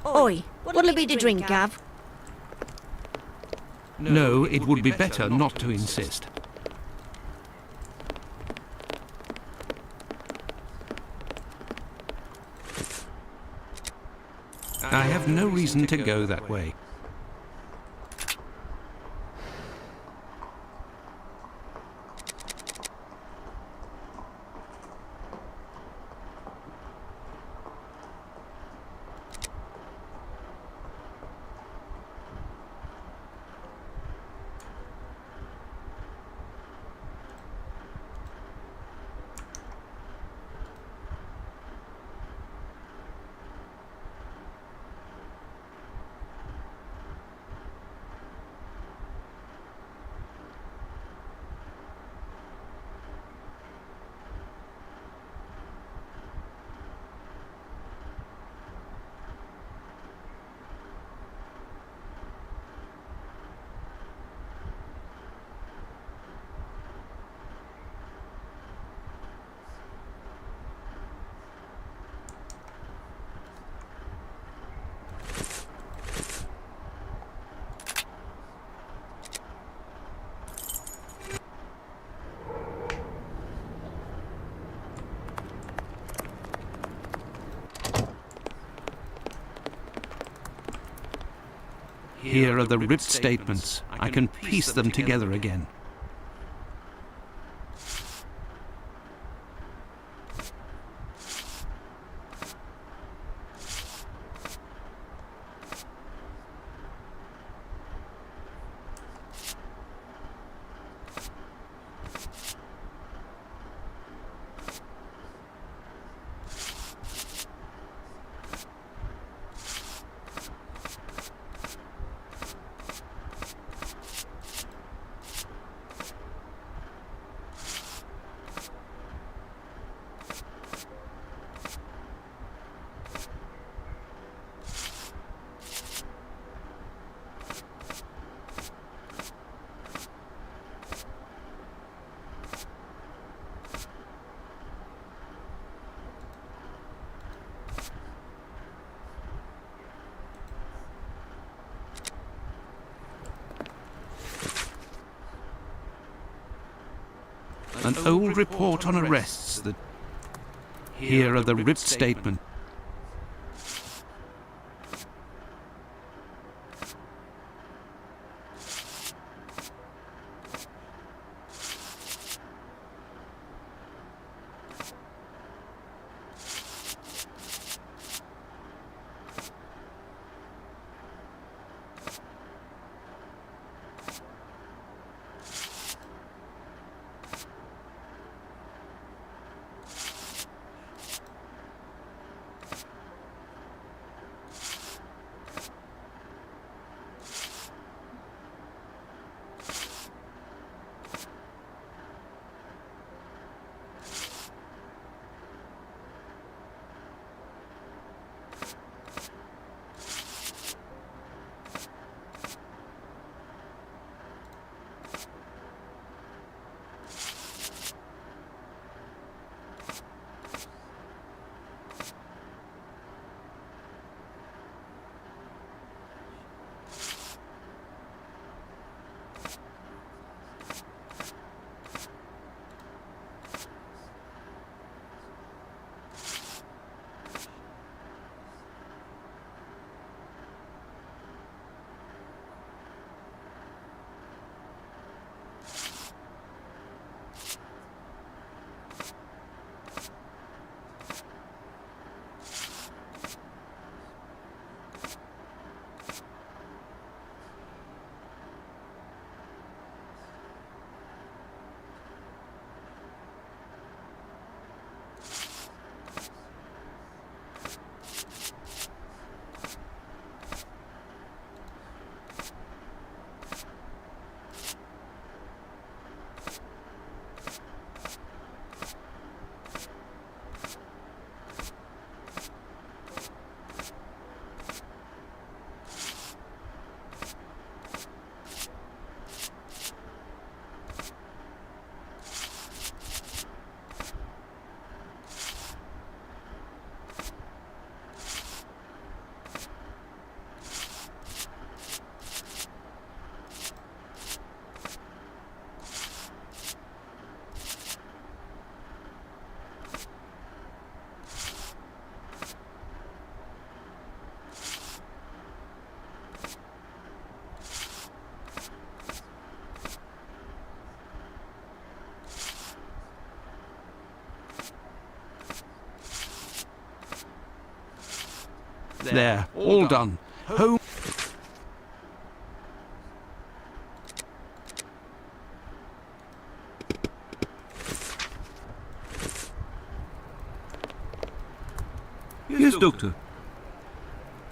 Oi, what'll it be to drink, Gav? No, it would be better not to insist. I have no reason to go that way. Here are the ripped statements. I can piece them together again. An old report on arrests that... Here are the ripped statements. There, all done. Home. Yes, Doctor.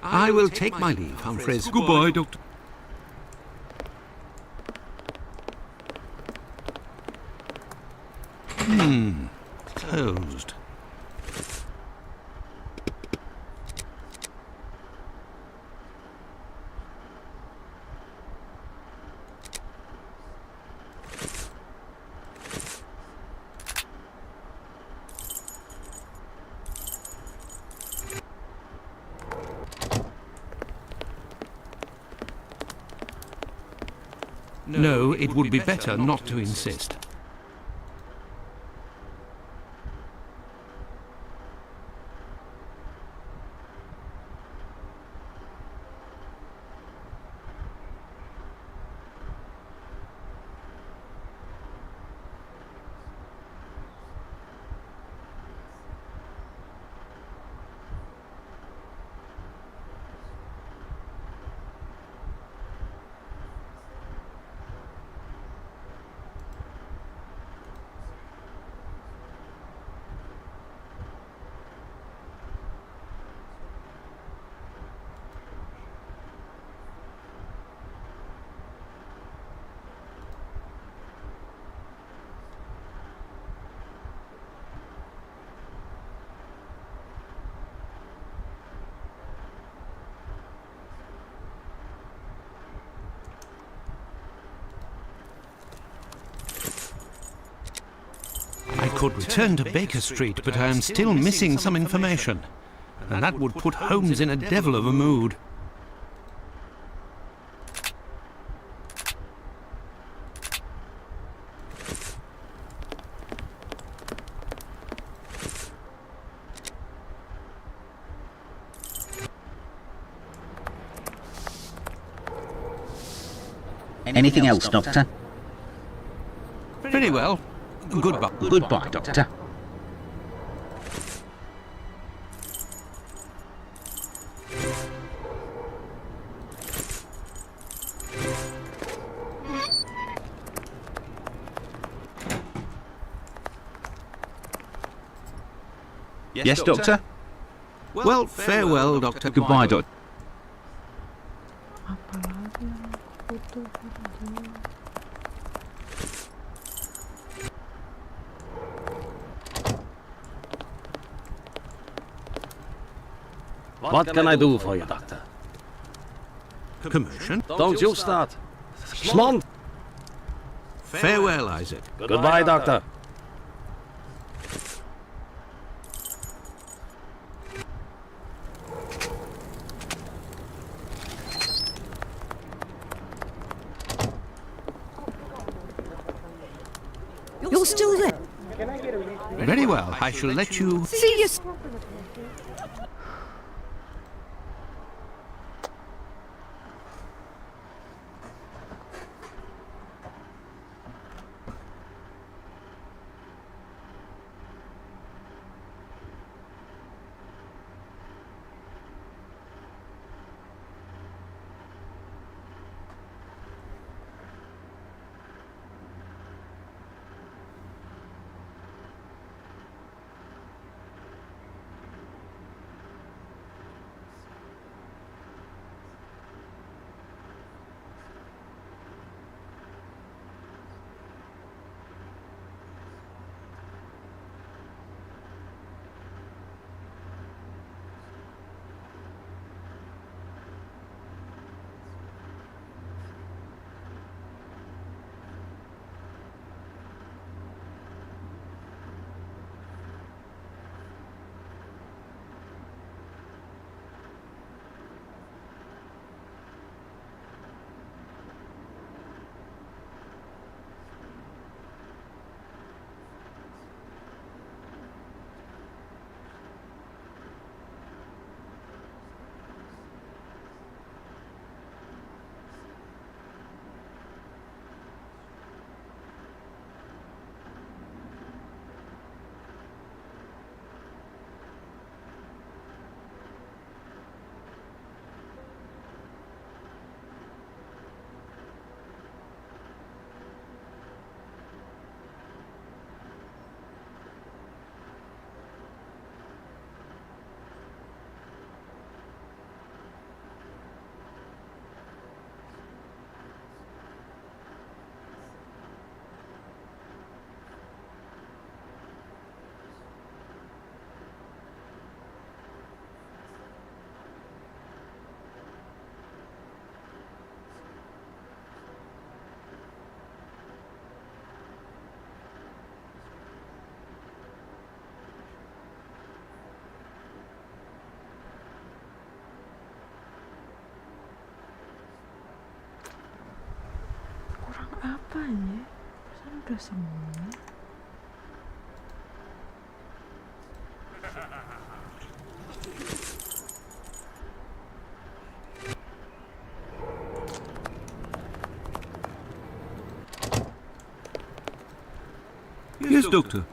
I will take my leave, Humphreys. Goodbye, Doctor. Closed. No, it would be better not to insist. I could return to Baker Street, but I am still missing some information, and that would put Holmes in a devil of a mood. Anything else, Doctor? Very well. Goodbye. Goodbye, Doctor. Yes, Doctor? Well, farewell, Doctor. Goodbye, Doctor. Apalagi yang butuh dia. What can I do for you, Doctor? Commotion? Don't you start. Schmond! Farewell, Isaac. Goodbye, Doctor. You're still there. Very well. I shall let you... See you. Udah semua. Yes, Doctor.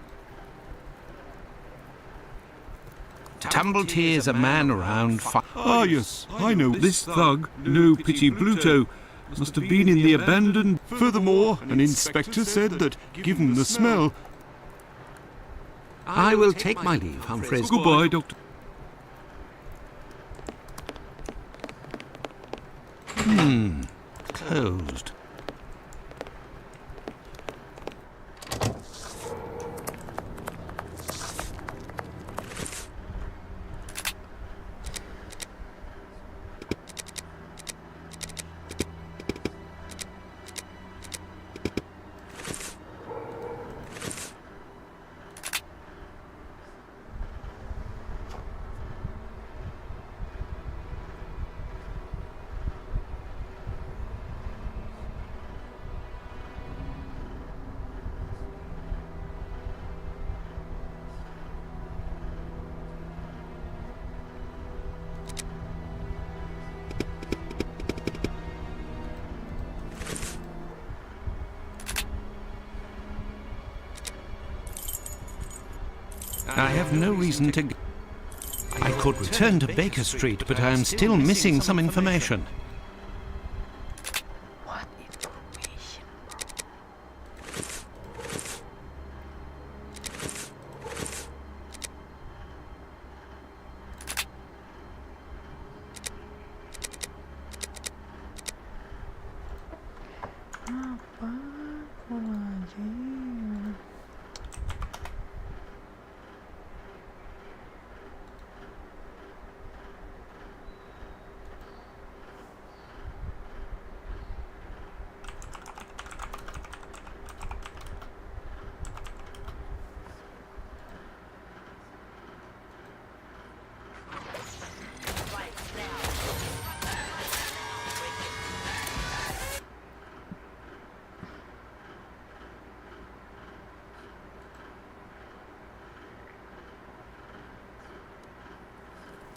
Tumblety is a man around Ah, yes, I know. This thug, no pity Bluto, must have been in the abandoned. Furthermore, an inspector said that, given the smell... I will take my leave, Humphreys. Goodbye, Doctor. Closed. I have no reason to... I could return to Baker Street, but I am still missing some information. What information, bro? Apa?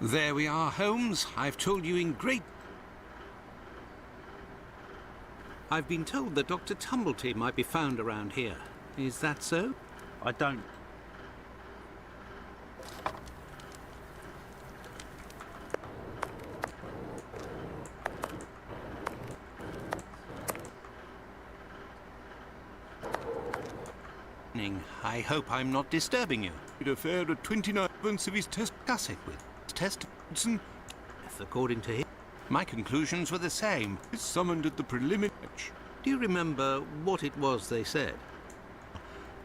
There we are, Holmes. I've told you in great... I've been told that Dr. Tumblety might be found around here. Is that so? I don't... I hope I'm not disturbing you. It affair at 29 months of his test. Discuss it with Hudson. According to him, my conclusions were the same. Is summoned at the preliminary. Do you remember what it was they said?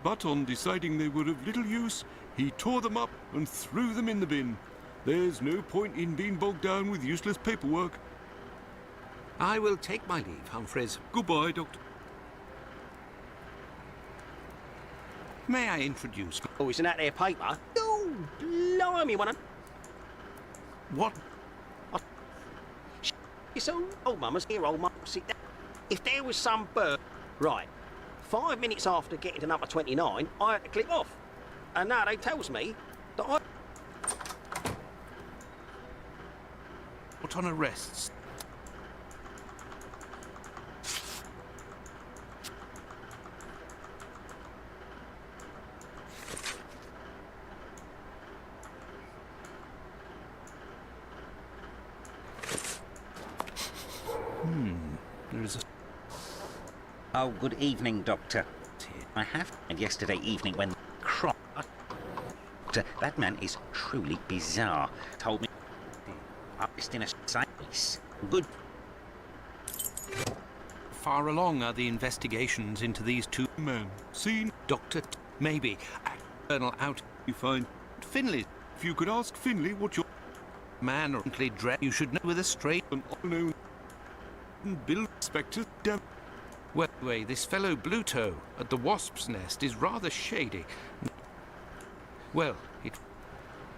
But on deciding they were of little use, he tore them up and threw them in the bin. There's no point in being bogged down with useless paperwork. I will take my leave, Humphreys. Goodbye, Doctor. May I introduce... Oh, isn't that their paper? Oh, blimey, one of... What? So, old mama's here, old mum, sit down. If there was some bird... Right, 5 minutes after getting to number 29, I had to click off. And now they tells me that I... Put on arrests. There is a... Oh, good evening, Doctor. I have and yesterday evening when that man is truly bizarre. Told me just in a space. Good. Far along are the investigations into these two Men. Seen? Doctor, maybe. Colonel out. You find Finley. if you could ask Finley what your Man or dread you should know with a straight... an unknown bill inspector damn. Well, anyway, this fellow Bluto at the Wasp's Nest is rather shady. Well,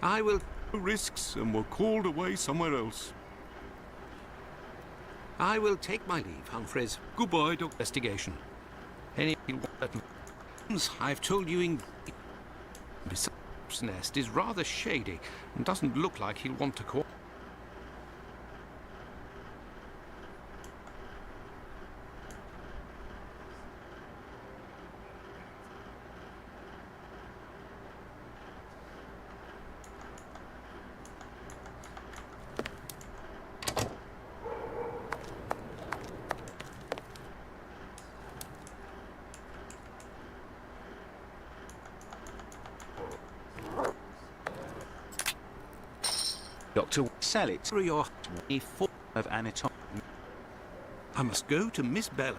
I will... risks and were called away somewhere else. I will take my leave, Humphreys. Goodbye, Doctor. Investigation. Any... I've told you in... Besides, nest is rather shady and doesn't look like he'll want to cooperate. Doctor, sell it Through your... of anatomy. I must go to Miss Bella.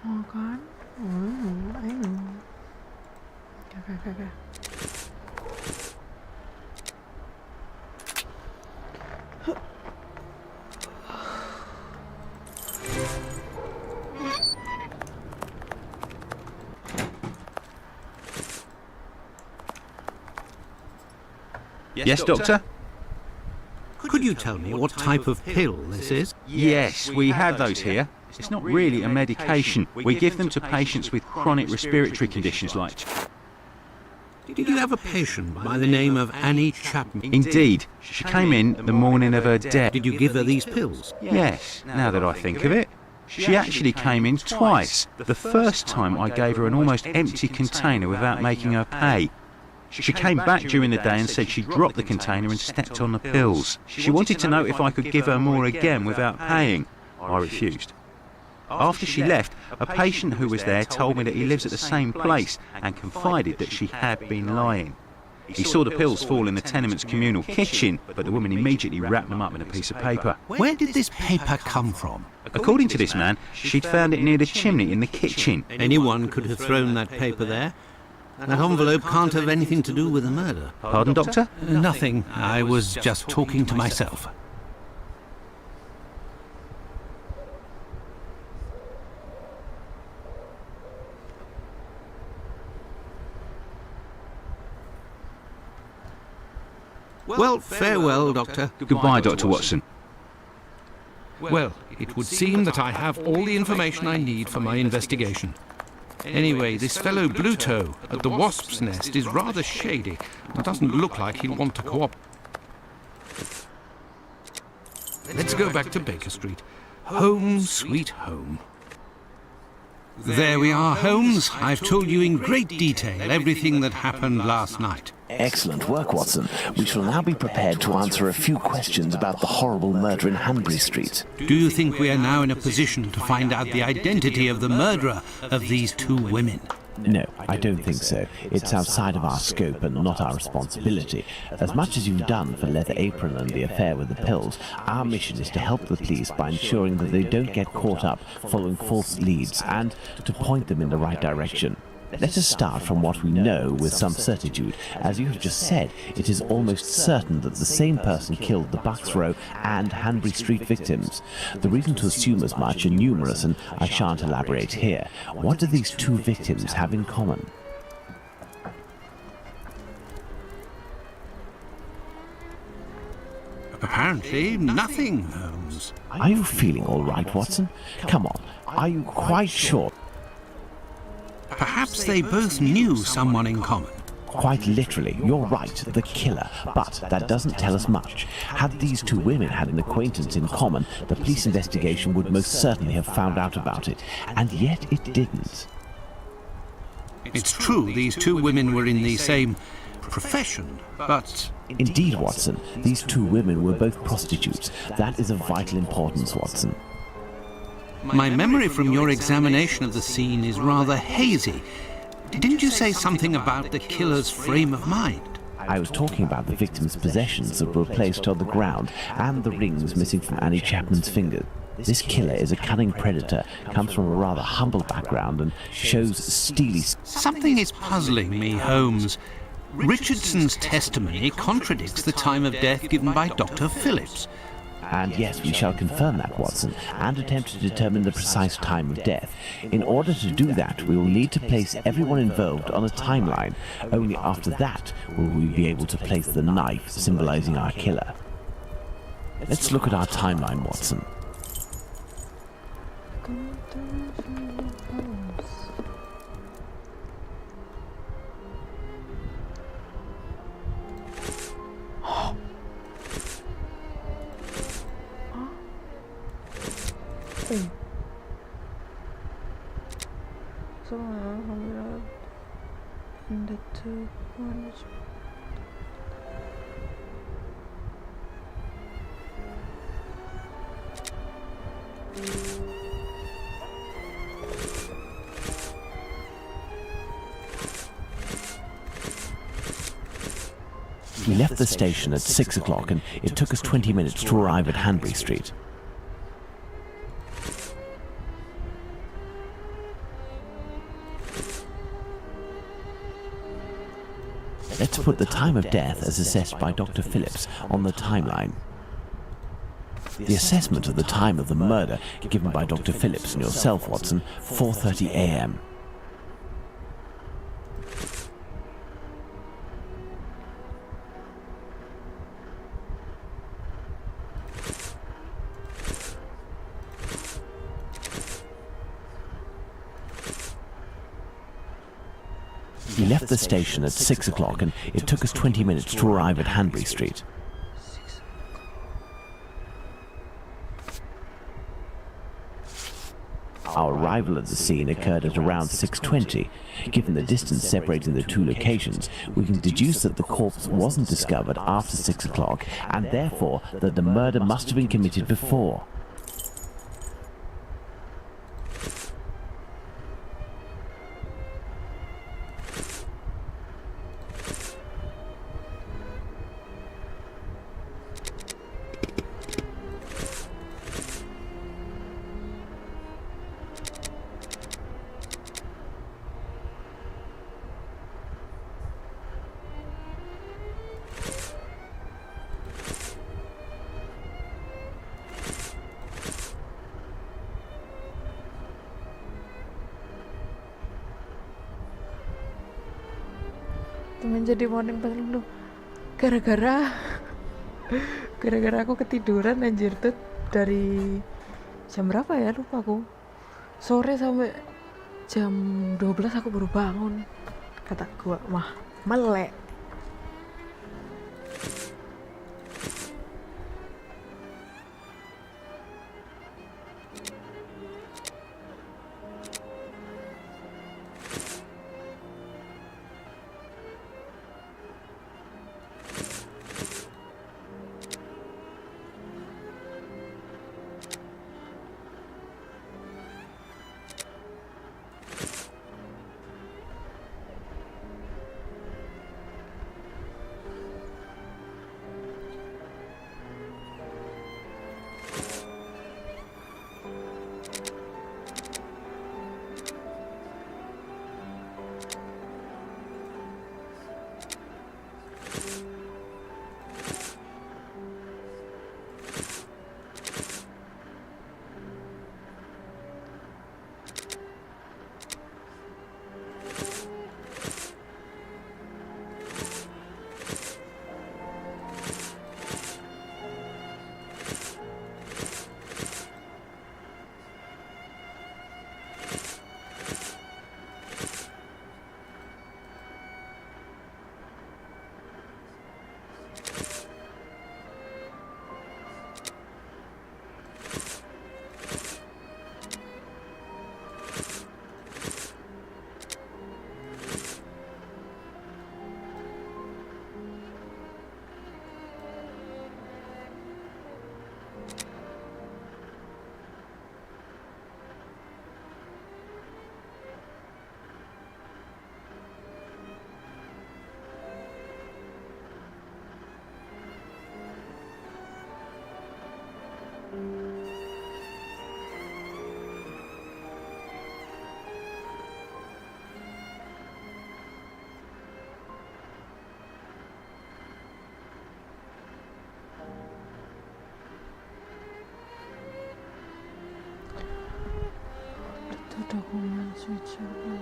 Oh kan? I know. Okay. Yes, Doctor? Could you tell me what type of pill this is? Yes, we have those here. It's not really a medication. We give them to patients with chronic respiratory conditions like... Did you have a patient by the name of Annie Chapman? Indeed. She came in the morning of her death. Did you give her these pills? Yes, now that I think of it. She actually came in twice. The first time I gave her an almost empty container without making her pay. She came back during the day and said she dropped the container and stepped on the pills. She wanted to know if I could give her more again without paying. I refused. After she left, a patient who was there told me that he lives at the same place and confided that she had been lying. He saw the pills fall in the tenement's communal kitchen, but the woman immediately wrapped them up in a piece of paper. Where did this paper come from? According to this man, she'd found it near the chimney in the kitchen. Anyone could have thrown that paper there. That envelope can't have anything to do with the murder. Pardon, Doctor? Nothing. I was just talking to myself. Well, farewell, Doctor. Goodbye, Dr. Watson. Well, it would seem that I have all the information I need for my investigation. Anyway, this fellow Bluto at the Wasp's Nest is rather shady and doesn't look like he'll want to cooperate. Let's go back to Baker Street. Home, sweet home. There we are, Holmes. I've told you in great detail everything that happened last night. Excellent work, Watson. We shall now be prepared to answer a few questions about the horrible murder in Hanbury Street. Do you think we are now in a position to find out the identity of the murderer of these two women? No, I don't think so. It's outside of our scope and not our responsibility. As much as you've done for Leather Apron and the affair with the pills, our mission is to help the police by ensuring that they don't get caught up following false leads and to point them in the right direction. Let us start from what we know with some certitude. As you have just said, it is almost certain that the same person killed the Bucks Row and Hanbury Street victims. The reasons to assume as much are numerous, and I shan't elaborate here. What do these two victims have in common? Apparently nothing, Holmes. Are you feeling all right, Watson? Come on, are you quite sure? Perhaps they both knew someone in common. Quite literally, you're right, the killer. But that doesn't tell us much. Had these two women had an acquaintance in common, the police investigation would most certainly have found out about it. And yet it didn't. It's true these two women were in the same profession, but... Indeed, Watson, these two women were both prostitutes. That is of vital importance, Watson. My memory from your examination of the scene is rather hazy. Didn't you say something about the killer's frame of mind? I was talking about the victim's possessions that were placed on the ground and the rings missing from Annie Chapman's fingers. This killer is a cunning predator, comes from a rather humble background and shows steely... Something is puzzling me, Holmes. Richardson's testimony contradicts the time of death given by Dr. Phillips. And yes, we shall confirm that, Watson, and attempt to determine the precise time of death. In order to do that, we will need to place everyone involved on a timeline. Only after that will we be able to place the knife symbolizing our killer. Let's look at our timeline, Watson. Sherlock Holmes. So in the two ones. We left the station at 6 o'clock and it took us 20 minutes to arrive at Hanbury Street. Let's put the time of death as assessed by Dr. Phillips on the timeline. The assessment of the time of the murder given by Dr. Phillips and yourself, Watson, 4:30 a.m. We left the station at 6 o'clock and it took us 20 minutes to arrive at Hanbury Street. Our arrival at the scene occurred at around 6:20. Given the distance separating the two locations, we can deduce that the corpse wasn't discovered after 6 o'clock and therefore that the murder must have been committed before. Temen jadi morning pattern lu gara-gara aku ketiduran anjir tuh dari jam berapa ya lupa aku, sore sampai jam 12 aku baru bangun, kata gua mah melek. Documents which are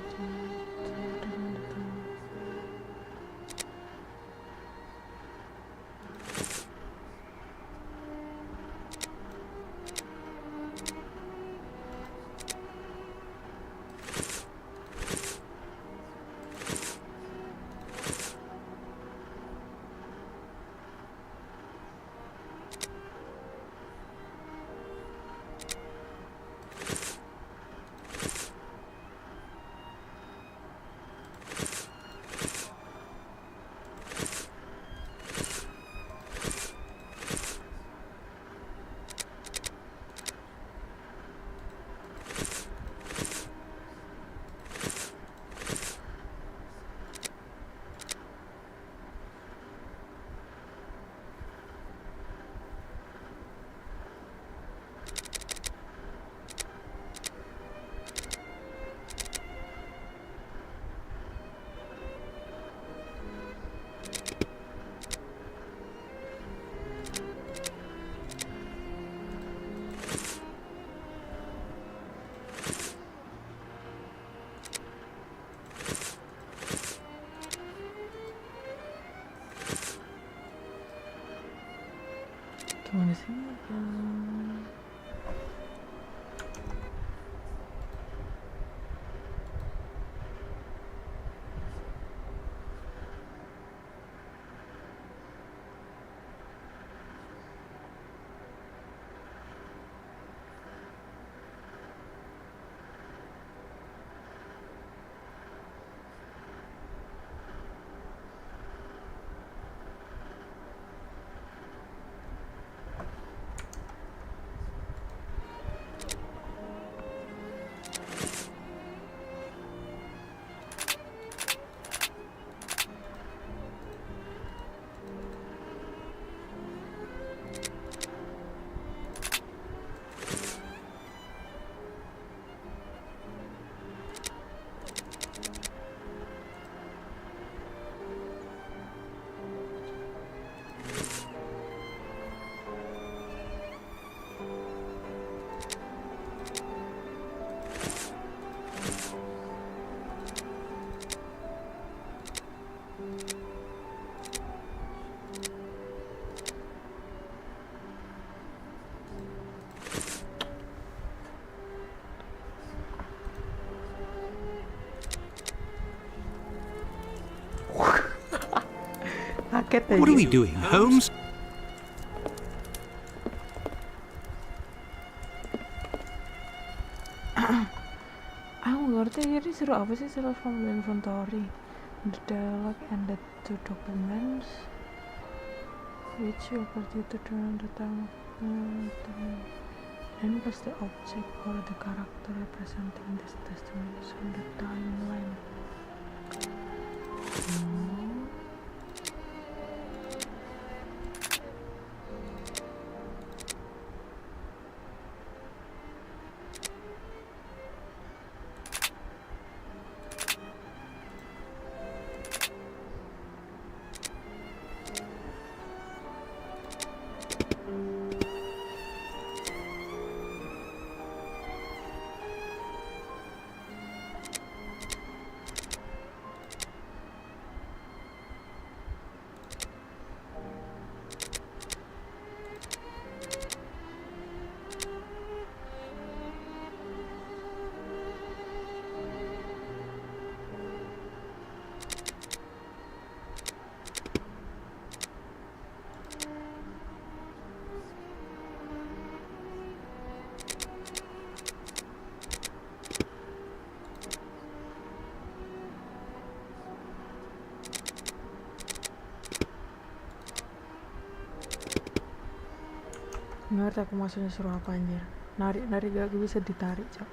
Kaget aja. What are we doing, Holmes? Aku ngerti ini suruh apa sih, suruh from the inventory. The dialogue and the two documents which you opportunity to turn the time and was the object or the character representing this testimony on the timeline. Ngerti aku maksudnya suruh apa anjir. Narik gak bisa ditarik, Cok.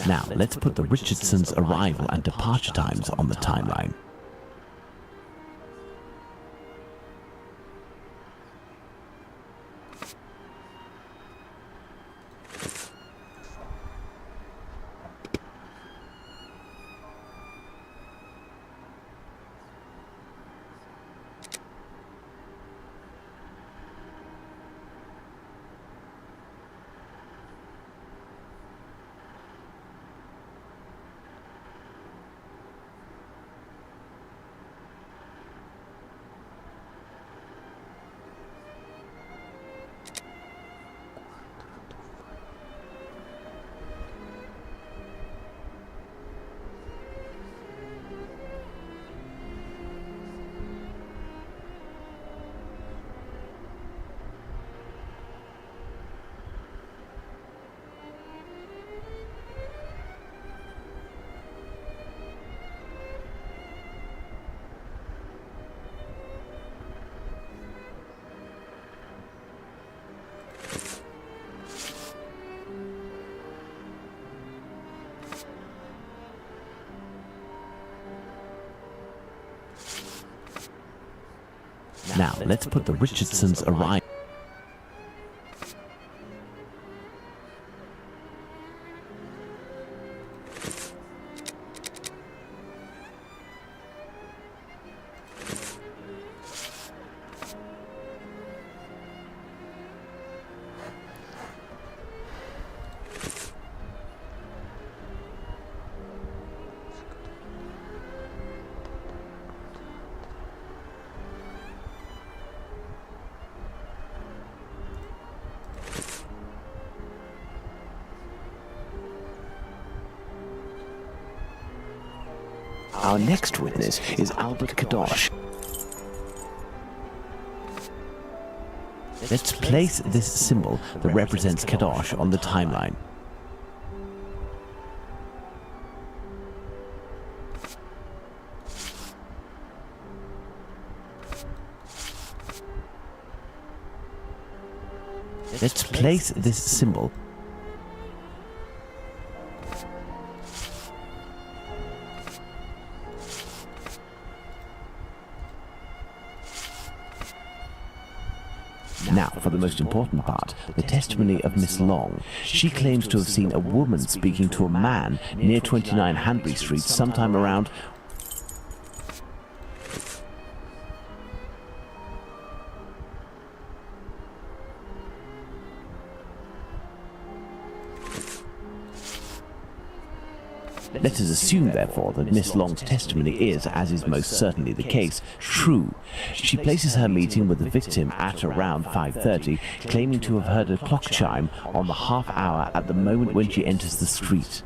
Now, let's put the Richardsons' arrival and departure times on the timeline. Now, let's put the Richardsons' arrival. Our next witness is Albert Kadosh. Let's place this symbol that represents Kadosh on the timeline. Let's place this symbol. Now, for the most important part, the testimony of Miss Long. She claims to have seen a woman speaking to a man near 29 Hanbury Street sometime around... Let us assume, therefore, that Miss Long's testimony is, as is most certainly the case, true. She places her meeting with the victim at around 5:30, claiming to have heard a clock chime on the half hour at the moment when she enters the street.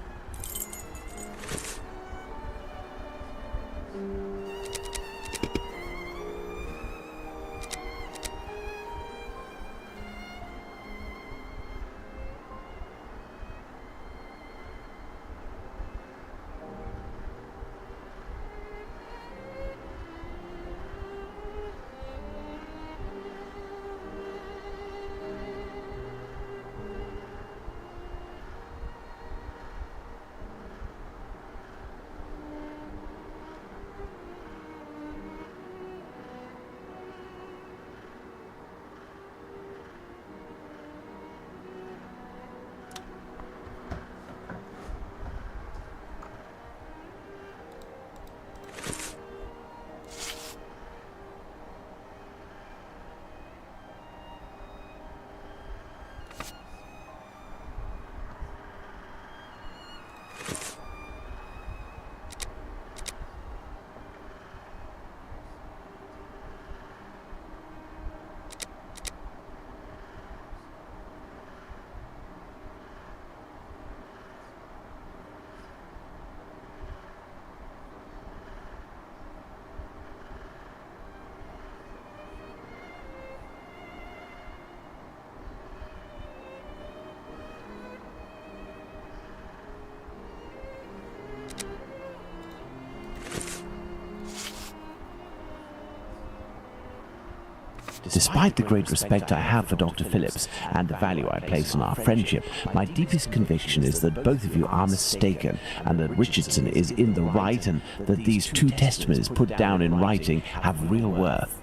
Despite the great respect I have for Dr. Phillips and the value I place on our friendship, my deepest conviction is that both of you are mistaken, and that Richardson is in the right, and that these two testimonies put down in writing have real worth.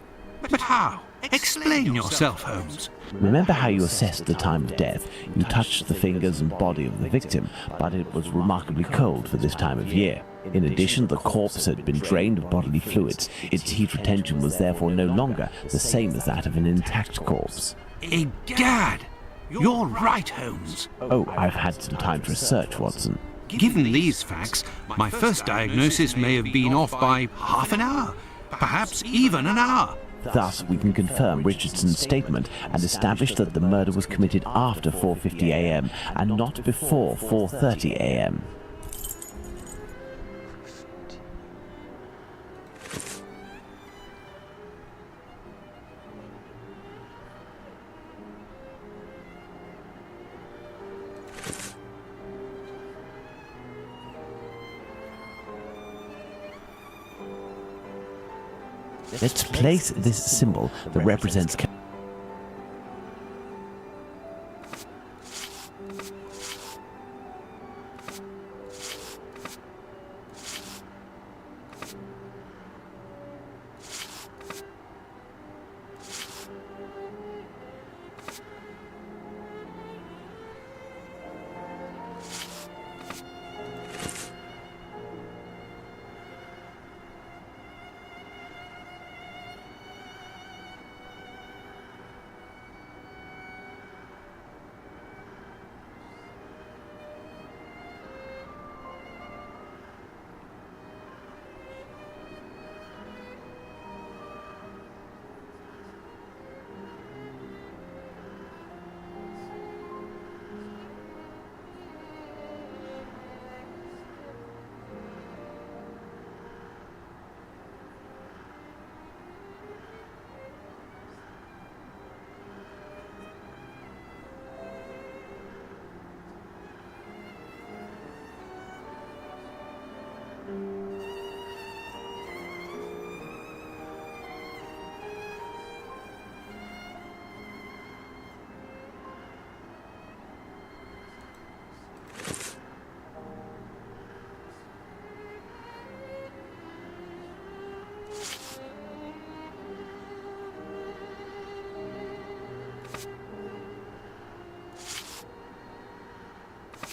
But how? Explain yourself, Holmes. Remember how you assessed the time of death? You touched the fingers and body of the victim, but it was remarkably cold for this time of year. In addition, the corpse had been drained of bodily fluids. Its heat retention was therefore no longer the same as that of an intact corpse. Egad! You're right, Holmes. Oh, I've had some time to research, Watson. Given these facts, my first diagnosis may have been off by half an hour, perhaps even an hour. Thus, we can confirm Richardson's statement and establish that the murder was committed after 4:50 a.m. and not before 4:30 a.m. Let's place this symbol that represents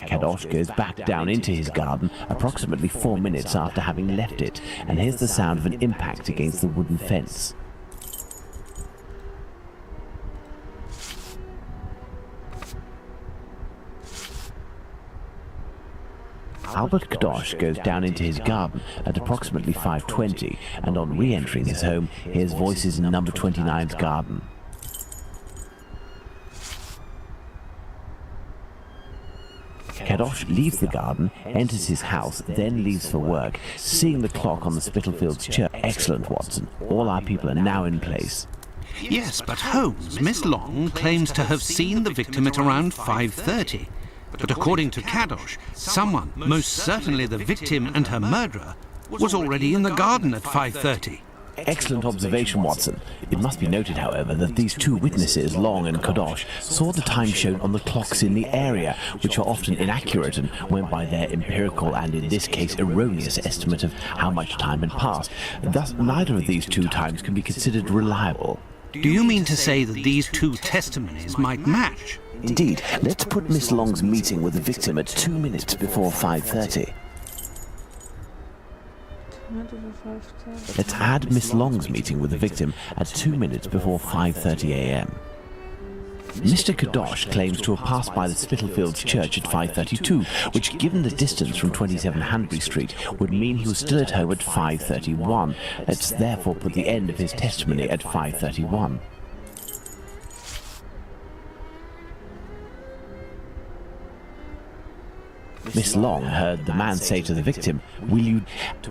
Kadosh goes back down into his garden approximately 4 minutes after having left it, and hears the sound of an impact against the wooden fence. Albert Kadosh goes down into his garden at approximately 5:20, and on re-entering his home, hears voices in number 29's garden. Kadosh leaves the garden, enters his house, then leaves for work, seeing the clock on the Spitalfields church. Excellent, Watson. All our people are now in place. Yes, but Holmes, Miss Long claims to have seen the victim at around 5:30. But according to Kadosh, someone, most certainly the victim and her murderer, was already in the garden at 5:30. Excellent observation, Watson. It must be noted, however, that these two witnesses, Long and Kadosh, saw the time shown on the clocks in the area, which are often inaccurate and went by their empirical and, in this case, erroneous estimate of how much time had passed. Thus, neither of these two times can be considered reliable. Do you mean to say that these two testimonies might match? Indeed. Let's put Miss Long's meeting with the victim at 2 minutes before 5:30. Let's add Miss Long's meeting with the victim at 2 minutes before 5:30 a.m. Mr. Kadosh claims to have passed by the Spitalfields church at 5:32, which, given the distance from 27 Hanbury Street, would mean he was still at home at 5:31. Let's therefore put the end of his testimony at 5:31. Miss Long heard the man say to the victim, "Will you?"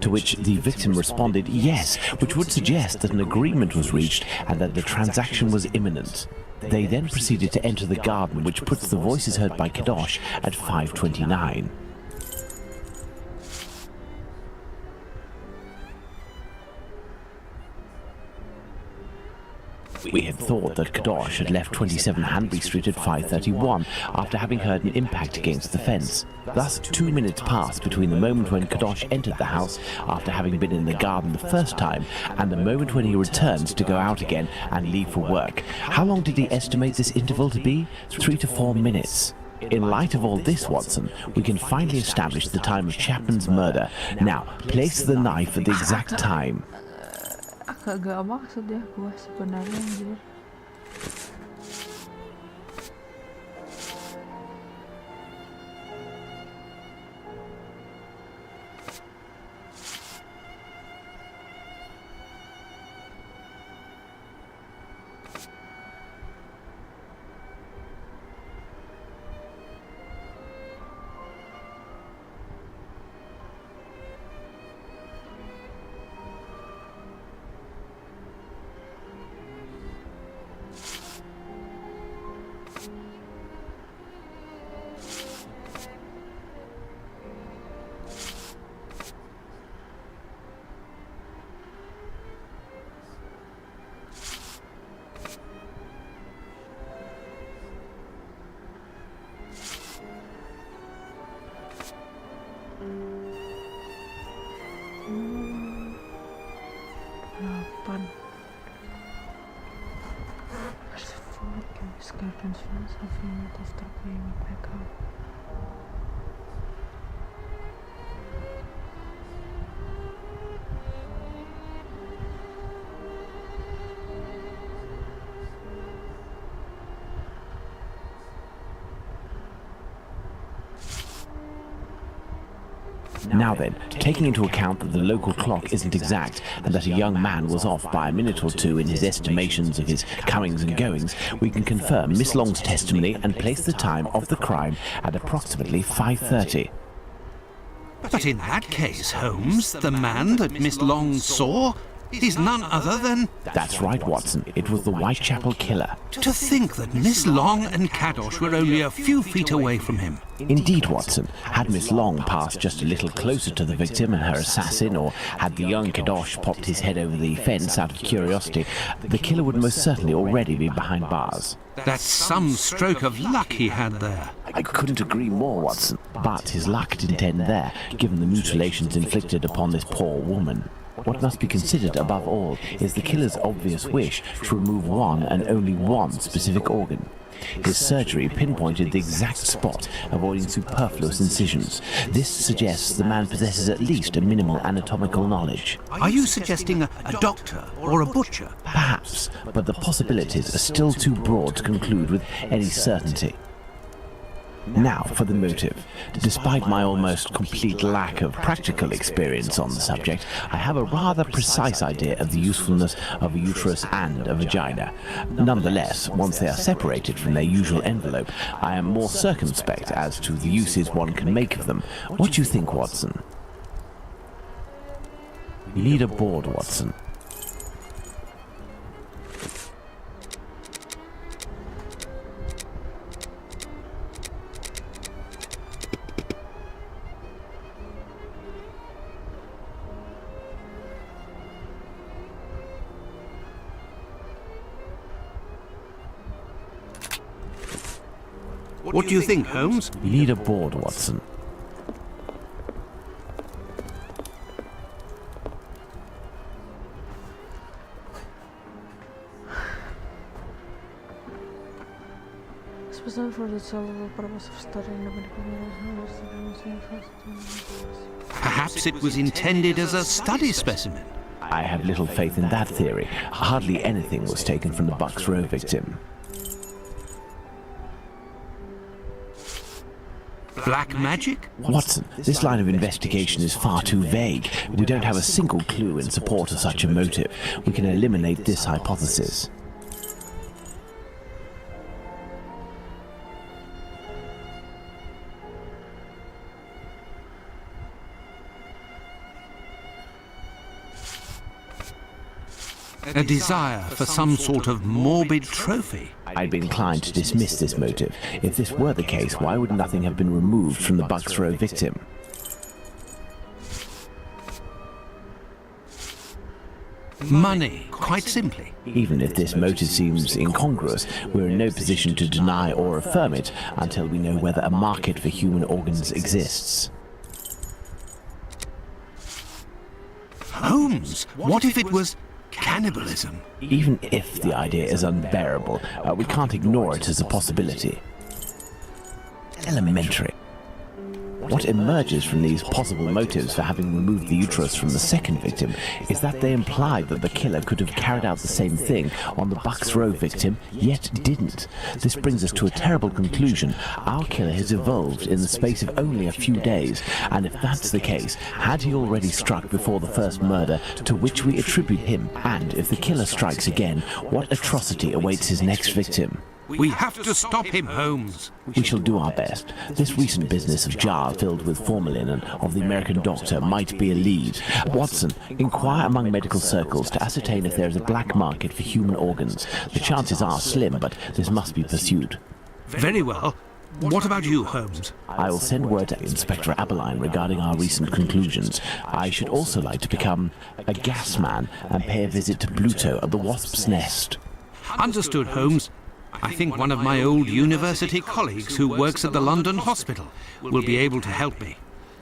to which the victim responded, "Yes," which would suggest that an agreement was reached and that the transaction was imminent. They then proceeded to enter the garden, which puts the voices heard by Kadosh at 5:29. We had thought that Kadosh had left 27 Hanbury Street at 5:31 after having heard an impact against the fence. Thus, 2 minutes passed between the moment when Kadosh entered the house after having been in the garden the first time and the moment when he returned to go out again and leave for work. How long did he estimate this interval to be? 3 to 4 minutes. In light of all this, Watson, we can finally establish the time of Chapman's murder. Now, place the knife at the exact time. Agak gak maksud ya gue sebenarnya anjir. After playing it back up. Now then, taking into account that the local clock isn't exact and that a young man was off by a minute or two in his estimations of his comings and goings, we can confirm Miss Long's testimony and place the time of the crime at approximately 5:30. But in that case, Holmes, the man that Miss Long saw is none other than... That's right, Watson. It was the Whitechapel killer. To think that Miss Long and Kadosh were only a few feet away from him. Indeed, Watson. Had Miss Long passed just a little closer to the victim and her assassin, or had the young Kadosh popped his head over the fence out of curiosity, the killer would most certainly already be behind bars. That's some stroke of luck he had there. I couldn't agree more, Watson. But his luck didn't end there, given the mutilations inflicted upon this poor woman. What must be considered above all is the killer's obvious wish to remove one and only one specific organ. His surgery pinpointed the exact spot, avoiding superfluous incisions. This suggests the man possesses at least a minimal anatomical knowledge. Are you suggesting a doctor or a butcher? Perhaps, but the possibilities are still too broad to conclude with any certainty. Now for the motive. Despite my almost complete lack of practical experience on the subject, I have a rather precise idea of the usefulness of a uterus and a vagina. Nonetheless, once they are separated from their usual envelope, I am more circumspect as to the uses one can make of them. What do you think, Watson? You need a board, Watson. What do you think, Holmes? You need a board, Watson. Especially for the sole purpose of studying the Perhaps it was intended as a study specimen. I have little faith in that theory. Hardly anything was taken from the Bucks Row victim. Black magic? Watson, this line of investigation is far too vague. We don't have a single clue in support of such a motive. We can eliminate this hypothesis. A desire for some sort of morbid trophy. I'd be inclined to dismiss this motive. If this were the case, why would nothing have been removed from the Bucks Row victim? Money, quite simply. Even if this motive seems incongruous, we're in no position to deny or affirm it until we know whether a market for human organs exists. Holmes, what if it was cannibalism? Even if the idea is unbearable, we can't ignore it as a possibility. Elementary. What emerges from these possible motives for having removed the uterus from the second victim is that they imply that the killer could have carried out the same thing on the Bucks Row victim, yet didn't. This brings us to a terrible conclusion. Our killer has evolved in the space of only a few days, and if that's the case, had he already struck before the first murder to which we attribute him? And if the killer strikes again, what atrocity awaits his next victim? We have to stop him, Holmes. We shall do our best. This recent business of jar filled with formalin and of the American doctor might be a lead. Watson, inquire among medical circles to ascertain if there is a black market for human organs. The chances are slim, but this must be pursued. Very well. What about you, Holmes? I will send word to Inspector Aberline regarding our recent conclusions. I should also like to become a gas man and pay a visit to Pluto at the Wasp's Nest. Understood, Holmes. I think one of my old university colleagues who works at the London hospital will be able to help me.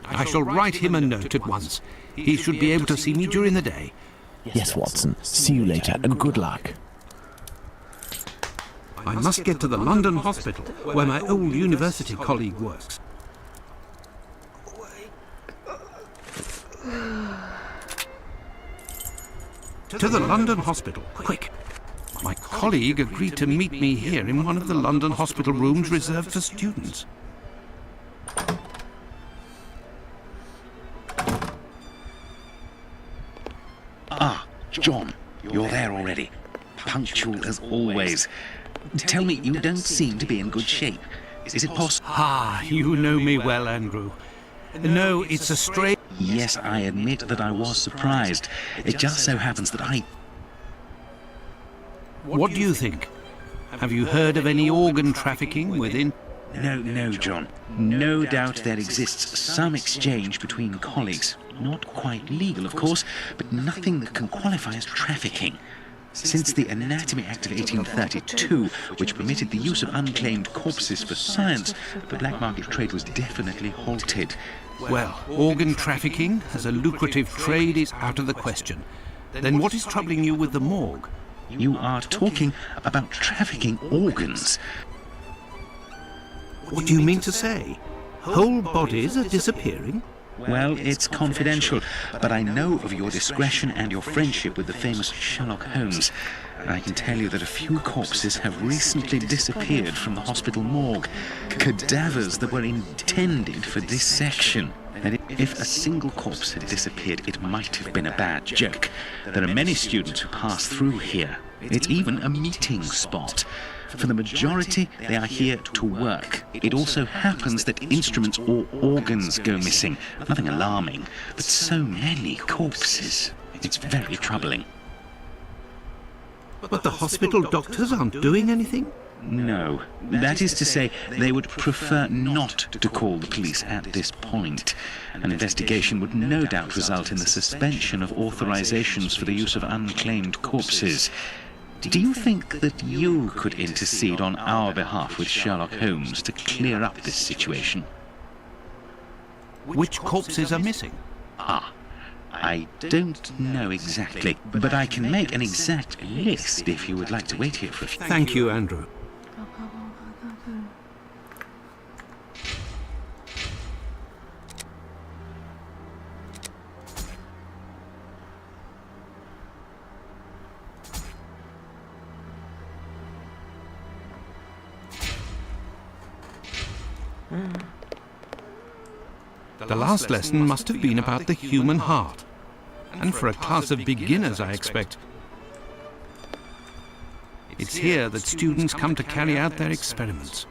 I shall write him a note at once. He should be able to see me during the day. Yes, Watson. See you later, and good luck. I must get to the London hospital, where my old university colleague works. To the London hospital, quick! My colleague agreed to meet me here in one of the London hospital rooms reserved for students. Ah, John, you're there already. Punctual as always. Tell me, you don't seem to be in good shape. Is it possible? Ah, you know me well, Andrew. No, it's a strange... Yes, I admit that I was surprised. It just so happens that I... What do you think? Have you heard of any organ trafficking within... No, John. No doubt there exists some exchange between colleagues. Not quite legal, of course, but nothing that can qualify as trafficking. Since the Anatomy Act of 1832, which permitted the use of unclaimed corpses for science, the black market trade was definitely halted. Well, organ trafficking as a lucrative trade is out of the question. Then what is troubling you with the morgue? You are talking about trafficking organs. What do you mean to say? Whole bodies are disappearing? Well, it's confidential, but I know of your discretion and your friendship with the famous Sherlock Holmes. I can tell you that a few corpses have recently disappeared from the hospital morgue. Cadavers that were intended for dissection. And if a single corpse had disappeared, it might have been a bad joke. There are many students who pass through here. It's even a meeting spot. For the majority, they are here to work. It also happens that instruments or organs go missing. Nothing alarming, but so many corpses. It's very troubling. But the hospital doctors aren't doing anything? No. That is to say, they would prefer not to call the police at this point. An investigation would no doubt result in the suspension of authorizations for the use of unclaimed corpses. Do you think that you could intercede on our behalf with Sherlock Holmes to clear up this situation? Which corpses are missing? Ah, I don't know exactly, but I can make an exact list if you would like to wait here for a few... Thank you, Andrew. The last lesson must have been about the human heart. And for a class of beginners, I expect. It's here that students come to carry out their experiments.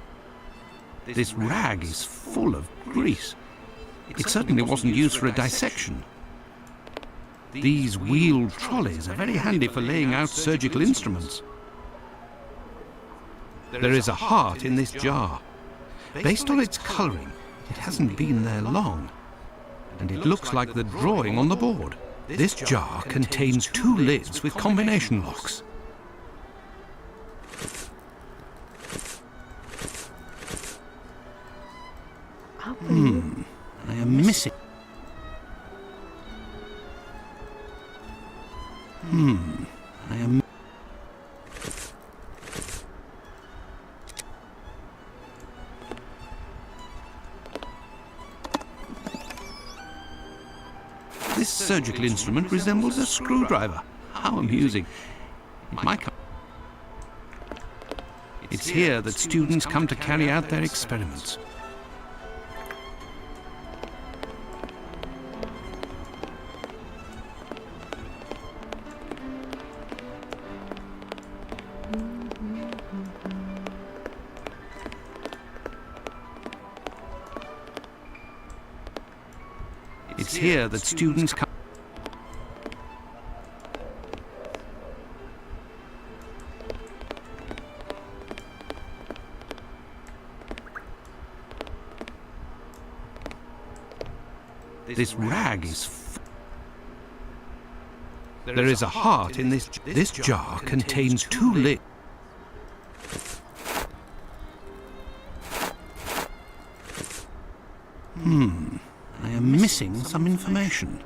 This rag is full of grease. It certainly wasn't used for a dissection. These wheeled trolleys are very handy for laying out surgical instruments. There is a heart in this jar. Based on its colouring, it hasn't been there long, and it looks like the drawing on the board. This jar contains 2 lids with combination locks. I am missing. I am. This surgical instrument resembles a screwdriver. How amusing. It's here that students come to carry out their experiments. It's here that students come. This rag is. There is a heart in this. This jar contains 2 lids. I am missing some information.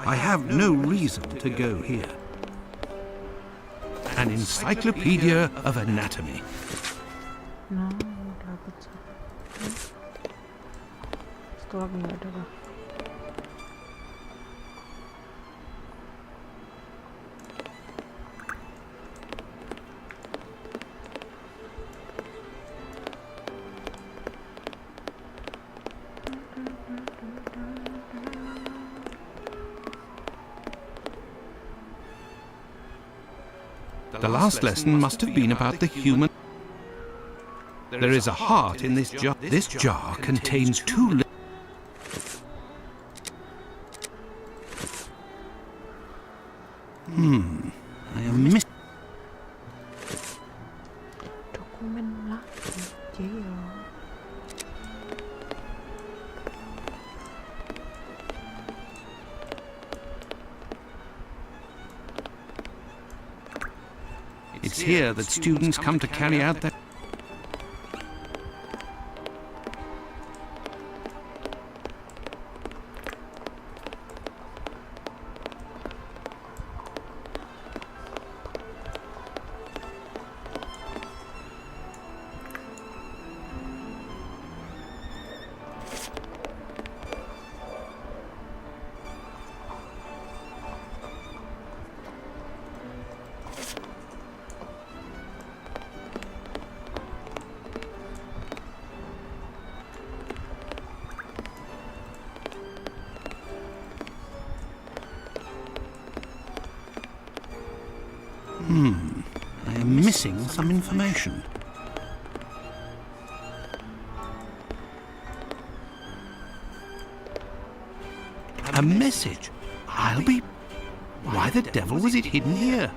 I have no reason to go here. An encyclopedia of anatomy. Nah, dapat satu. Satu lagi nggak ada kah? The last lesson must have been about the human. There is a heart in this jar. This jar contains 2 lids. I am missing. Dokumen lagi, iya. It's here that students come to carry out their. I am missing some information. A message. I'll be. Why the devil was it hidden here?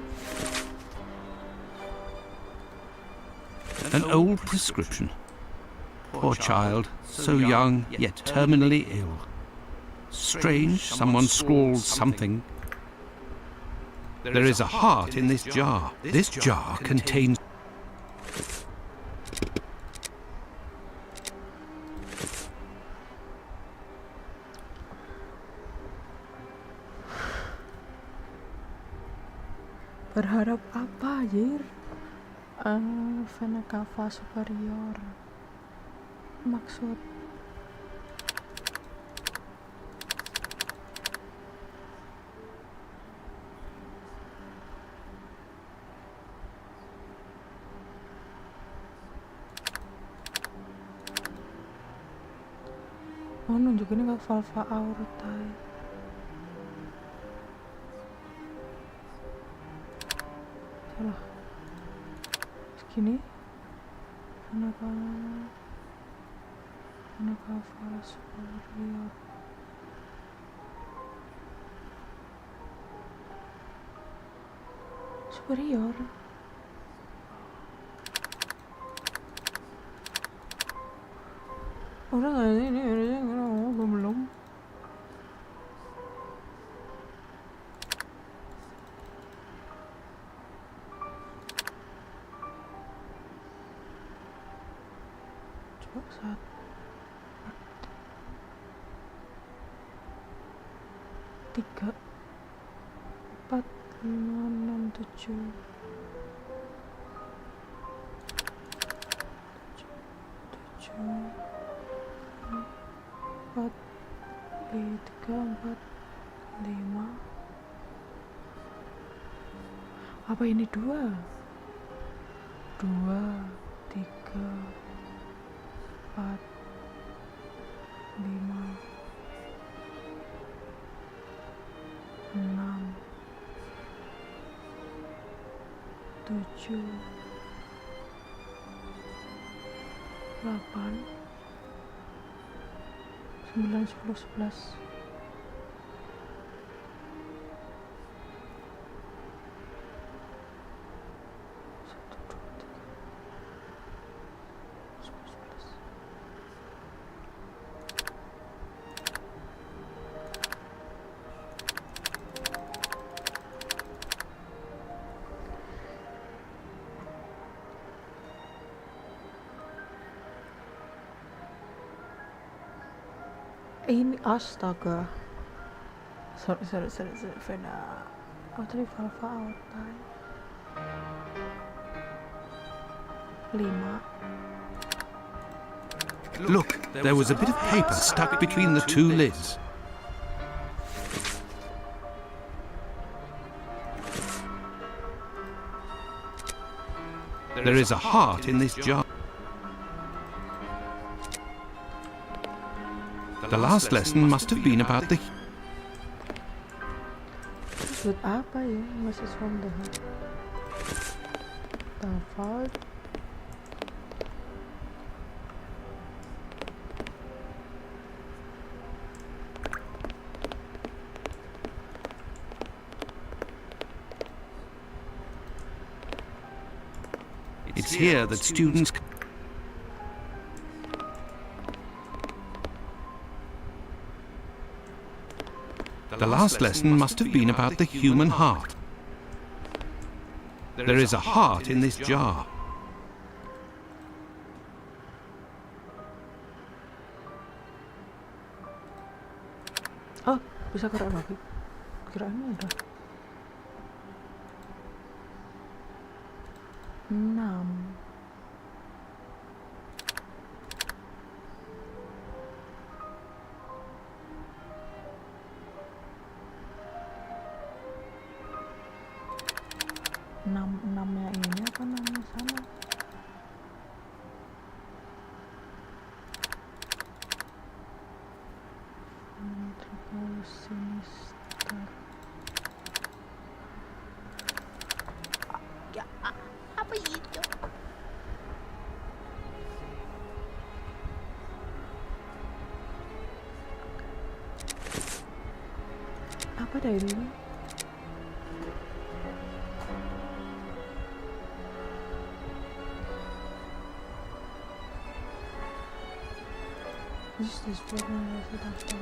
An old prescription. Poor child, so young, yet terminally ill. Strange, someone scrawled something. There is a heart in this jar. This jar contains. Berharap apa, Yir? Vena cava superior. Maksud nunjukin ke valva aortae. Salah. Segini. Vena cava superior. Superior. Orang ini belum. Coba 1, 3, 4, 5, 6, 7. 4, 3, 4, 5. Apa ini 2? 2, 3, 4, 5, 6, 7, 8, 9, 10, 11. Ini astaga. Sorry. Vena. Tadi valva aortae. 5. Look, there was a bit of paper stuck between the two lids. There is a heart in this jar. The last lesson must have been about the... Maksud apa ya? Message from the heart. Tafad. It's here that students... The last lesson must have been about the human heart. There is a heart in this jar. Oh, bisa gerak lagi. Kiraannya udah. 6. Enamnya ini apa namanya sana? Triple sinister. Ya, apa itu? Apa dah ini? This program is after.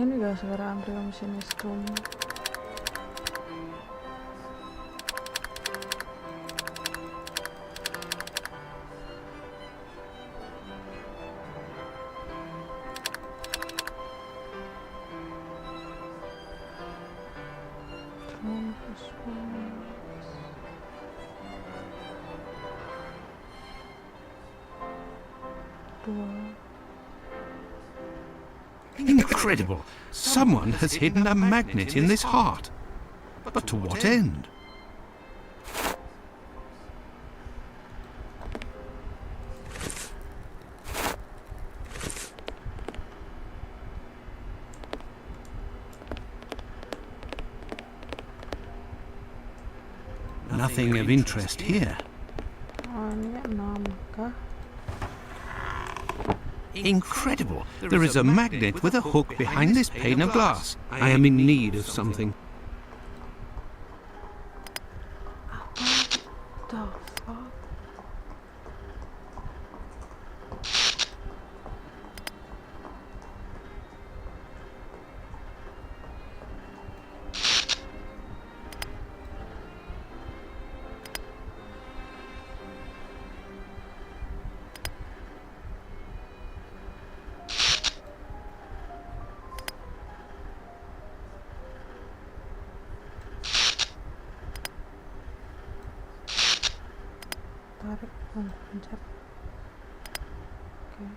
Ini gak suara ambil sinistrum. Incredible! Someone has hidden a magnet in this heart. But to what end? Nothing of interest here. Ini 6 kah? Incredible! There is a magnet with a hook behind this pane of glass. I am in need of something. The fuck? Tarik, pencet. Oke.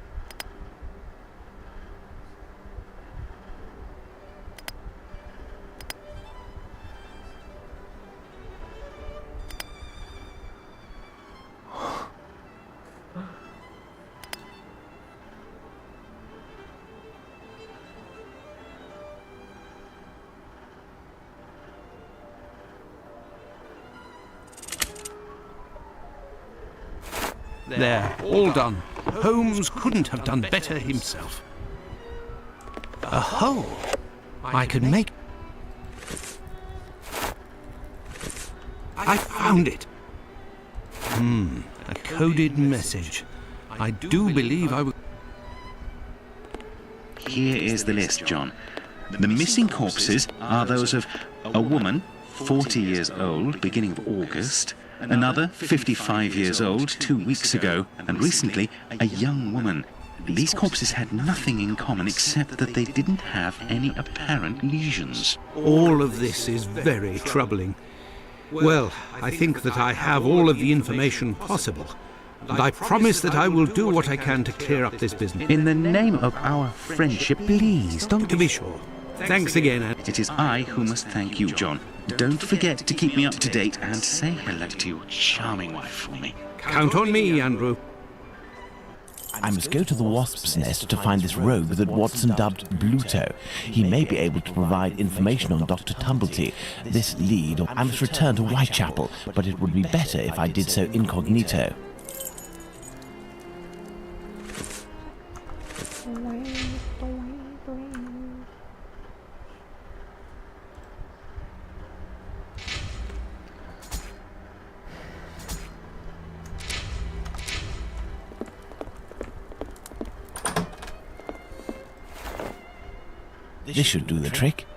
There, all done. Holmes couldn't have done better himself. A hole. I can make... I found it. A coded message. I do believe I will... Here is the list, John. The missing corpses are those of a woman, 40 years old, beginning of August, another 55 years old 2 weeks ago, and recently a young woman. These corpses had nothing in common except that they didn't have any apparent lesions. All of this is very troubling. Well, I think that I have all of the information possible, and I promise that I will do what I can to clear up this business. In the name of our friendship, please don't... To be sure. Thanks again, Anne. It is I who must thank you, John. Don't forget to keep me up to date and say hello to your charming wife for me. Count on me, Andrew. I must go to the wasp's nest to find this rogue that Watson dubbed Bluto. He may be able to provide information on Dr. Tumblety, this lead. I must return to Whitechapel, but it would be better if I did so incognito. This should do the trick.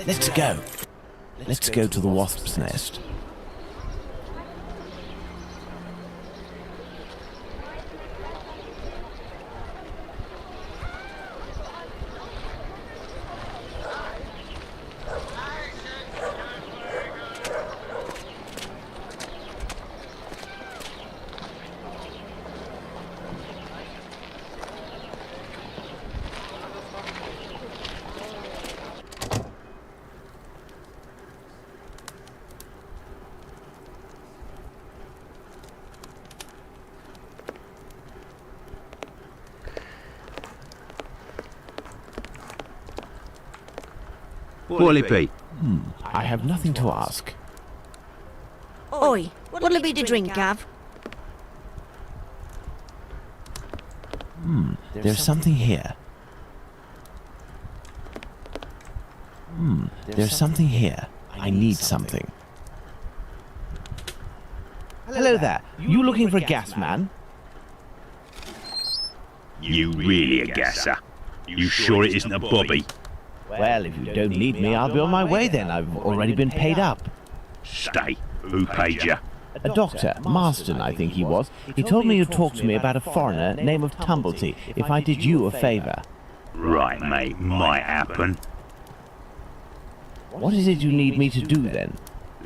Let's go. Let's go to the wasp's nest. What'll it be? I have nothing to ask. Oi, what'll it be to drink, Gav? There's something here. There's something here. I need something. Hello there. You looking for a gas man? You really a gasser? You sure it isn't a bobby? Well, if you don't need me, I'll be on my way then. I've already been paid up. Stay. Who paid you? A doctor, Marston, I think he was. He told me you'd talk to me about a foreigner named of Tumblety if I did you a favour. Right, mate. Might happen. What is it you need me to do then?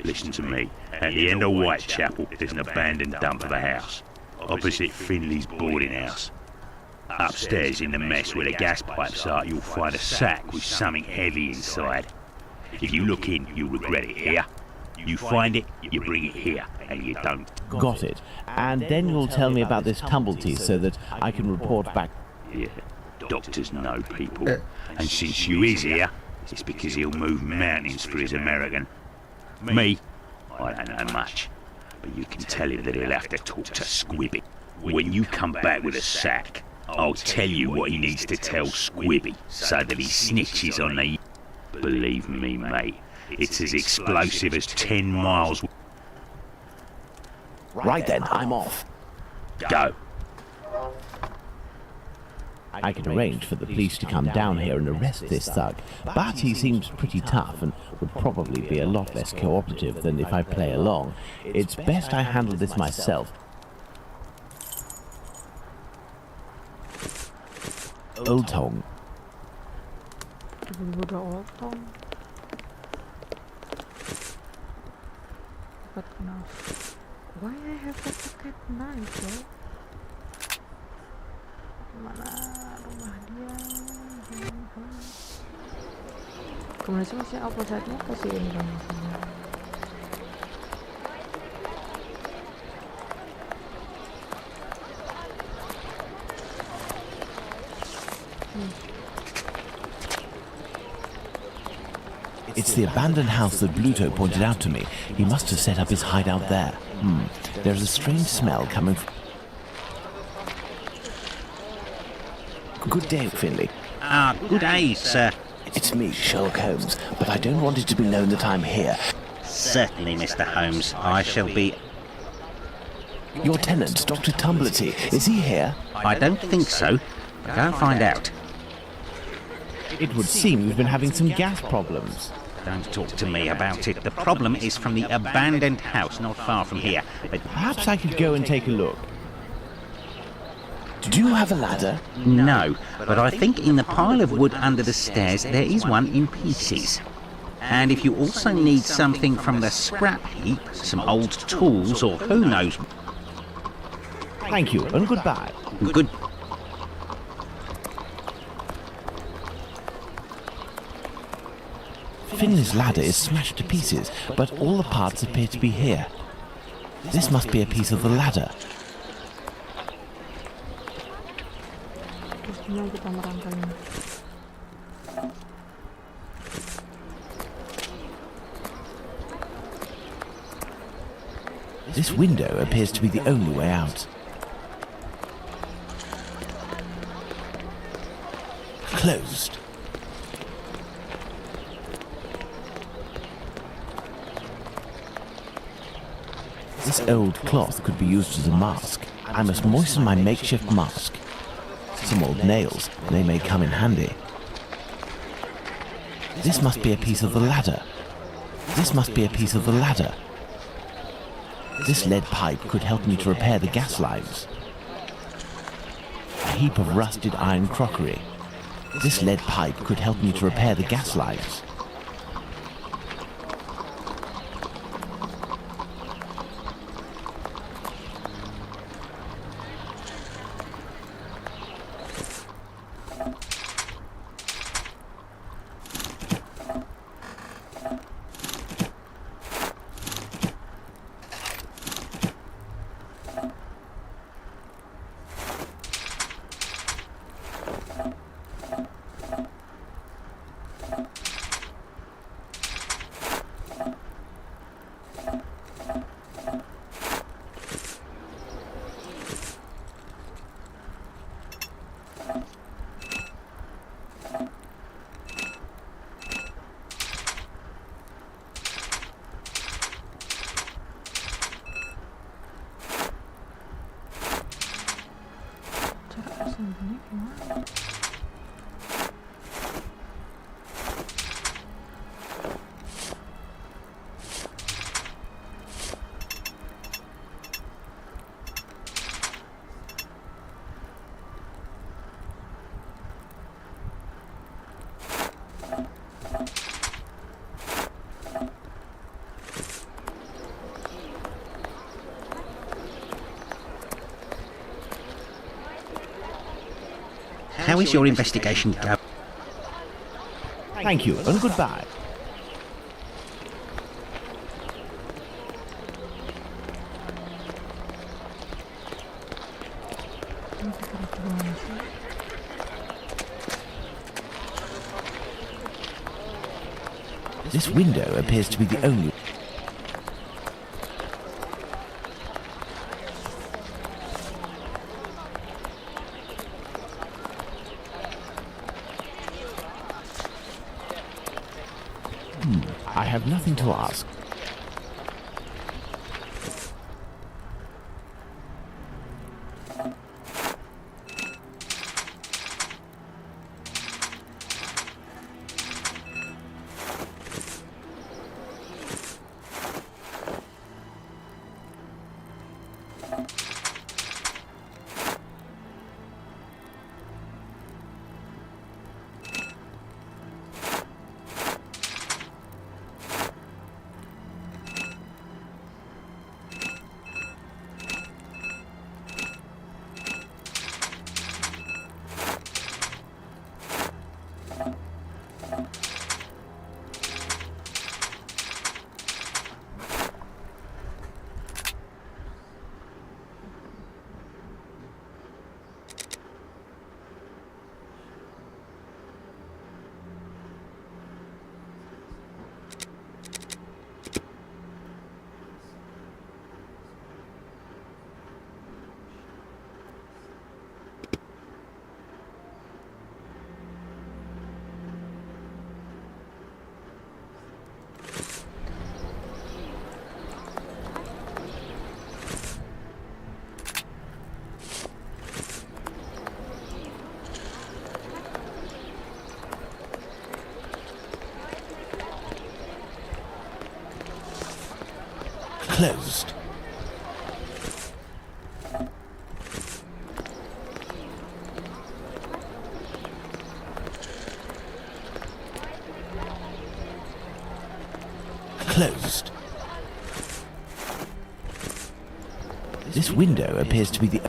Listen to me. At the end of Whitechapel, there's an abandoned dump of a house. Opposite Finley's boarding house. Upstairs in the mess where the gas pipes are, you'll find a sack with something heavy inside. If you look in, you'll regret it here. You find it, you bring it here, and you don't. Got it. And then you'll tell me about this Tumblety so that I can report back. Yeah, doctors know people. And since you is here, it's because he'll move mountains for his American. Me, I don't know much, but you can tell him that he'll have to talk to Squibby. When you come back with a sack, I'll tell you what he needs to tell Squibby so that he snitches on the... Believe me, mate, it's as explosive as 10 miles... Right then, I'm off. Go. I can arrange for the police to come down here and arrest this thug, but he seems pretty tough and would probably be a lot less cooperative than if I play along. It's best I handle this myself. Old Tong. Udah otong. Pocket knife. Why I have a pocket knife, bro? Mana rumah dia? Kemudian masih apa saatnya kasih ini dong. It's the abandoned house that Bluto pointed out to me. He must have set up his hideout there. There's a strange smell coming from... Good day, Finley. Good day, sir. It's me, Sherlock Holmes, but I don't want it to be known that I'm here. Certainly, Mr. Holmes. I shall be... Your tenant, Dr. Tumblety, is he here? I don't think so. But go and find out. It would seem you've been having some gas problems. Don't talk to me about it. The problem is from the abandoned house not far from here. But perhaps I could go and take a look. Do you have a ladder? No, but I think in the pile of wood under the stairs there is one in pieces. And if you also need something from the scrap heap, some old tools or who knows... Thank you, and goodbye. Good... Finley's ladder is smashed to pieces, but all the parts appear to be here. This must be a piece of the ladder. This window appears to be the only way out. Closed. This old cloth could be used as a mask. I must moisten my makeshift mask. Some old nails, they may come in handy. This must be a piece of the ladder. This must be a piece of the ladder. This lead pipe could help me to repair the gas lines. A heap of rusted iron crockery. This lead pipe could help me to repair the gas lines. is your investigation going? Thank you, and goodbye. This window appears to be the only... I have nothing to ask. Closed. Closed. This window appears to be the...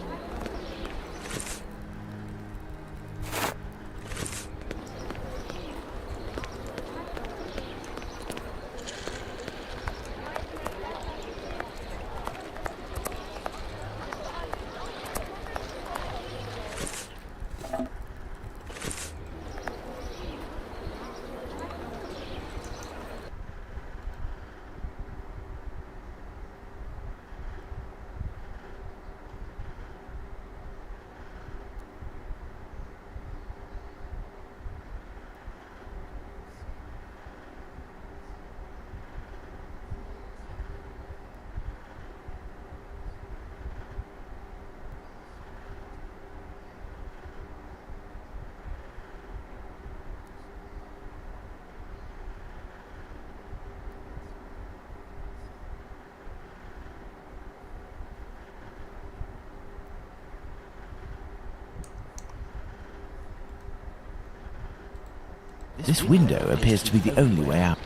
This window appears to be the only way out.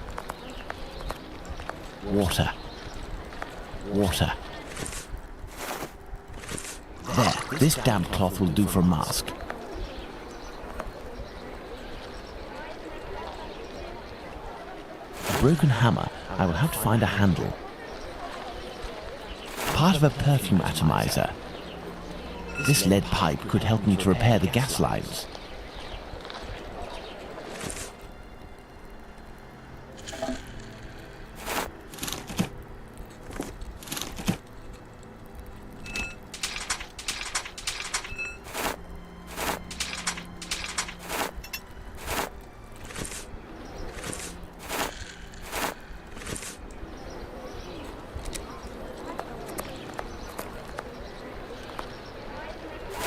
Water. Water. There, this damp cloth will do for a mask. A broken hammer. I will have to find a handle. Part of a perfume atomizer. This lead pipe could help me to repair the gas lines.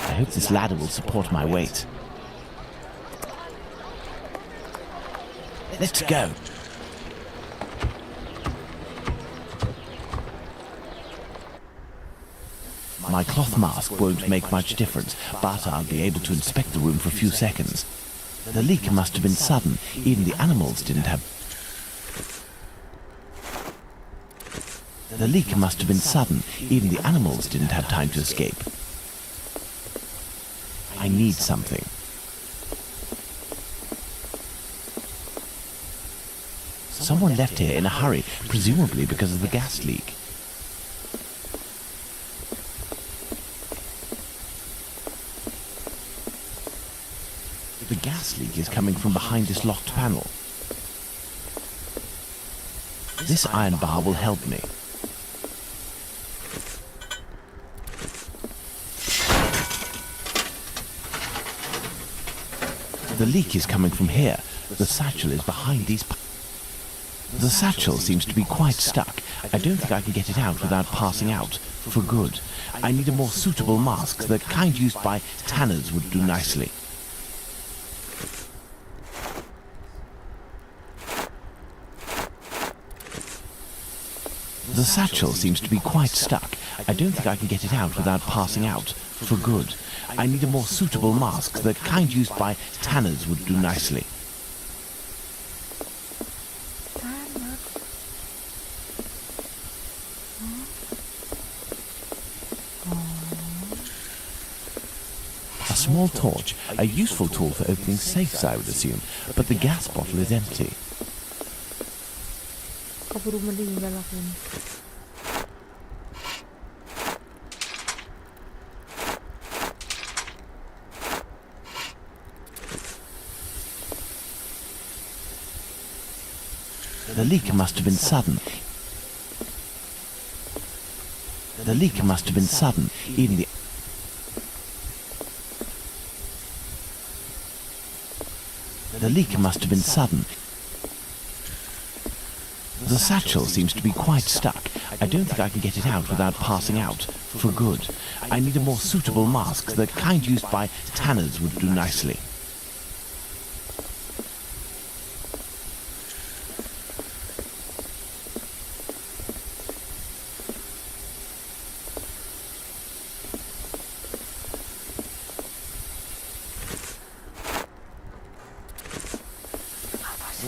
I hope this ladder will support my weight. Let's go. My cloth mask won't make much difference, but I'll be able to inspect the room for a few seconds. The leak must have been sudden. Even the animals didn't have... The leak must have been sudden. Even the animals didn't have time to escape. I need something. Someone left here in a hurry, presumably because of the gas leak. The gas leak is coming from behind this locked panel. This iron bar will help me. The leak is coming from here. The satchel is behind these... The satchel seems to be quite stuck. I don't think I can get it out without passing out, for good. I need a more suitable mask. The kind used by tanners would do nicely. The satchel seems to be quite stuck. I don't think I can get it out without passing out, for good. I need a more suitable mask. The kind used by tanners would do nicely. A small torch, a useful tool for opening safes, I would assume, but the gas bottle is empty. Keburu meninggal aku ini. The leak must have been sudden. The leak must have been sudden. Even the... The leak must have been sudden. The satchel seems to be quite stuck. I don't think I can get it out without passing out, for good. I need a more suitable mask. The kind used by tanners would do nicely.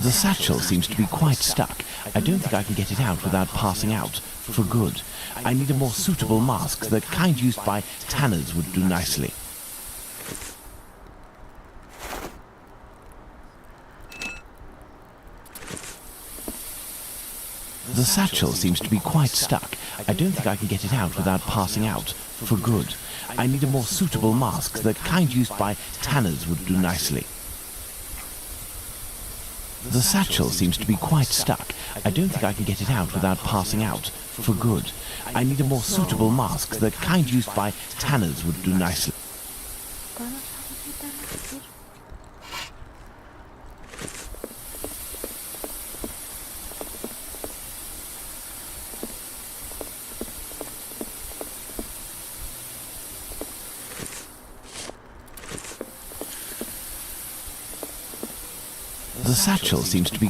The satchel seems to be quite stuck. I don't think I can get it out without passing out, for good. I need a more suitable mask. The kind used by tanners would do nicely. The satchel seems to be quite stuck. I don't think I can get it out without passing out, for good. I need a more suitable mask. The kind used by tanners would do nicely. The satchel seems to be quite stuck. I don't think I can get it out without passing out, for good. I need a more suitable mask. The kind used by tanners would do nicely. The satchel seems to be...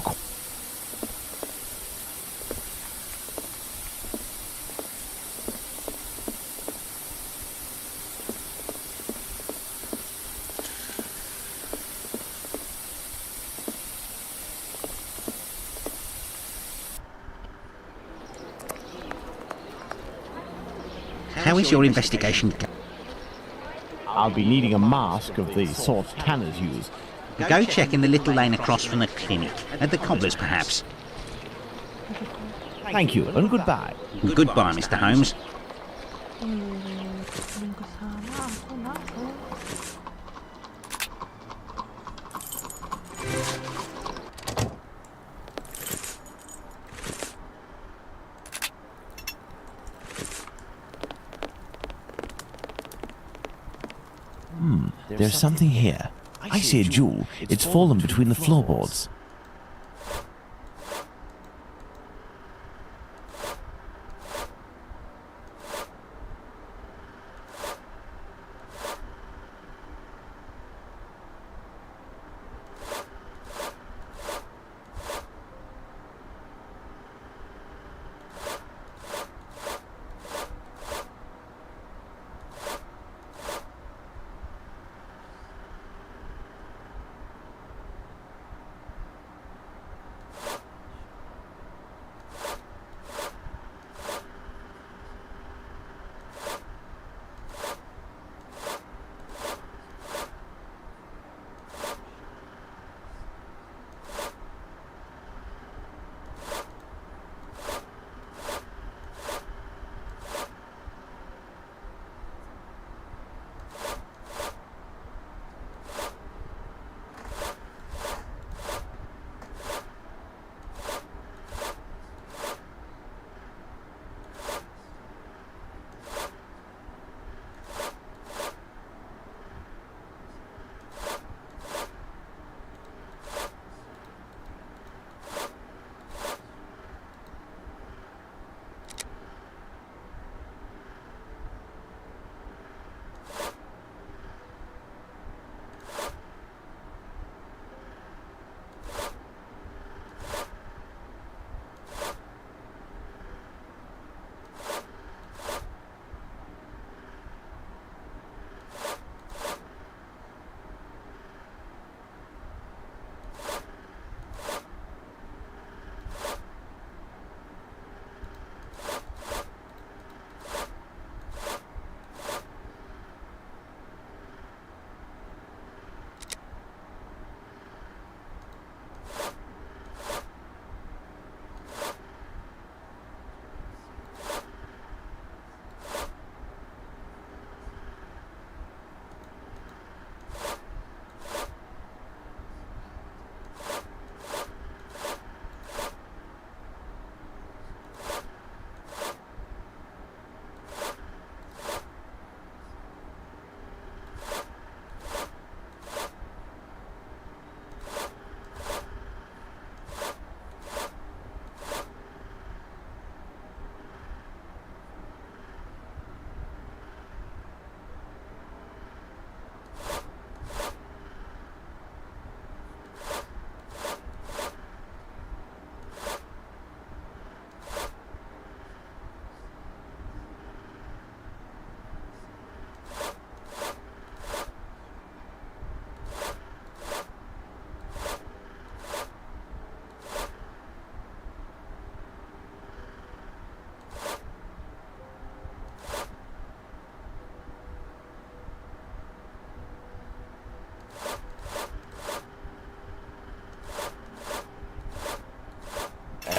How is your investigation? I'll be needing a mask of the sort tanners use. Go check in the little lane across from the clinic. At the cobbler's, perhaps. Thank you, and goodbye. Goodbye, Mr. Holmes. Belum kesana, aku langsung. There's something here. I see a jewel. It's fallen between the floorboards.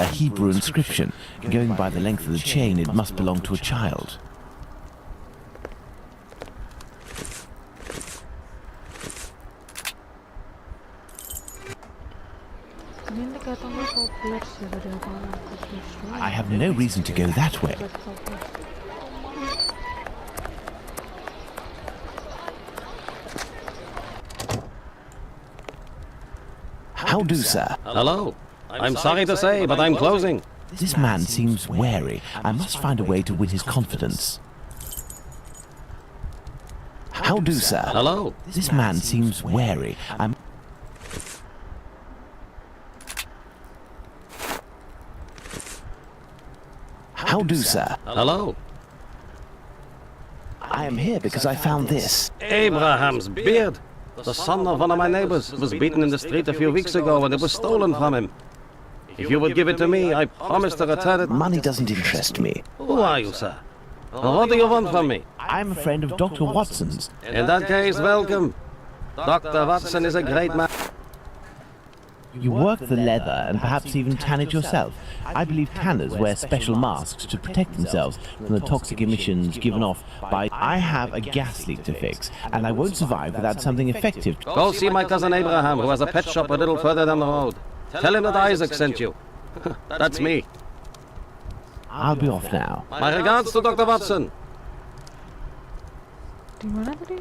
a Hebrew inscription. Going by the length of the chain, it must belong to a child. I have no reason to go that way. How do, sir? Hello. I'm sorry to say, but I'm closing. This man seems wary. I must find a way to win his confidence. How do, sir? Hello. This man seems wary. How do, sir? Hello. I am here because I found this. Abraham's beard. The son of one of my neighbors was beaten in the street a few weeks ago and it was stolen from him. If you would give it to me, I promise to return it. Money doesn't interest me. Who are you, sir? What do you want from me? I'm a friend of Dr. Watson's. In that case, welcome. Dr. Watson is a great man. You work the leather and perhaps even tan it yourself. I believe tanners wear special masks to protect themselves from the toxic emissions given off by... I have a gas leak to fix, and I won't survive without something effective. Go see my cousin Abraham, who has a pet shop a little further down the road. Tell him that Isaac sent you. That's me. I'll be off now. My regards to Dr. Watson. Di mana tadi?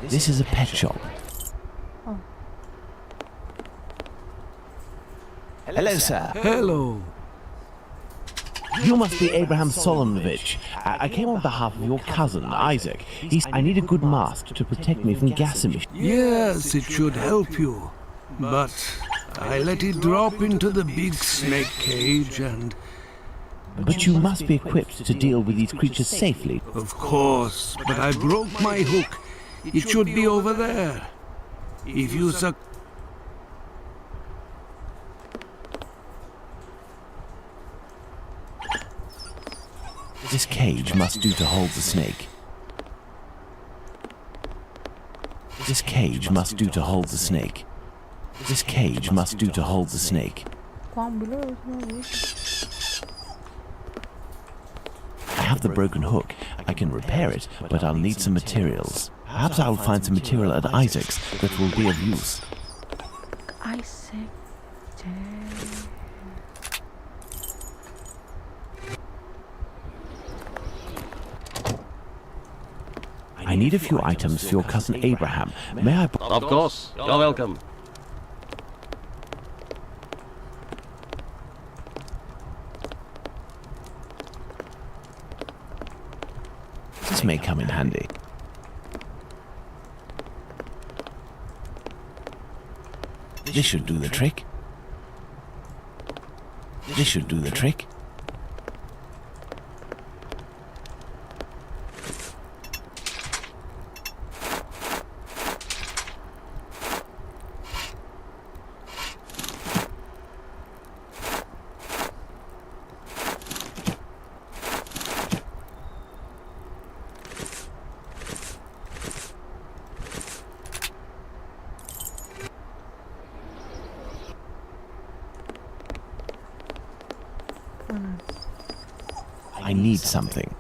This is a pet shop. Oh. Hello, sir. Hello. You must be Abraham Solomonovich. I came on behalf of your cousin, Isaac. I need a good mask to protect me from gas emissions. Yes, it should help you. But I let it drop into the big snake cage and... But you must be equipped to deal with these creatures safely. Of course, but I broke my hook. It should be over there. If you suck... This cage must do to hold the snake. This cage must do to hold the snake. This cage must do to hold the snake. I have the broken hook. I can repair it, but I'll need some materials. Perhaps I'll find some material at Isaac's that will be of use. Isaac. I need a few items for your cousin Abraham. May I... Of course. You're welcome. This may come in handy. This should do the trick. This should do the trick. I need something.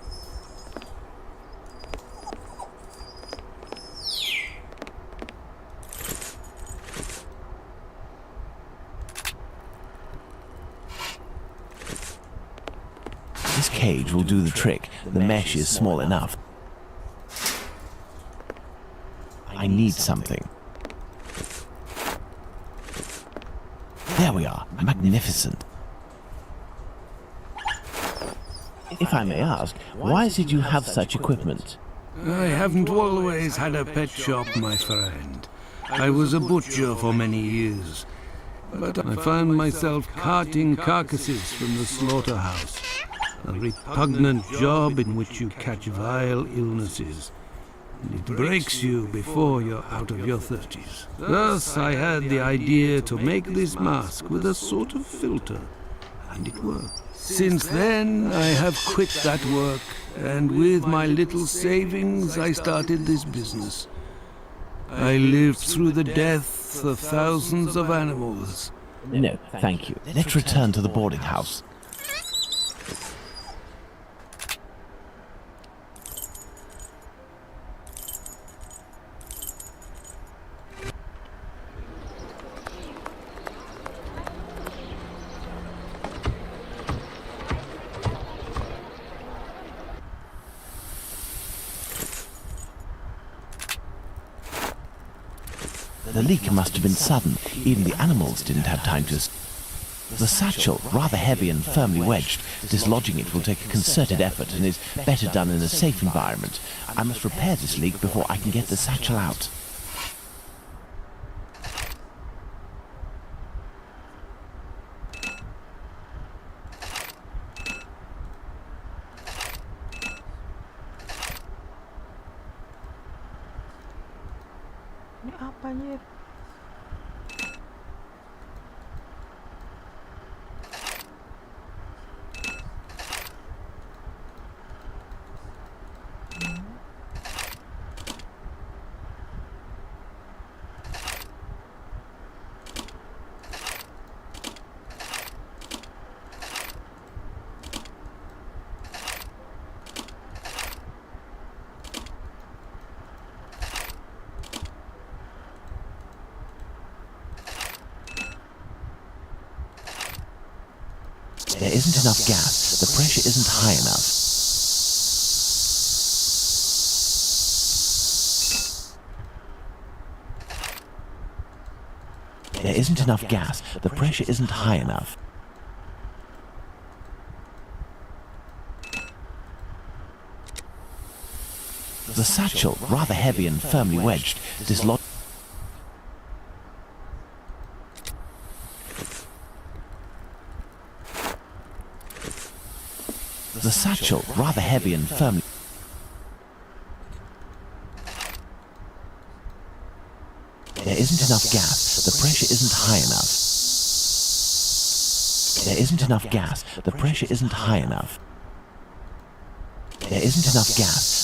This cage will do the trick. The mesh is small enough. I need something. There we are. Magnificent. If I may ask, why is it you have such equipment? I haven't always had a pet shop, my friend. I was a butcher for many years. But I found myself carting carcasses from the slaughterhouse. A repugnant job in which you catch vile illnesses. And it breaks you before you're out of your 30s. Thus I had the idea to make this mask with a sort of filter. and it worked. Since then, I have quit that work, and with my little savings, I started this business. I lived through the death of thousands of animals. No, thank you. Let's return to the boarding house. The leak must have been sudden. Even the animals didn't have time to... The satchel, rather heavy and firmly wedged, dislodging it will take a concerted effort and is better done in a safe environment. I must repair this leak before I can get the satchel out. Ini apa anjir? There isn't enough gas. The pressure isn't high enough. There isn't enough gas. The pressure isn't high enough. The satchel, rather heavy and firmly wedged, dislodged. The satchel, rather heavy and firmly... There isn't enough gas. The pressure isn't high enough. There isn't enough gas. The pressure isn't high enough. There isn't enough gas.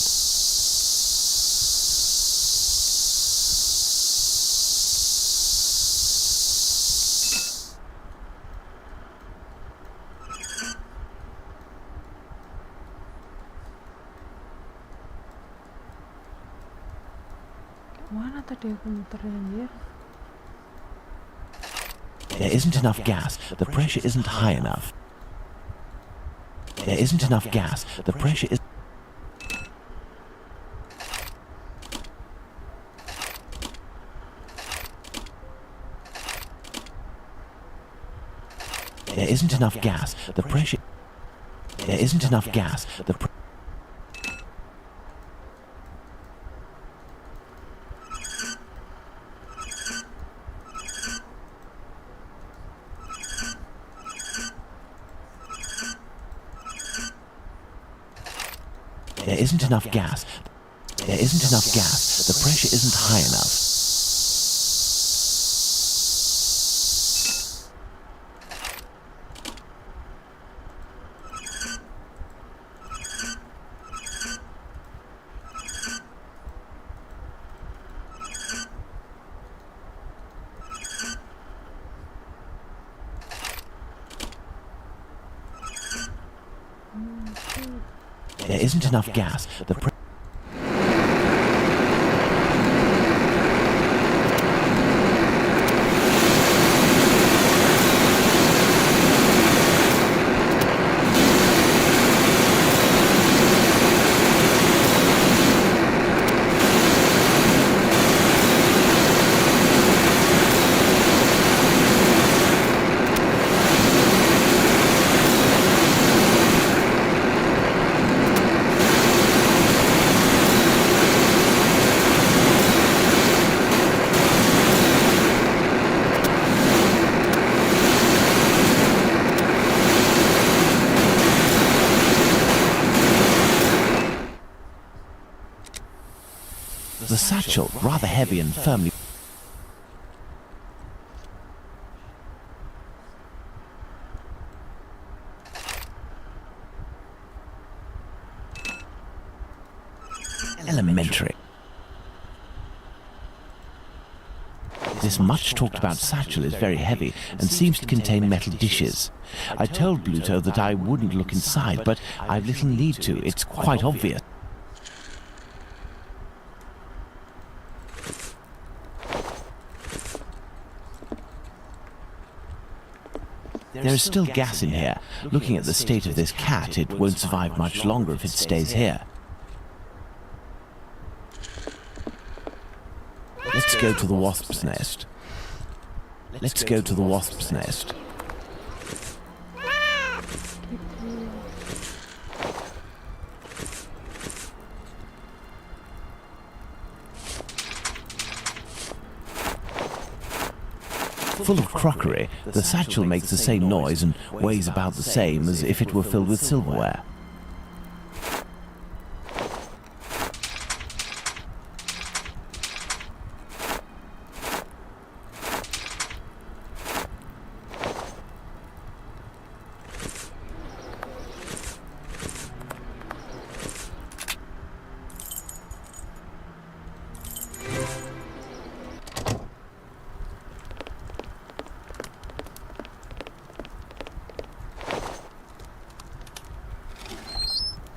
Mana tadi aku muternya anjir? There isn't enough gas. The pressure isn't high enough. There isn't enough gas. The pressure is... There isn't enough gas. The pressure... There isn't enough gas. The pressure... There isn't enough gas. There isn't enough gas. The pressure isn't high enough. There isn't enough gas. The satchel, rather heavy and firmly... elementary. This much-talked-about satchel is very heavy and seems to contain metal dishes. I told Bluto that I wouldn't look inside, but I've little need to. It's quite obvious. There is still gas in here. Looking at the state of this cat, it won't survive much longer if it stays here. Let's go to the wasp's nest. Let's go to the wasp's nest. Full of crockery, the satchel makes the same noise and weighs about the same as if it were filled with silverware.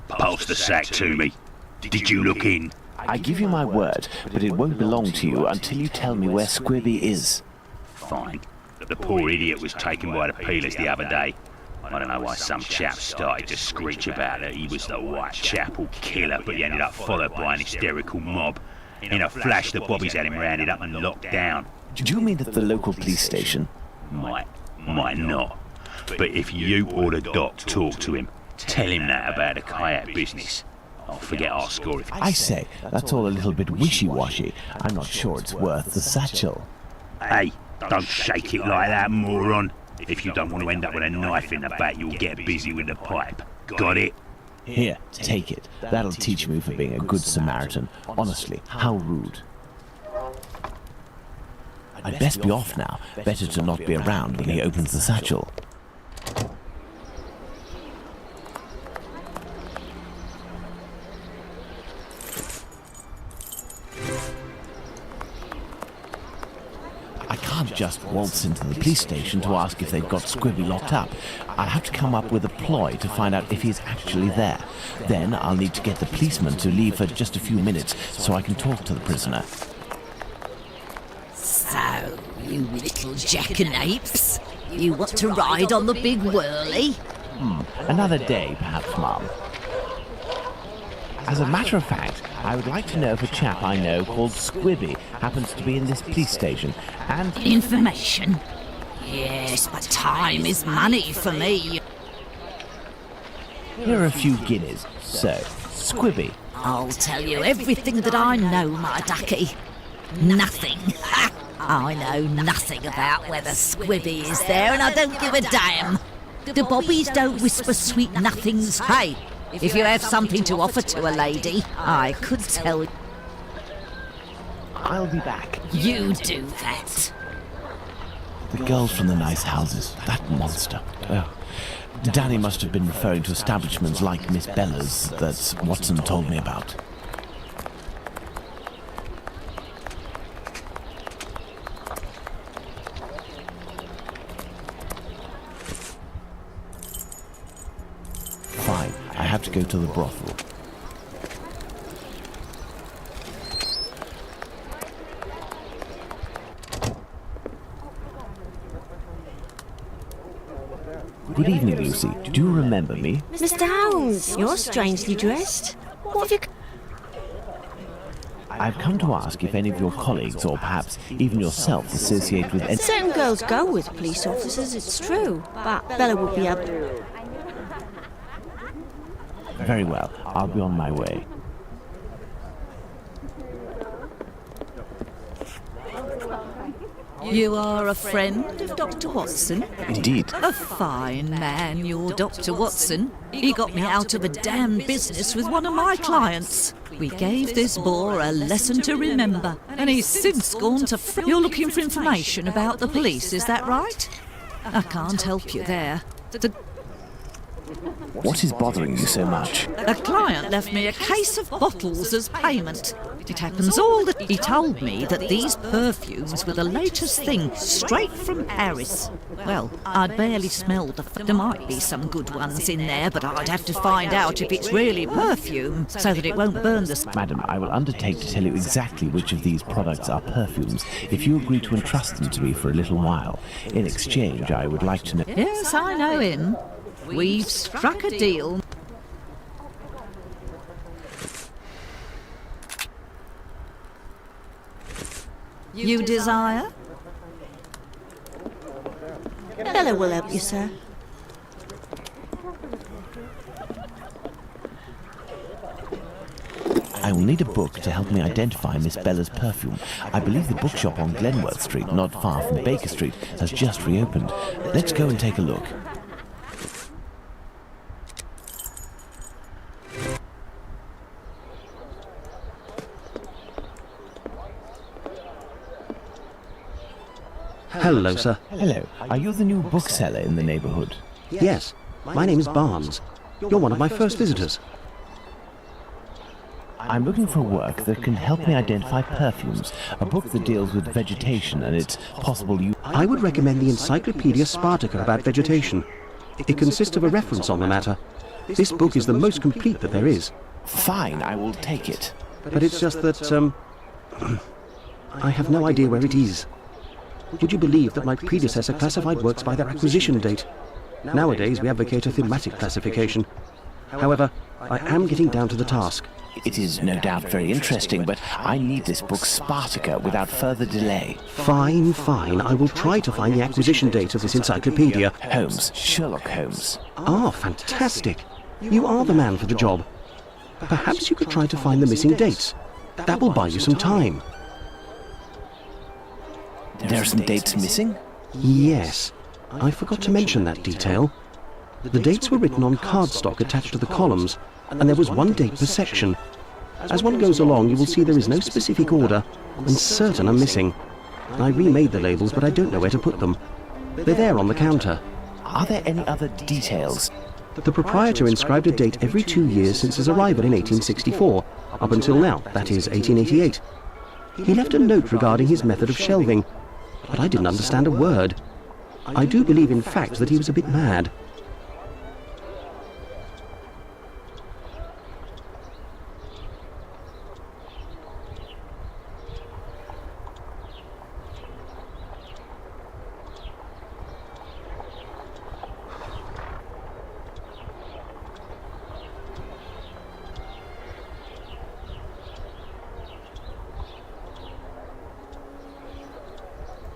Pass the sack to me. Did you look in? I give you my word, but it won't belong to you until you tell me where Squibby is. Fine. The poor idiot was taken by the peelers the other day. I don't know why some chap started to screech about it. He was the Whitechapel killer, but he ended up followed by an hysterical mob. In a flash, the bobbies had him rounded up and locked down. Do you mean at the local police station? Might not. But if you or the doc talk to him, tell him that about the kayak business. I'll forget our score if I say, that's all a little bit wishy-washy. I'm not sure it's worth the satchel. Hey, don't shake it like that, moron. If you don't want to end up with a knife in the back, you'll get busy with the pipe. Got it? Here, take it. That'll teach me for being a good Samaritan. Honestly, how rude. I'd best be off now. Better to not be around when he opens the satchel. I can't just waltz into the police station to ask if they've got Squibby locked up. I'll have to come up with a ploy to find out if he's actually there. Then I'll need to get the policeman to leave for just a few minutes so I can talk to the prisoner. So, you little jackanapes, you want to ride on the big whirly? Another day, perhaps, Mum. As a matter of fact, I would like to know if a chap I know called Squibby happens to be in this police station, and... Information? Yes, but time is money for me. Here are a few guineas. So, Squibby. I'll tell you everything that I know, my ducky. Nothing. I know nothing about whether Squibby is there, and I don't give a damn. The bobbies don't whisper sweet nothings. Hey, if you have something to offer to a lady, I could tell you. I'll be back. You do that. The girls from the nice houses. That monster. Oh. Danny must have been referring to establishments like Miss Bella's that Watson told me about. Fine, I have to go to the brothel. Good evening, Lucy. Do you remember me? Mr. Downs, you're strangely dressed. What have you... I've come to ask if any of your colleagues, or perhaps even yourself, associate with... Certain girls go with police officers, it's true, but Bella would be able... Very well, I'll be on my way. You are a friend of Dr. Watson? Indeed. A fine man, your Dr. Watson. He got me out of a damn business with one of my clients. We gave this boor a lesson to remember, and he's since gone to... You're looking for information about the police, is that right? I can't help you there. What is bothering you so much? A client left me a case of bottles as payment. It happens all the... He told me that these perfumes were the latest thing, straight from Paris. Well, I'd barely smelled the... There might be some good ones in there, but I'd have to find out if it's really perfume, so that it won't burn the... Madam, I will undertake to tell you exactly which of these products are perfumes if you agree to entrust them to me for a little while. In exchange, I would like to know... Yes, I know him. We've struck a deal. You desire? Bella will help you, sir. I will need a book to help me identify Miss Bella's perfume. I believe the bookshop on Glenworth Street, not far from Baker Street, has just reopened. Let's go and take a look. Hello, sir. Hello. Are you the new bookseller in the neighbourhood? Yes, my name is Barnes. You're one of my first visitors. I'm looking for work that can help me identify perfumes, a book that deals with vegetation and its possible use. I would recommend the Encyclopedia Spartica about vegetation. It consists of a reference on the matter. This book is the most complete that there is. Fine, I will take it. But it's just that, I have no idea where it is. Would you believe that my predecessor classified works by their acquisition date? Nowadays, we advocate a thematic classification. However, I am getting down to the task. It is no doubt very interesting, but I need this book Spartica without further delay. Fine, fine. I will try to find the acquisition date of this encyclopedia. Holmes, Sherlock Holmes. Ah, fantastic. You are the man for the job. Perhaps you could try to find the missing dates. That will buy you some time. There are some dates missing? Yes. I forgot to mention that detail. The dates were written on cardstock attached to the columns, and there was one date per section. As one goes along, you will see there is no specific order, and certain are missing. I remade the labels, but I don't know where to put them. They're there on the counter. Are there any other details? The proprietor inscribed a date every 2 years since his arrival in 1864, up until now, that is 1888. He left a note regarding his method of shelving, but I didn't understand a word. I do believe, in fact, that he was a bit mad.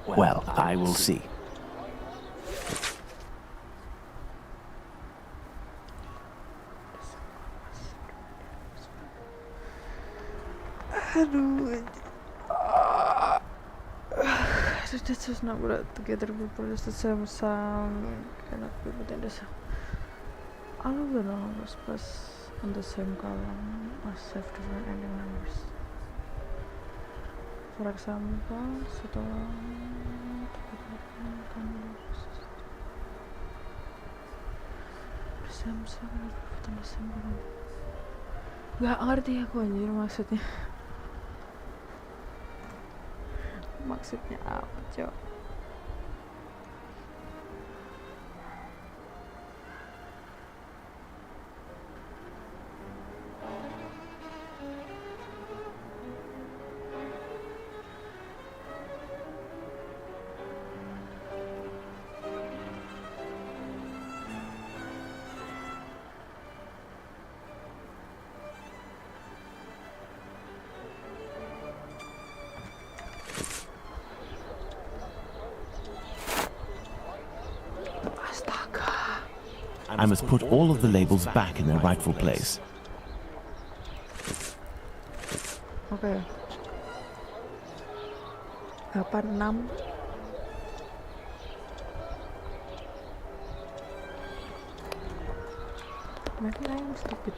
Well, I will see. This is not good together people is the same sound cannot be within the same. All of the numbers plus on the same column must have different ending numbers. For example, setelah nggak ngerti aku anjir maksudnya. Maksudnya apa, Cok? I must put all of the labels back in their rightful place. Okay. 86 Maybe I am stupid.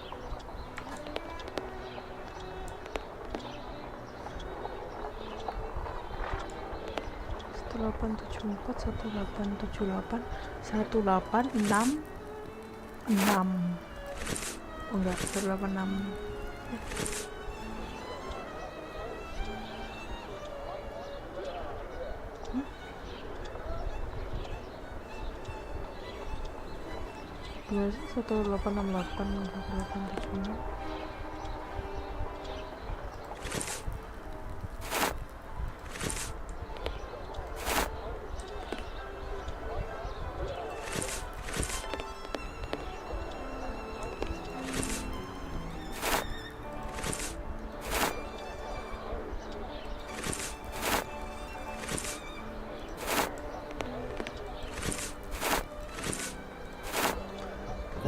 6. Oh enggak, 186. Gimana sih 1868 1876?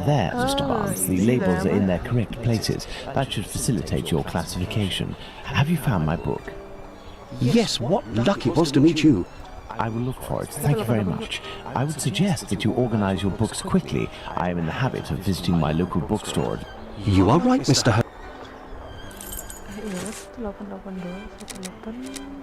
There, Mr. Barnes, the labels are in their correct places. That should facilitate your classification. Have you found my book? Yes, what luck it was to meet you. I will look for it. Thank you very much. I would suggest that you organize your books quickly. I am in the habit of visiting my local bookstore. You are right, Mr. Holmes. Iya, 1882, 1882.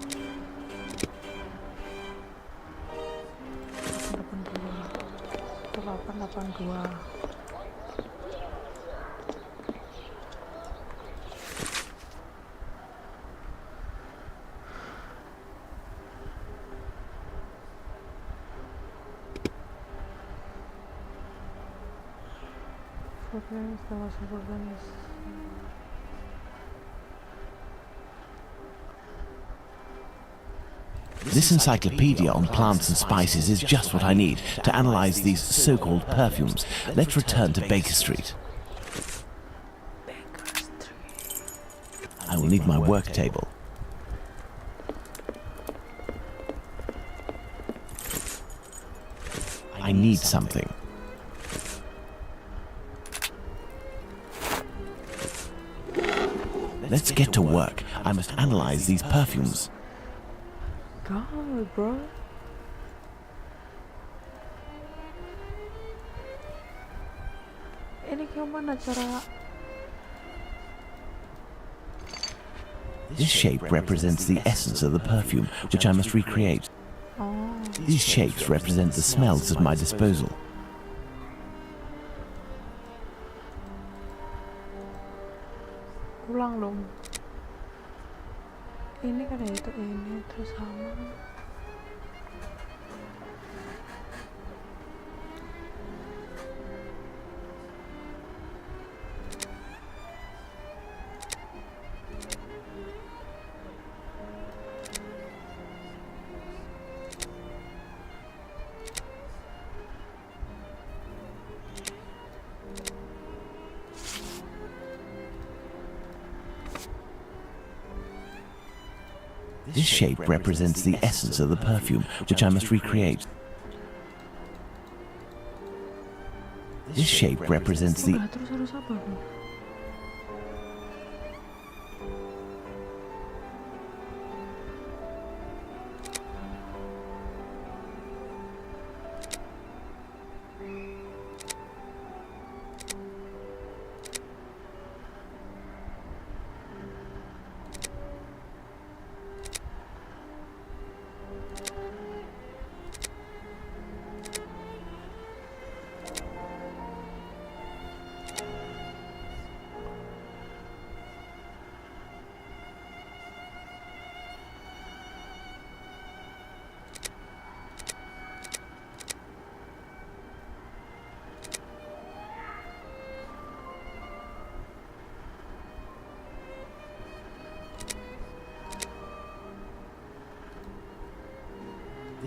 This encyclopedia on plants and spices is just what I need to analyze these so-called perfumes. Let's return to Baker Street. I will need my work table. I need something. Let's get to work. I must analyze these perfumes. God, bro. Ini gimana cara? This shape represents the essence of the perfume, which I must recreate. Oh. These shapes represent the smells at my disposal. Ulang dong. Ini kan ya itu ini terus sama. This shape represents the essence of the perfume, which I must recreate. This shape represents the... Terus harus apa dong?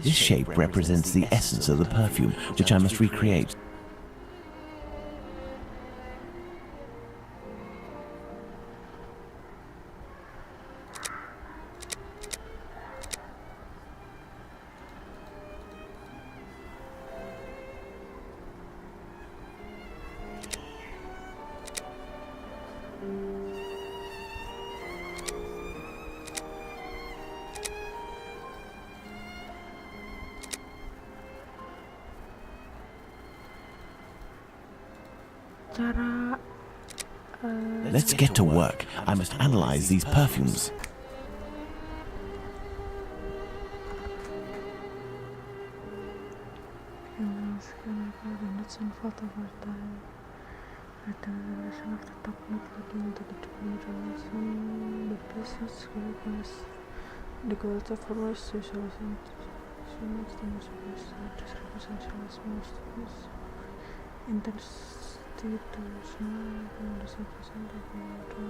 This shape represents the essence of the perfume, which I must recreate. Let's get to work. I must analyze these perfumes. Yang sekarang aku udah some photovoltaic. At the revelation of the top not looking into the generation, the business requires the goals of our socialization. This representation is most institutional and is represented by the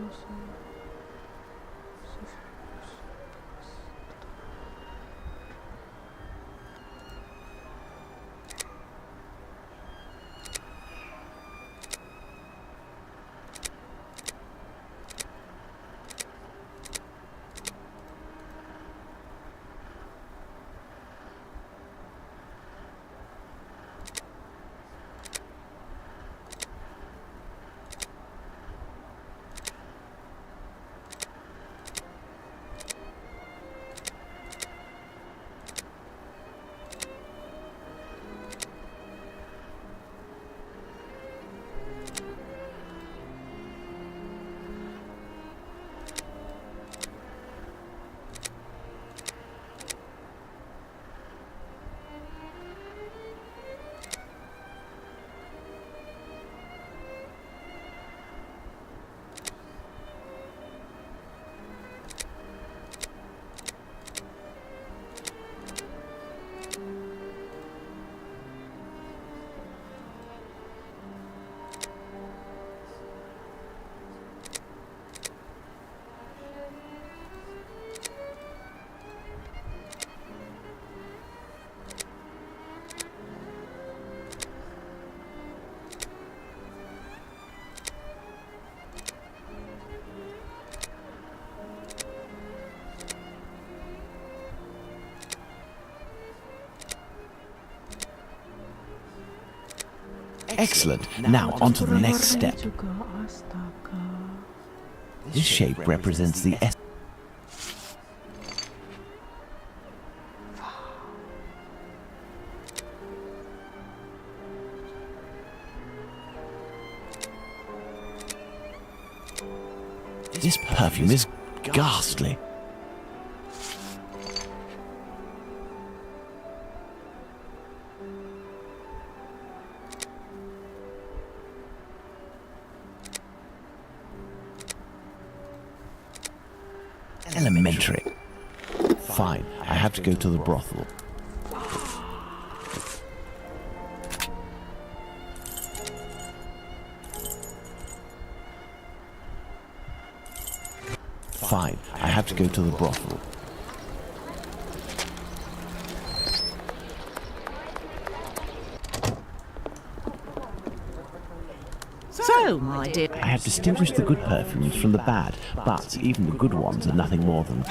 Excellent. Now on to the next step. This shape represents the S. This perfume is ghastly. Elementary. Fine, I have to go to the brothel. Fine, I have to go to the brothel. So, my dear, I have distinguished the good perfumes from the bad, but even the good ones are nothing more than...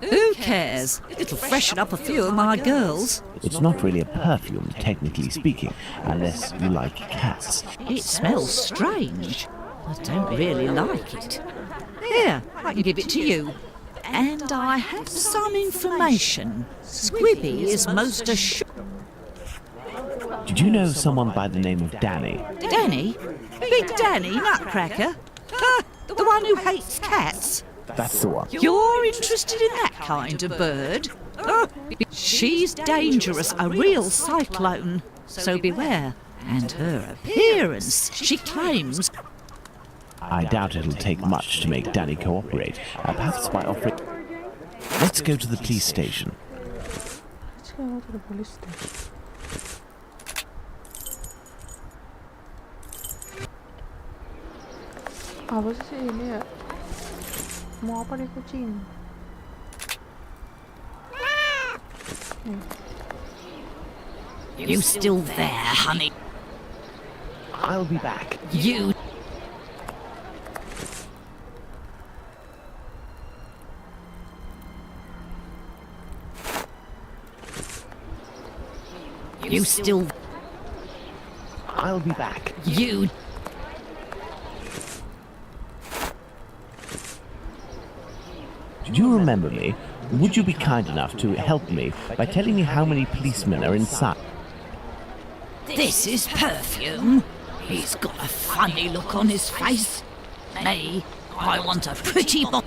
who cares? It'll freshen up a few of my girls. It's not really a perfume, technically speaking, unless you like cats. It smells strange. I don't really like it. Here, I can give it to you. And I have some information. Squibby is most assured. Did you know someone by the name of Danny? Danny? Big Danny, Nutcracker? The one who hates cats? That's the one. You're interested in that kind of bird? She's dangerous, a real cyclone. So beware. And her appearance, she claims... I doubt it'll take much to make Danny cooperate. Perhaps by offering... Let's go to the police station. Let's go to the police station. Apa sih ini ya? Mau apa nih kucing? You still there, honey? I'll be back. You still... I'll be back. You... Do you remember me? Would you be kind enough to help me by telling me how many policemen are inside? This is perfume. He's got a funny look on his face. Me, I want a pretty boy.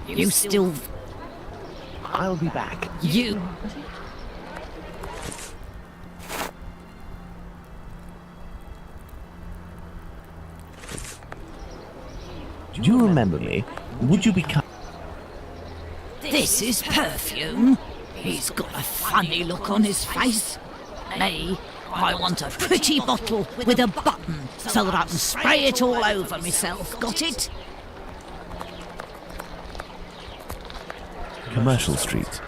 You still... I'll be back. You. Do you remember me? Would you be kind? This is perfume. He's got a funny look on his face. Me, I want a pretty bottle with a button so that I can spray it all over myself. Got it? Commercial Street.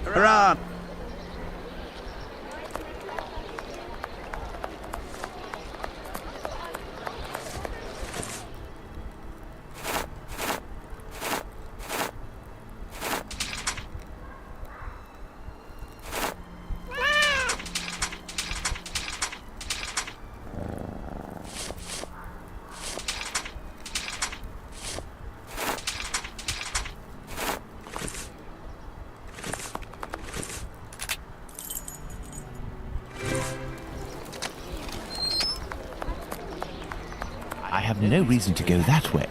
Hurrah! I have no reason to go that way.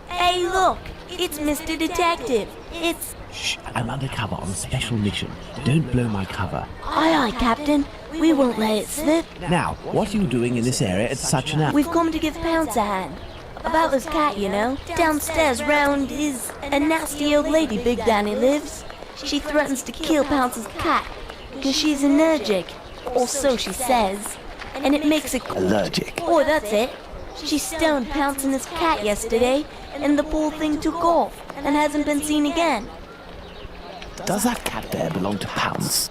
Hey, look! It's Mr. Detective. It's... Shh, I'm undercover on a special mission. Don't blow my cover. Aye, aye, Captain. We won't let it slip. Now, what are you doing in this area at such an hour? We've come to give Pounce a hand. About his cat, you know. Downstairs round is a nasty old lady Big Danny lives. She threatens to kill Pounce's cat because she's allergic. Or so she says. And it makes it... Allergic? Oh, that's it. She stoned Pounce and his cat yesterday, and the poor thing took off and hasn't been seen again. Does that cat there belong to Pounce?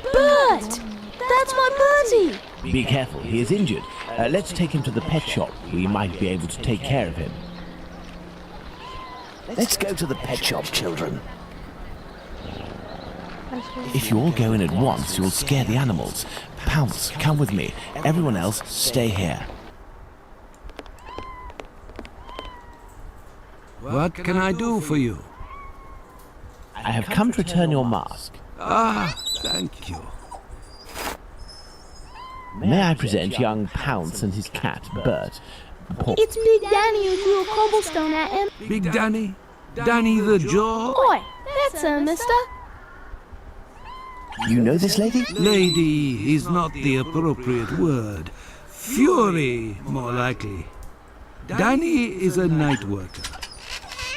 Bert! That's my birdie! Be careful, he is injured. Let's take him to the pet shop. We might be able to take care of him. Let's go to the pet shop, children. If you all go in at once, you'll scare the animals. Pounce, come with me. Everyone else, stay here. What can I do for you? I have come to return your mask. Ah, thank you. May I present young Pounce and his cat, Bert? It's Big Danny who threw a cobblestone at him. Big Danny? Danny the Jaw? Oi, that's her, mister. You know this lady? Lady is not the appropriate word. Fury, more likely. Danny is a night worker.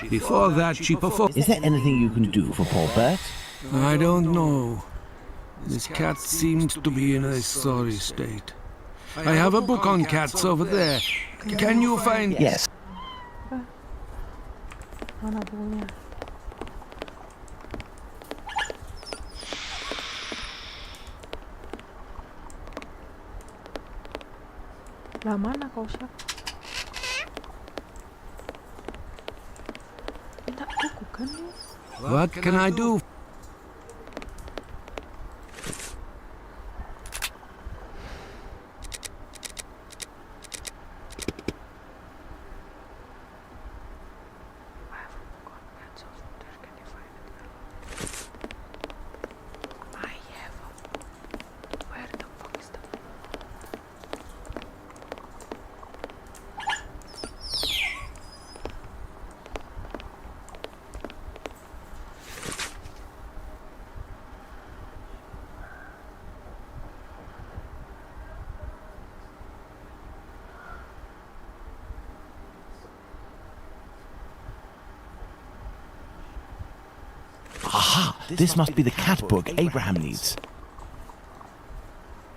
Before that, she performed... Is there anything you can do for poor Bert? I don't know. This cat seems to be in a sorry state. I have a book on cats over there. Can you find... Yes. Mana bukunya? Lah mana kau siap? Minta buku kan lu? What can I do? Aha! This must be the cat book Abraham needs.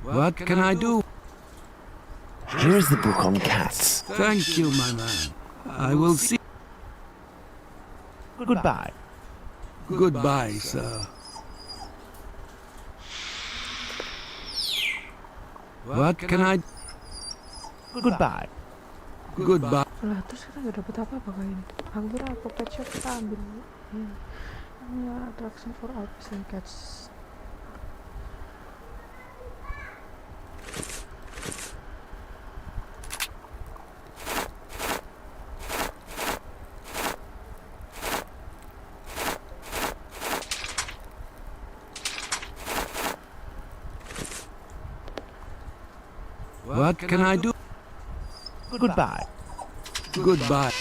What can I do? Here is the book on cats. Thank you, my man. I will see. Goodbye. Goodbye, sir. What can I... Goodbye. Goodbye. Lah, terus kita nggak dapet apa-apa kayak ini. Aku kira apa pet shop kita ambil. Ya, attraction for all and cats. What can I do? Goodbye. Goodbye.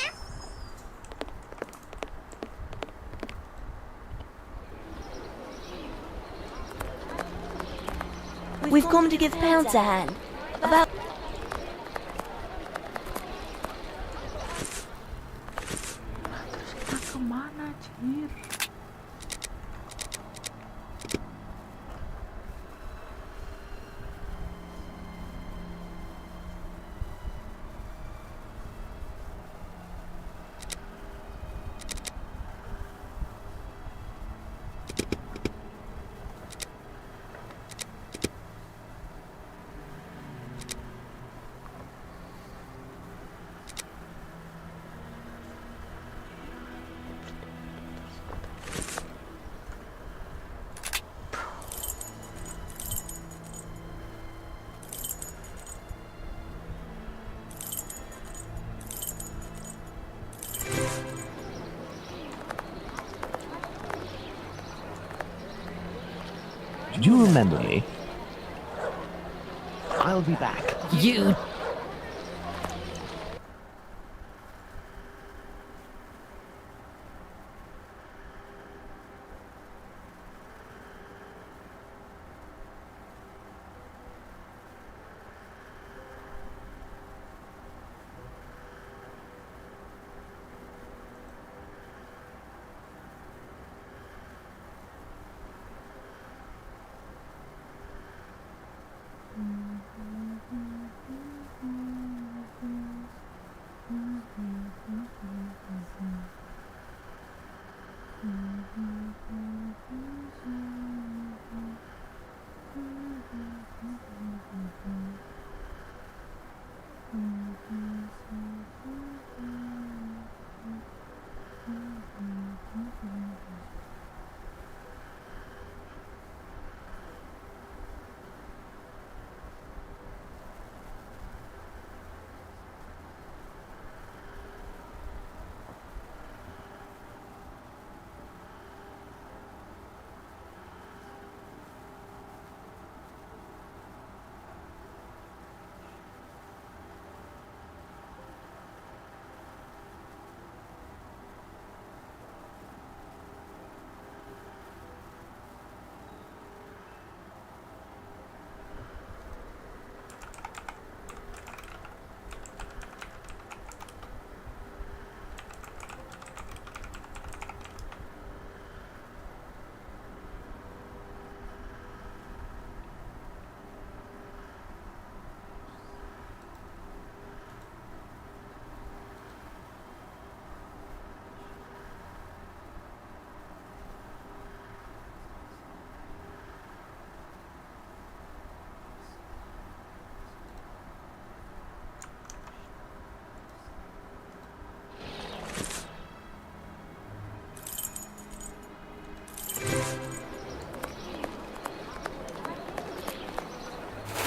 We've come to give Pounce a hand. About... Terus kita kemana, Cir? Do you remember me? I'll be back. You...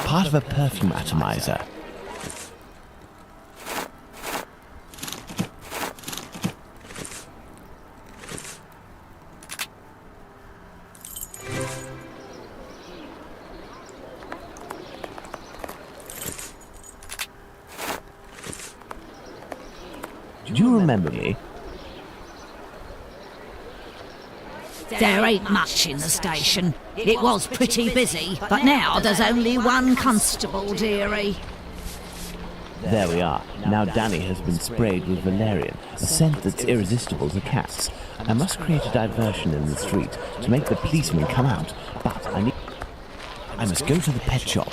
Part of a perfume atomizer. Do you remember me? There ain't much in the station. It was pretty busy, but now there's only one constable, dearie. There we are. Now Danny has been sprayed with valerian, a scent that's irresistible to cats. I must create a diversion in the street to make the policeman come out, but I must go to the pet shop.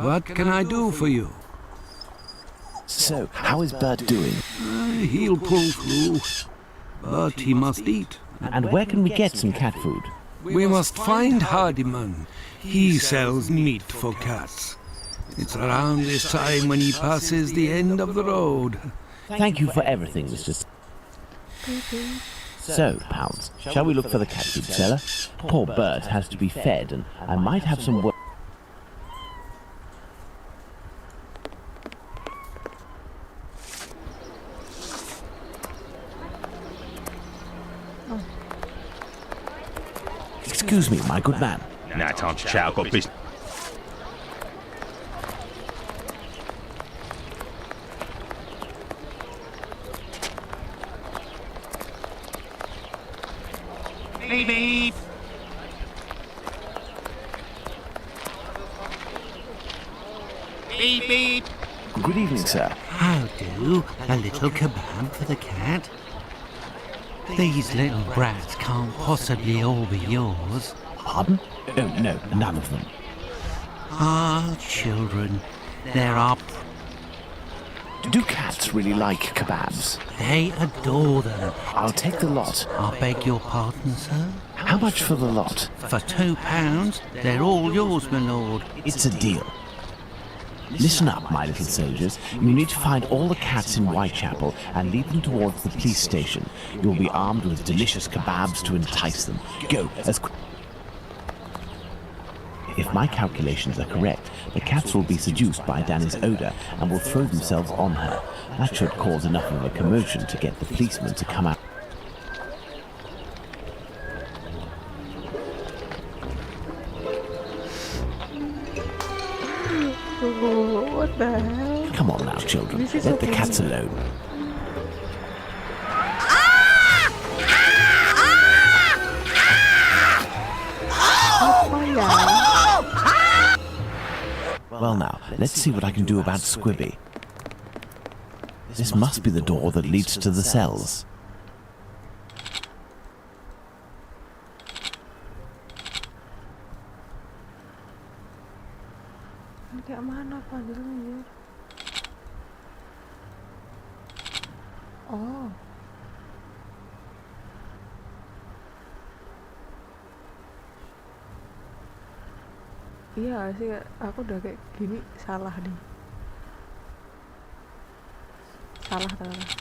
What can I do for you? So, how is Bert doing? He'll pull through, but he must eat. And where can we get some cat food? We must find Hardiman. He sells meat for cats. It's around this time when he passes the end of the road. Thank you for everything, Mr. So, Pounds, shall we look for the cat food seller? Poor Bert has to be fed, and I might have some work. Excuse me, my good man. Now, time to chat. I've got business. Beep beep. Beep beep. Good evening, sir. How do? A little kebab for the cat? These little brats can't possibly all be yours. Pardon? Oh, no, none of them. Ah, children, there are... Do cats really like kebabs? They adore them. I'll take the lot. I beg your pardon, sir? How much for the lot? For £2, they're all yours, my lord. It's a deal. Listen up, my little soldiers. You need to find all the cats in Whitechapel and lead them towards the police station. You'll be armed with delicious kebabs to entice them. Go, as quick. If my calculations are correct, the cats will be seduced by Danny's odour and will throw themselves on her. That should cause enough of a commotion to get the policeman to come out. Oh, what the hell? Come on now, children. Let the cats alone. Well now, let's see what I can do about Squibby. This must be the door that leads to the cells. Kayak mana panggilnya? Oh. Iya sih, aku udah kayak gini salah nih. Salah ternyata.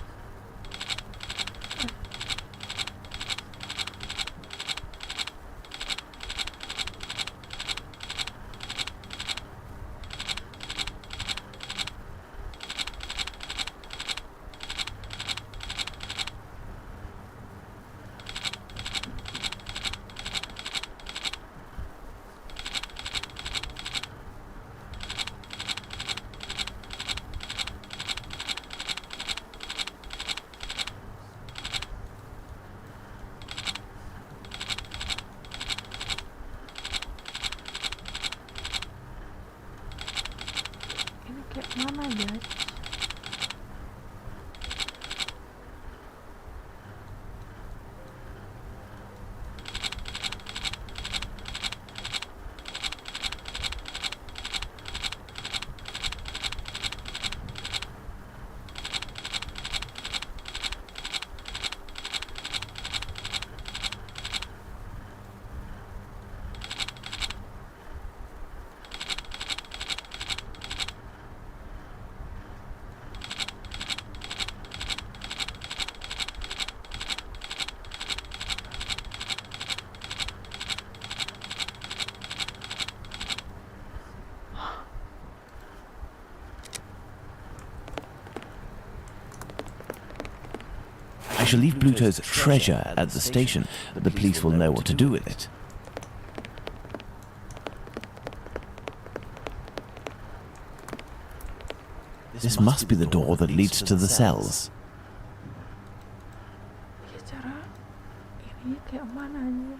Mana guys? I shall leave Bluto's treasure at the station. The police will know what to do with it. This must be the door that leads to the cells. Cara ini kayak mana aja?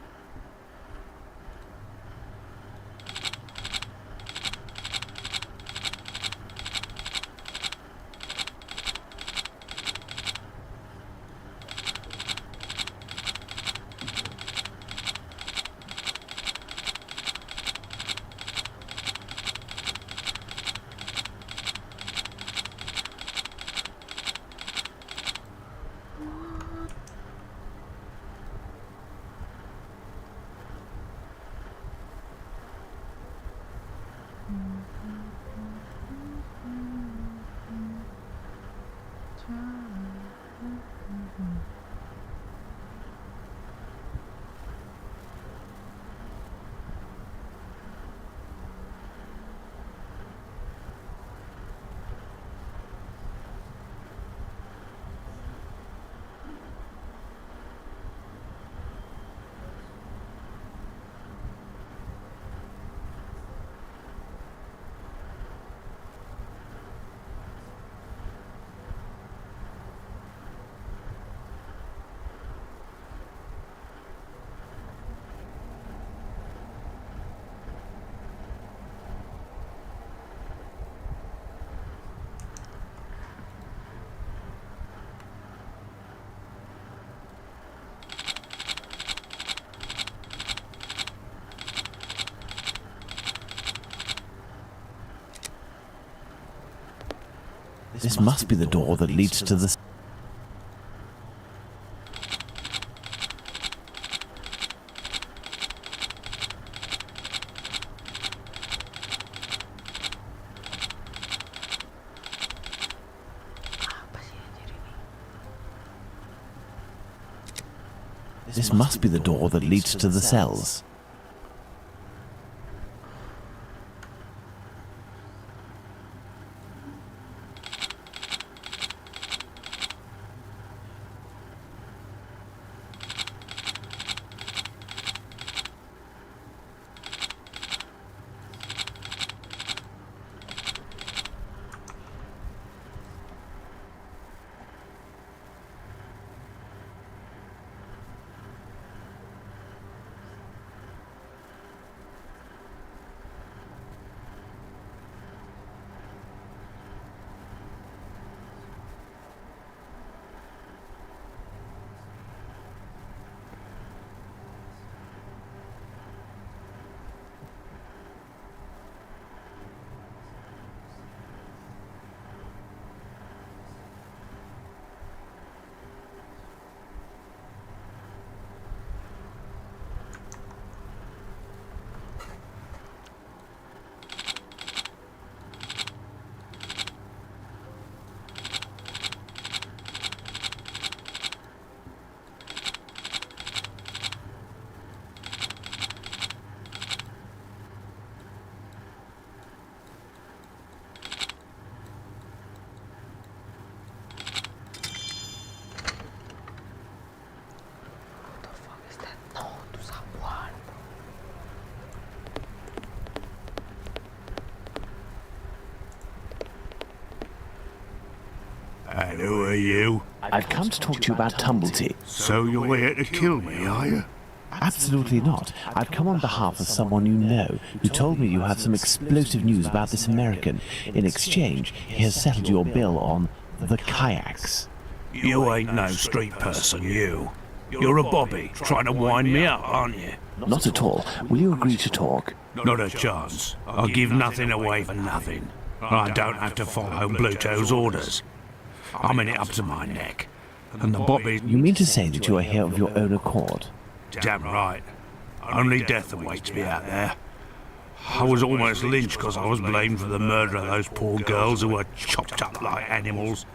This must be the door that leads to the... This must be the door that leads to the cells. And who are you? I've come to talk to you about Tumblety. So you're here to kill me, are you? Absolutely not. I've come on behalf of someone you know, who told me you have some explosive news about this American. In exchange, he has settled your bill on the kayaks. You ain't no street person, you. You're a bobby, trying to wind me up, aren't you? Not at all. Will you agree to talk? Not a chance. I'll give nothing away for nothing. I don't have to follow Bluto's orders. I'm in it up to my neck. And the bobby... You mean to say that you are here of your own accord? Damn right. Only death awaits me out there. I was almost lynched because I was blamed for the murder of those poor girls who were chopped up like animals.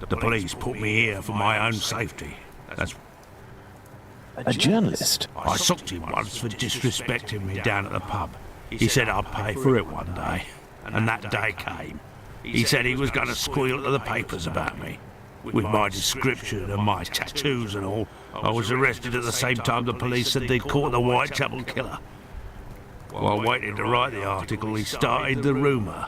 The police put me here for my own safety. That's... A journalist? I socked him once for disrespecting me down at the pub. He said I'd pay for it one day. And that day came. He said he was going to squeal to the papers about me. With my description and my tattoos and all, I was arrested at the same time the police said they'd caught the Whitechapel killer. While waiting to write the article, he started the rumour.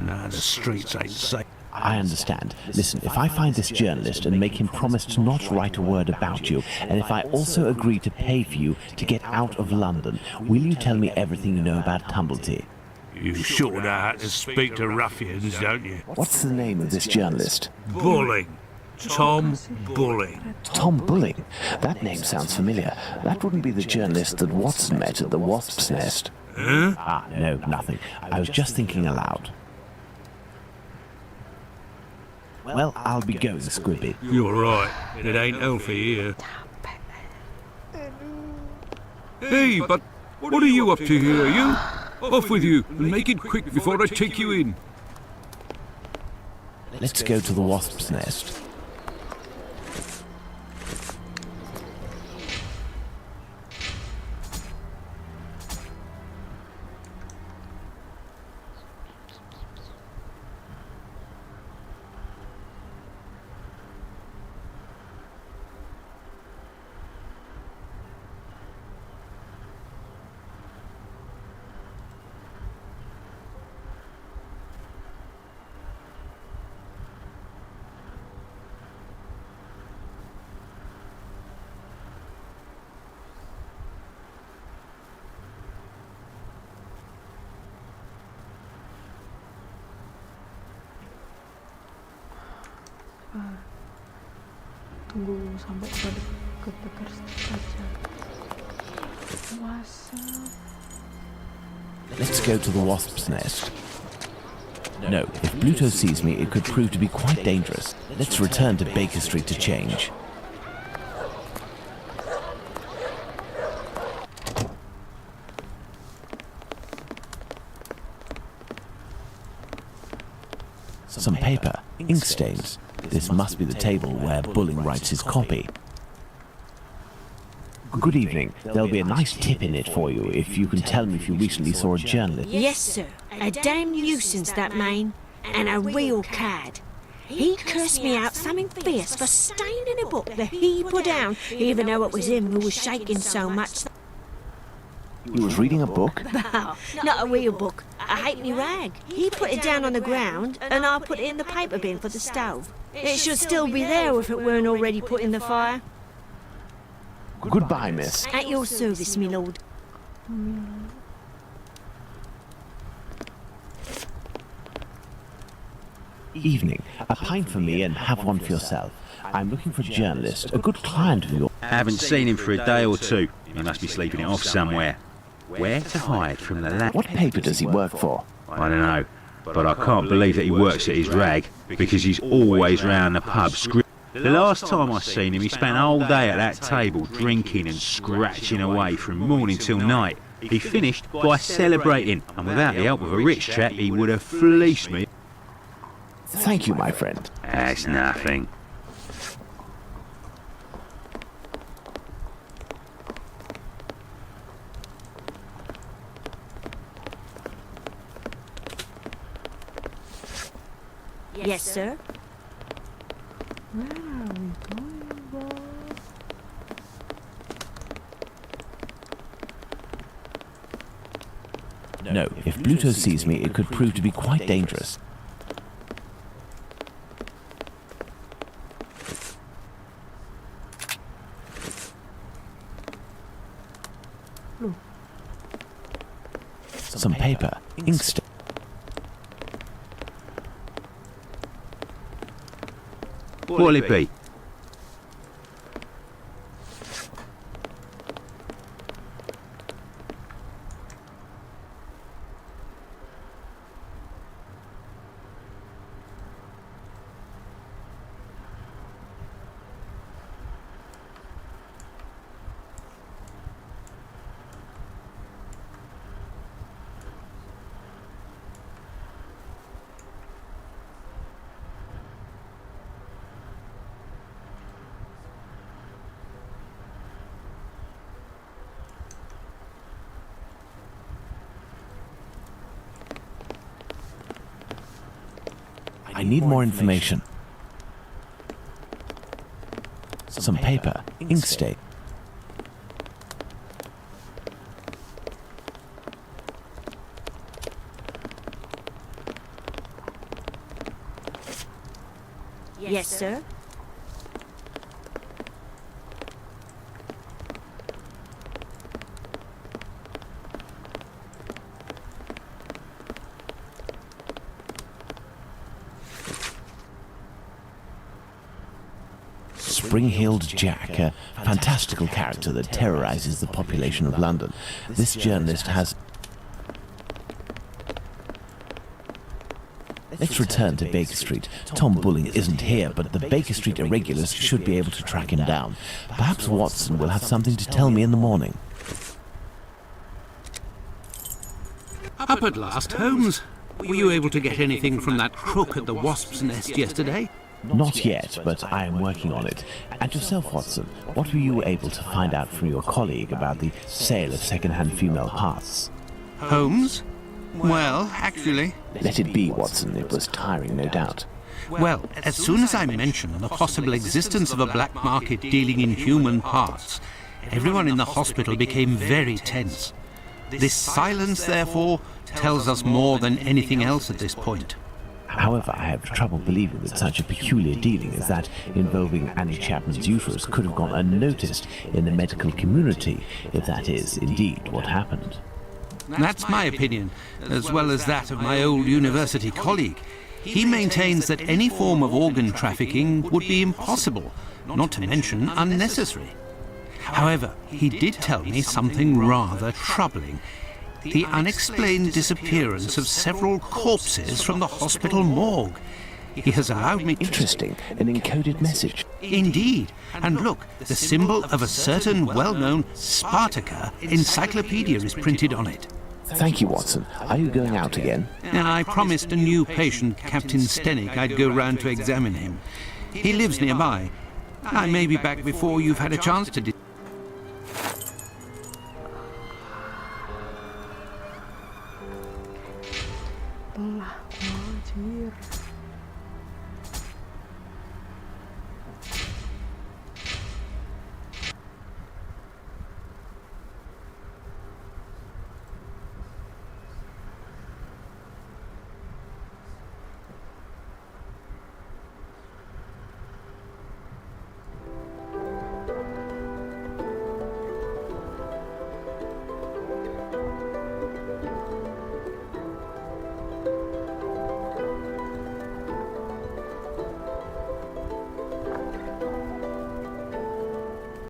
Nah, the streets ain't safe. I understand. Listen, if I find this journalist and make him promise to not write a word about you, and if I also agree to pay for you to get out of London, will you tell me everything you know about Tumblety? You sure know how to speak to ruffians, don't you? What's the name of this journalist? Bulling. Tom Bulling. Tom Bulling? That name sounds familiar. That wouldn't be the journalist that Watson met at the Wasp's Nest. Huh? Ah, no, nothing. I was just thinking aloud. Well, I'll be going, Squibby. You're right. It ain't healthy here. Hey, but what are you up to here, you? Off with you, and make it quick before I take you in. Let's go to the Wasp's Nest. Tunggu sampai balik ke Bakers aja. Masa? Let's go to the Wasp's Nest. No, if Bluto sees me, it could prove to be quite dangerous. Let's return to Baker Street to change. Some paper, ink stains. This must be the table where Bulling writes his copy. Good evening. There'll be a nice tip in it for you if you can tell me if you recently saw a journalist. Yes, sir. A damn nuisance, that man. And a real cad. He cursed me out something fierce for staining a book that he put down, even though it was him who was shaking so much. He was reading a book? No, not a real book. A halfpenny rag. He put it down on the ground, and I put it in the paper bin for the stove. It should still be there if it weren't already put in the fire. Goodbye, miss. At your service, me lord. Evening. A pint for me and have one for yourself. I'm looking for a journalist, a good client of yours. Haven't seen him for a day or two. He must be sleeping it off somewhere. Where to hide from the land? What paper does he work for? I don't know, but I can't believe that he works at his rag, because he's always round the pub screaming. The last time I seen him, he spent all day at that table drinking and scratching away from morning till night. He finished by celebrating, and without the help of a rich chap, he would have fleeced me. Thank you, my friend. That's nothing. Yes, sir. Where are we going, boss? No, if Bluto sees me, it could prove to be quite dangerous. Some paper, ink stains. What'll it be? I need more information. Some paper, ink stain. Yes, sir. Spring-heeled Jack, a fantastical character that terrorizes the population of London. This journalist has... Let's return to Baker Street. Tom Bulling isn't here, but the Baker Street irregulars should be able to track him down. Perhaps Watson will have something to tell me in the morning. Up at last, Holmes. Were you able to get anything from that crook at the Wasp's Nest yesterday? Not yet, but I am working on it. And yourself, Watson, what were you able to find out from your colleague about the sale of second-hand female parts? Holmes? Well, actually... Let it be, Watson. It was tiring, no doubt. Well, as soon as I mentioned the possible existence of a black market dealing in human parts, everyone in the hospital became very tense. This silence, therefore, tells us more than anything else at this point. However, I have trouble believing that such a peculiar dealing as that involving Annie Chapman's uterus could have gone unnoticed in the medical community, if that is indeed what happened. That's my opinion, as well as that of my old university colleague. He maintains that any form of organ trafficking would be impossible, not to mention unnecessary. However, he did tell me something rather troubling. the unexplained disappearance of several corpses from the hospital morgue. He has allowed me to... Interesting, an encoded message. Indeed. And look, the symbol of a certain well-known Spartaca encyclopedia is printed on it. Thank you, Watson. Are you going out again? I promised a new patient, Captain Stenick, I'd go round to examine him. He lives nearby. I may be back before you've had a chance to...